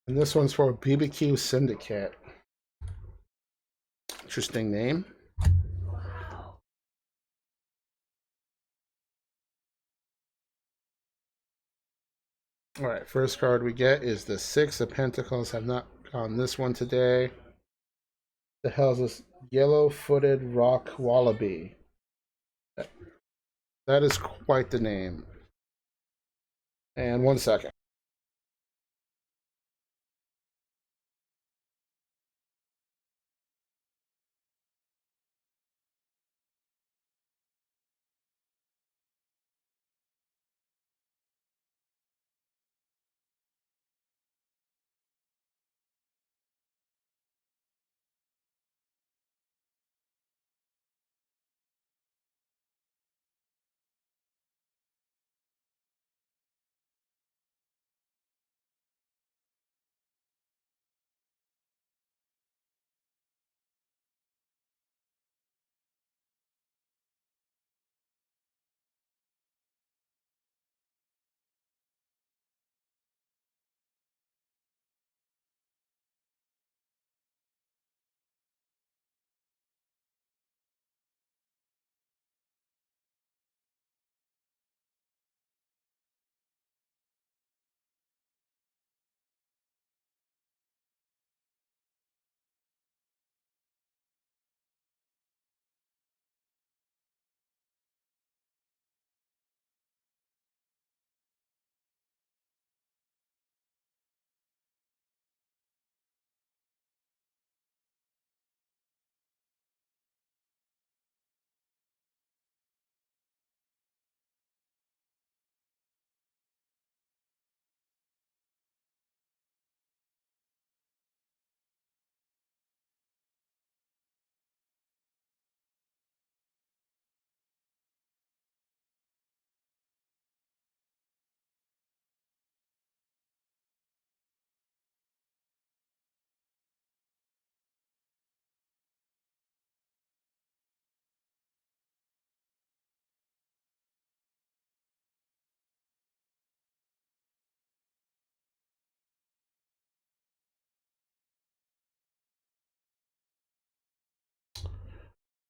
And this one's for BBQ Syndicate. Interesting name. All right, first card we get is the Six of Pentacles. Have not gone this one today. The hell is this? Yellow-footed rock wallaby. That is quite the name. And 1 second.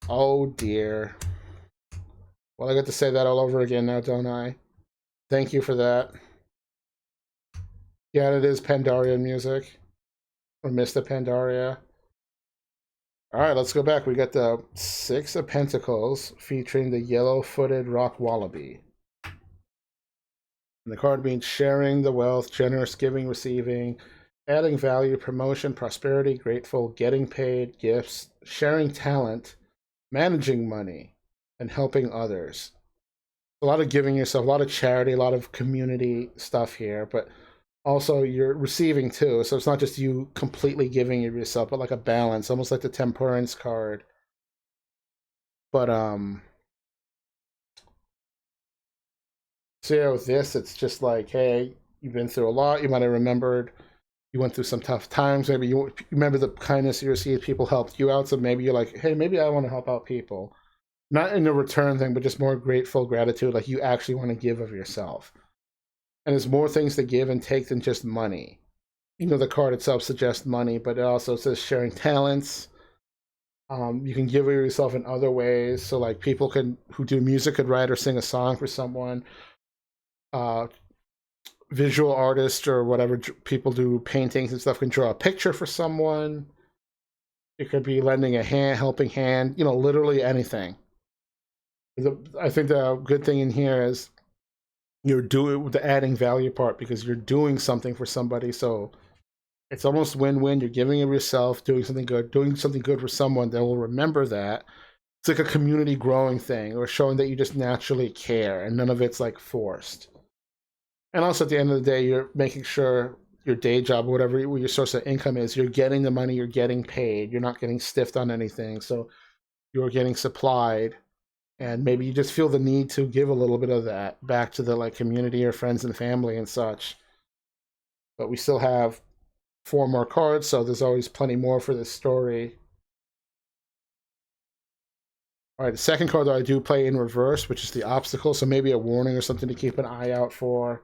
Oh dear. Well, I got to say that all over again now, don't I? Thank you for that. Yeah, it is Pandarian music. Or Mr. Pandaria. Alright, let's go back. We got the Six of Pentacles featuring the yellow-footed rock wallaby. And the card means sharing the wealth, generous giving, receiving, adding value, promotion, prosperity, grateful, getting paid, gifts, sharing talent, managing money, and helping others. A lot of giving yourself, a lot of charity, a lot of community stuff here, but also you're receiving too. So it's not just you completely giving of yourself, but like a balance, almost like the Temperance card. But so yeah, with this, it's just like, hey, you've been through a lot. You might have remembered you went through some tough times. Maybe you remember the kindness you received. People helped you out. So maybe you're like, hey, maybe I want to help out people. Not in a return thing, but just more grateful gratitude. Like you actually want to give of yourself. And there's more things to give and take than just money. You know, the card itself suggests money, but it also says sharing talents. You can give of yourself in other ways. So like people who do music could write or sing a song for someone. Uh, Visual artists or whatever people do paintings and stuff can draw a picture for someone. It could be lending a hand, helping hand, you know, literally anything. I think the good thing in here is you're doing the adding value part because you're doing something for somebody. So it's almost win-win. You're giving of yourself, doing something good for someone that will remember that. It's like a community growing thing or showing that you just naturally care and none of it's like forced. And also at the end of the day, you're making sure your day job, whatever your source of income is, you're getting the money, you're getting paid, you're not getting stiffed on anything. So you're getting supplied. And maybe you just feel the need to give a little bit of that back to the like community or friends and family and such. But we still have 4 more cards, so there's always plenty more for this story. All right, the second card that I do play in reverse, which is the obstacle, so maybe a warning or something to keep an eye out for,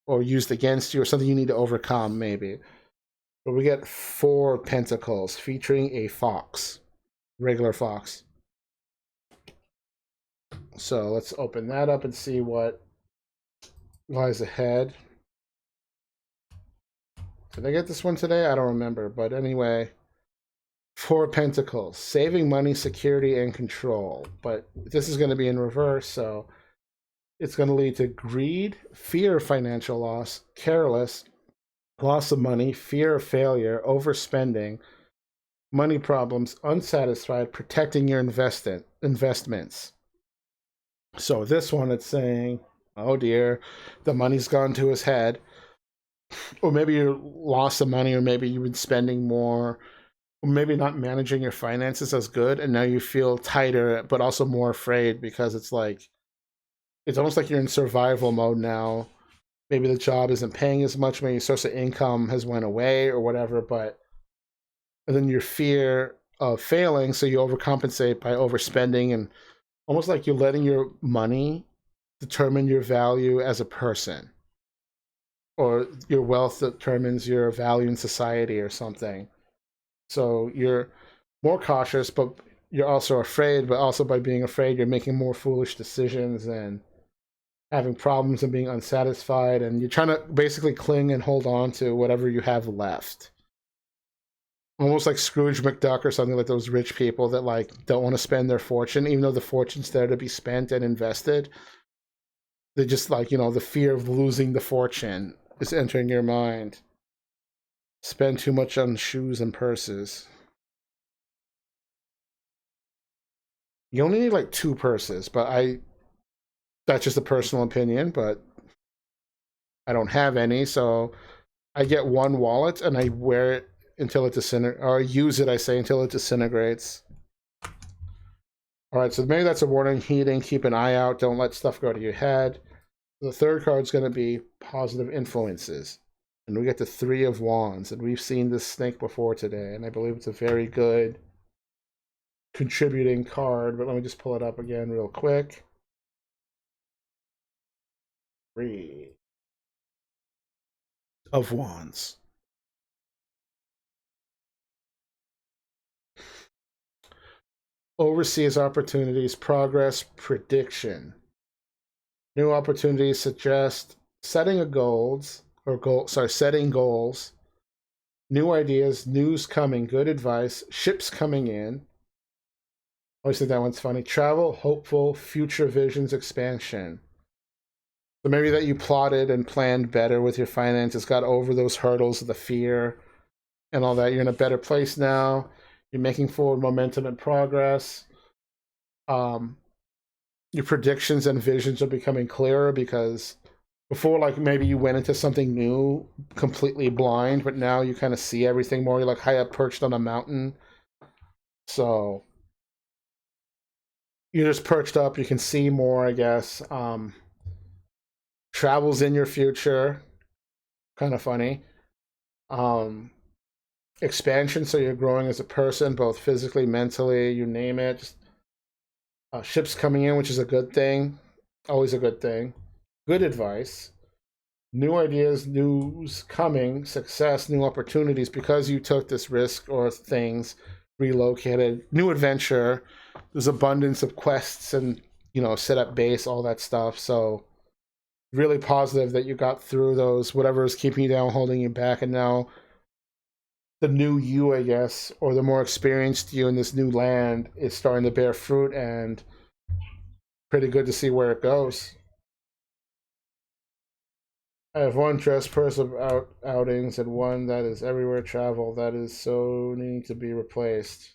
or used against you, or something you need to overcome, maybe. But we get 4 Pentacles featuring a fox, regular fox. So let's open that up and see what lies ahead. Did I get this one today? I don't remember. But anyway, 4 Pentacles, saving money, security, and control. But this is going to be in reverse, so it's going to lead to greed, fear of financial loss, careless, loss of money, fear of failure, overspending, money problems, unsatisfied, protecting your investments. So this one, it's saying, oh dear, the money's gone to his head. Or maybe you lost some money, or maybe you've been spending more, or maybe not managing your finances as good, and now you feel tighter, but also more afraid because it's like, it's almost like you're in survival mode now. Maybe the job isn't paying as much, maybe your source of income has went away or whatever, but and then your fear of failing, so you overcompensate by overspending and almost like you're letting your money determine your value as a person, or your wealth determines your value in society or something. So you're more cautious, but you're also afraid, but also by being afraid, you're making more foolish decisions and having problems and being unsatisfied. And you're trying to basically cling and hold on to whatever you have left. Almost like Scrooge McDuck or something, like those rich people that like don't want to spend their fortune, even though the fortune's there to be spent and invested. They just like, you know, the fear of losing the fortune is entering your mind. Spend too much on shoes and purses. You only need like 2 purses, but that's just a personal opinion, but I don't have any, so I get 1 wallet and I wear it until it disintegrates, or I use it, I say, until it disintegrates. All right, so maybe that's a warning, heating, keep an eye out, don't let stuff go to your head. The third card's going to be positive influences. And we get the 3 of Wands, and we've seen this snake before today, and I believe it's a very good contributing card, but let me just pull it up again real quick. 3 of Wands. overseas opportunities, progress, prediction. New opportunities suggest setting goals, new ideas, news coming, good advice, ships coming in. Always think that one's funny. Travel, hopeful, future visions, expansion. So maybe that you plotted and planned better with your finances, got over those hurdles of the fear and all that. You're in a better place now. You're making forward momentum and progress. Your predictions and visions are becoming clearer because before, like, maybe you went into something new completely blind, but now you kind of see everything more. You're like high up perched on a mountain. So you're just perched up. You can see more, I guess. Travel's in your future. Kind of funny. Expansion, so you're growing as a person, both physically, mentally, you name it. Just, ships coming in, which is a good thing. Always a good thing. Good advice. New ideas, news coming, success, new opportunities because you took this risk or things, relocated, new adventure. There's abundance of quests and, set up base, all that stuff. So really positive that you got through those, whatever is keeping you down, holding you back, and now the new you, I guess, or the more experienced you in this new land is starting to bear fruit, and pretty good to see where it goes. I have one dress purse of outings and one that is everywhere travel that is so needing to be replaced.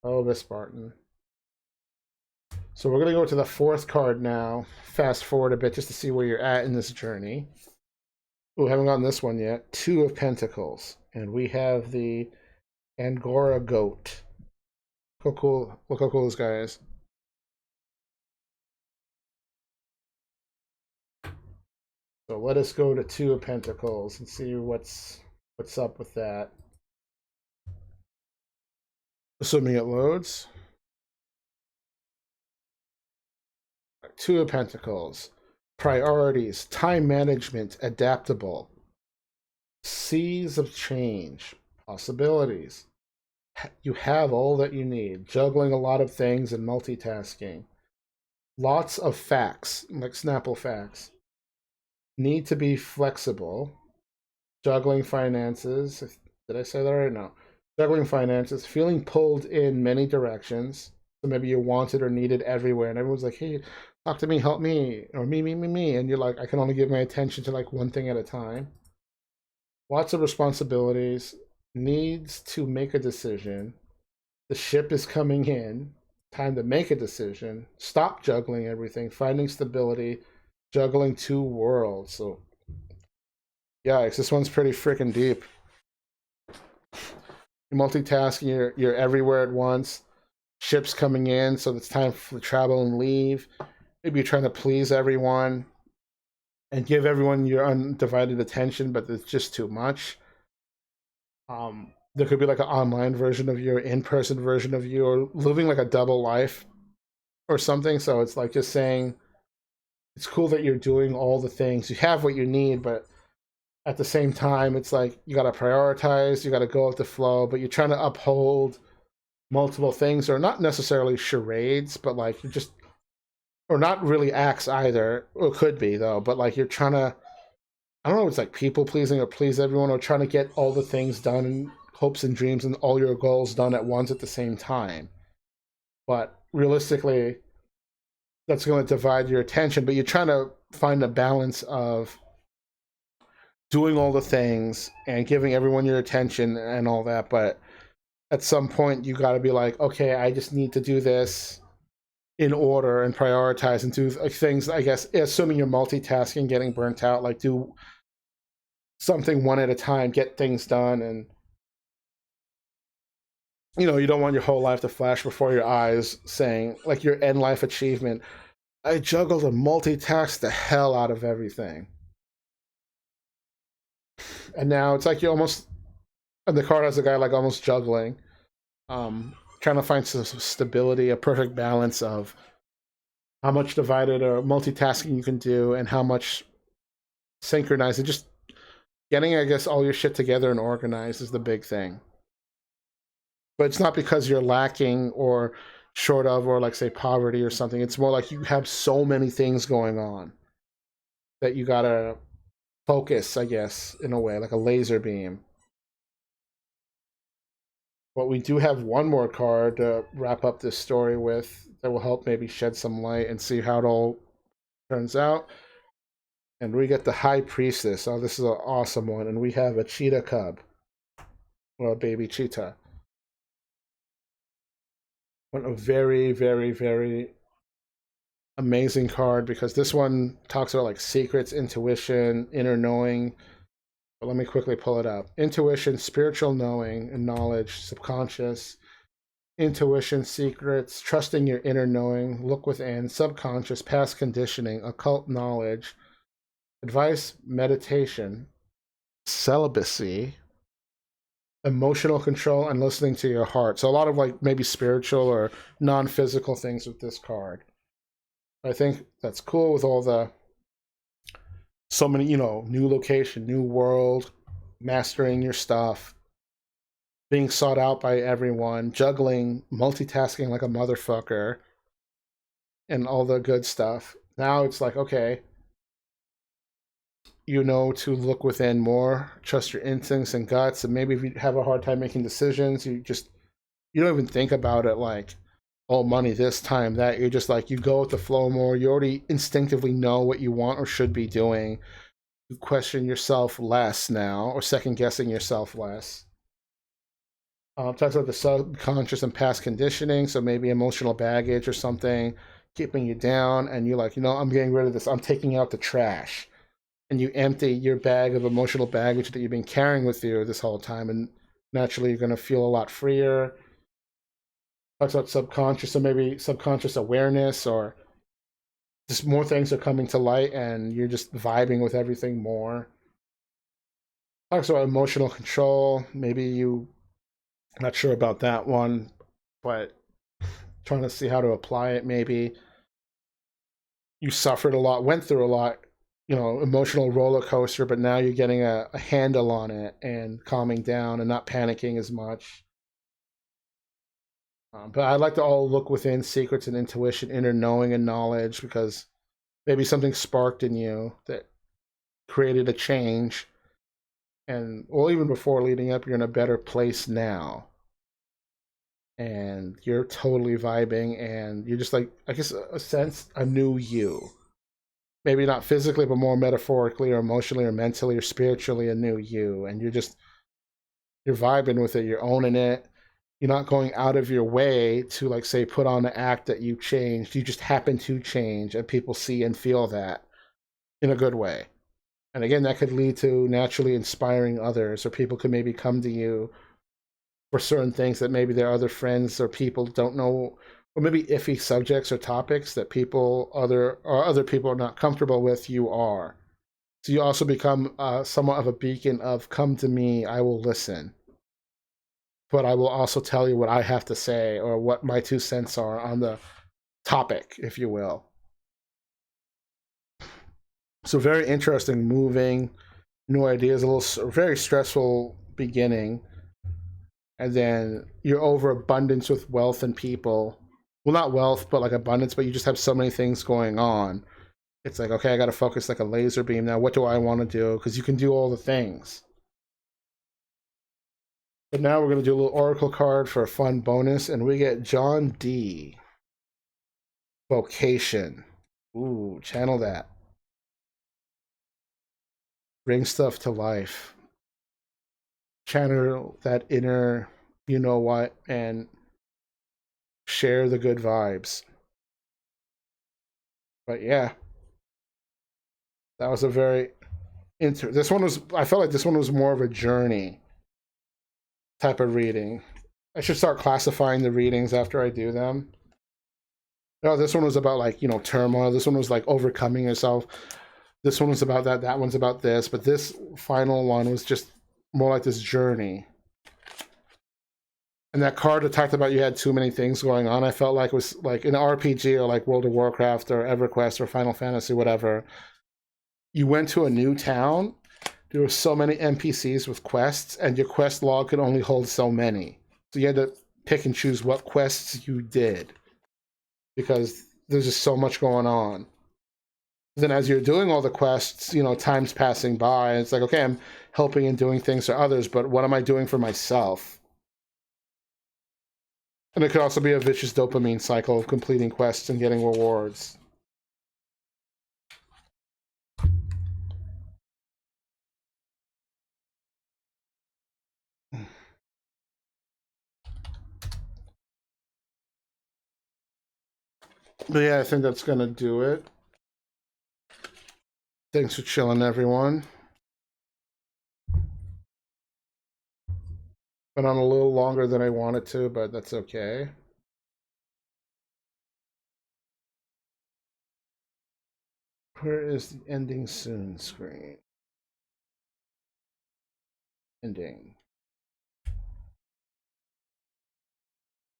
Oh, Miss Spartan. So we're going to go to the fourth card now. Fast forward a bit just to see where you're at in this journey. Ooh, haven't gotten this one yet. Two of Pentacles. And we have the Angora goat. Look how cool this guy is. So let us go to Two of Pentacles and see what's up with that. Assuming it loads. Two of Pentacles. Priorities, time management, adaptable. Seas of change, possibilities. You have all that you need. Juggling a lot of things and multitasking. Lots of facts, like Snapple facts. Need to be flexible. Juggling finances. Did I say that right? No. Juggling finances. Feeling pulled in many directions. So maybe you're wanted or needed everywhere, and everyone's like, hey, talk to me, help me, or me. And you're like, I can only give my attention to like one thing at a time. Lots of responsibilities. Needs to make a decision. The ship is coming in. Time to make a decision. Stop juggling everything. Finding stability. Juggling two worlds. So, yikes, this one's pretty freaking deep. You're multitasking. You're everywhere at once. Ships coming in, so it's time for travel and leave. Maybe you're trying to please everyone and give everyone your undivided attention, but it's just too much. There could be like an online version of you, or in-person version of you, or living like a double life or something. So it's like just saying, it's cool that you're doing all the things. You have what you need, but at the same time, it's like you got to prioritize, you got to go with the flow, but you're trying to uphold multiple things, or not necessarily charades, but like you're just, or not really acts either, or could be though, but like you're trying to, I don't know, it's like people pleasing or please everyone, or trying to get all the things done and hopes and dreams and all your goals done at once at the same time. But realistically, that's going to divide your attention, but you're trying to find a balance of doing all the things and giving everyone your attention and all that, but at some point you got to be like, okay, I just need to do this in order and prioritize and do things, I guess, assuming you're multitasking, getting burnt out, like do something one at a time, get things done. And you don't want your whole life to flash before your eyes saying like your end life achievement, I juggled and multitasked the hell out of everything. And now it's like you almost, and the card has a guy like almost juggling, trying to find some stability, a perfect balance of how much divided or multitasking you can do and how much synchronizing. Just getting, I guess, all your shit together and organized is the big thing. But it's not because you're lacking or short of, or like say poverty or something. It's more like you have so many things going on that you gotta focus, I guess, in a way, like a laser beam. But we do have one more card to wrap up this story with that will help maybe shed some light and see how it all turns out. And we get the High Priestess. Oh, this is an awesome one. And we have a cheetah cub, or a baby cheetah. What a very, very, very amazing card, because this one talks about like secrets, intuition, inner knowing. But let me quickly pull it up. Intuition, spiritual knowing and knowledge, subconscious. Intuition, secrets, trusting your inner knowing, look within, subconscious, past conditioning, occult knowledge, advice, meditation, celibacy, emotional control, and listening to your heart. So a lot of like maybe spiritual or non-physical things with this card. I think that's cool with all the so many, new location, new world, mastering your stuff, being sought out by everyone, juggling, multitasking like a motherfucker, and all the good stuff. Now it's like, okay, to look within more, trust your instincts and guts, and maybe if you have a hard time making decisions, you don't even think about it like, oh, money this time, that. You're just like, you go with the flow more. You already instinctively know what you want or should be doing. You question yourself less now, or second guessing yourself less. Talks about the subconscious and past conditioning, so maybe emotional baggage or something keeping you down, and you're like, I'm getting rid of this. I'm taking out the trash. And you empty your bag of emotional baggage that you've been carrying with you this whole time, and naturally you're going to feel a lot freer. Talks about subconscious, so maybe subconscious awareness, or just more things are coming to light and you're just vibing with everything more. Talks about emotional control. Maybe not sure about that one, but trying to see how to apply it. Maybe you suffered a lot, went through a lot, emotional roller coaster, but now you're getting a handle on it and calming down and not panicking as much. But I'd like to all look within, secrets and intuition, inner knowing and knowledge, because maybe something sparked in you that created a change. And, well, even before leading up, you're in a better place now. And you're totally vibing, and you're just like, I guess, a new you. Maybe not physically, but more metaphorically or emotionally or mentally or spiritually, a new you. And you're vibing with it, you're owning it. You're not going out of your way to, like, say, put on the act that you changed. You just happen to change, and people see and feel that in a good way. And again, that could lead to naturally inspiring others, or people could maybe come to you for certain things that maybe their other friends or people don't know, or maybe iffy subjects or topics that other people are not comfortable with. You are. So you also become somewhat of a beacon of, come to me, I will listen. But I will also tell you what I have to say, or what my 2 cents are on the topic, if you will. So very interesting, moving, new ideas, very stressful beginning. And then you're overabundance with wealth and people. Well, not wealth, but like abundance, but you just have so many things going on. It's like, okay, I got to focus like a laser beam now. What do I want to do? Because you can do all the things. But now we're going to do a little oracle card for a fun bonus, and we get John D. Vocation. Ooh, channel that. Bring stuff to life. Channel that inner, you know what, and share the good vibes. But yeah, that was a very I felt like this one was more of a journey type of reading. I should start classifying the readings after I do them. No, this one was about like, turmoil. This one was like overcoming yourself. This one was about that. That one's about this. But this final one was just more like this journey. And that card that talked about you had too many things going on, I felt like it was like an RPG or like World of Warcraft or EverQuest or Final Fantasy, whatever. You went to a new town. There were so many NPCs with quests, and your quest log could only hold so many. So you had to pick and choose what quests you did, because there's just so much going on. Then as you're doing all the quests, you know, time's passing by, and it's like, okay, I'm helping and doing things for others, but what am I doing for myself? And it could also be a vicious dopamine cycle of completing quests and getting rewards. But yeah, I think that's gonna do it. Thanks for chilling, everyone. Went on a little longer than I wanted to, but that's okay. Where is the ending soon screen? Ending.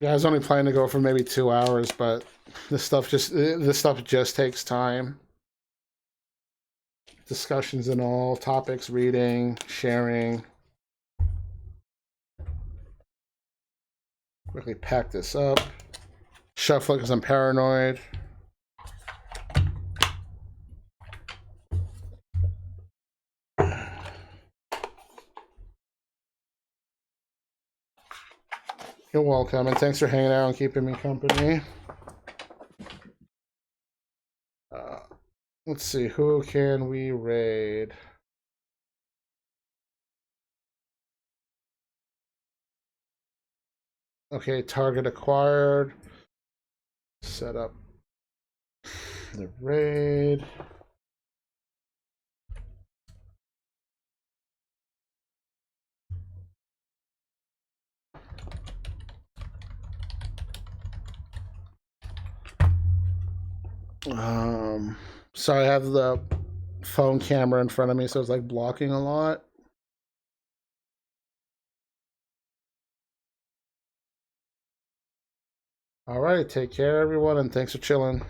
Yeah, I was only planning to go for maybe 2 hours, but this stuff just takes time. Discussions and all topics, reading, sharing. Quickly pack this up. Shuffle it because I'm paranoid. You're welcome, and thanks for hanging out and keeping me company. Let's see, who can we raid? Okay, target acquired. Set up the raid. So I have the phone camera in front of me, so it's like blocking a lot. All right, take care, everyone, and thanks for chilling.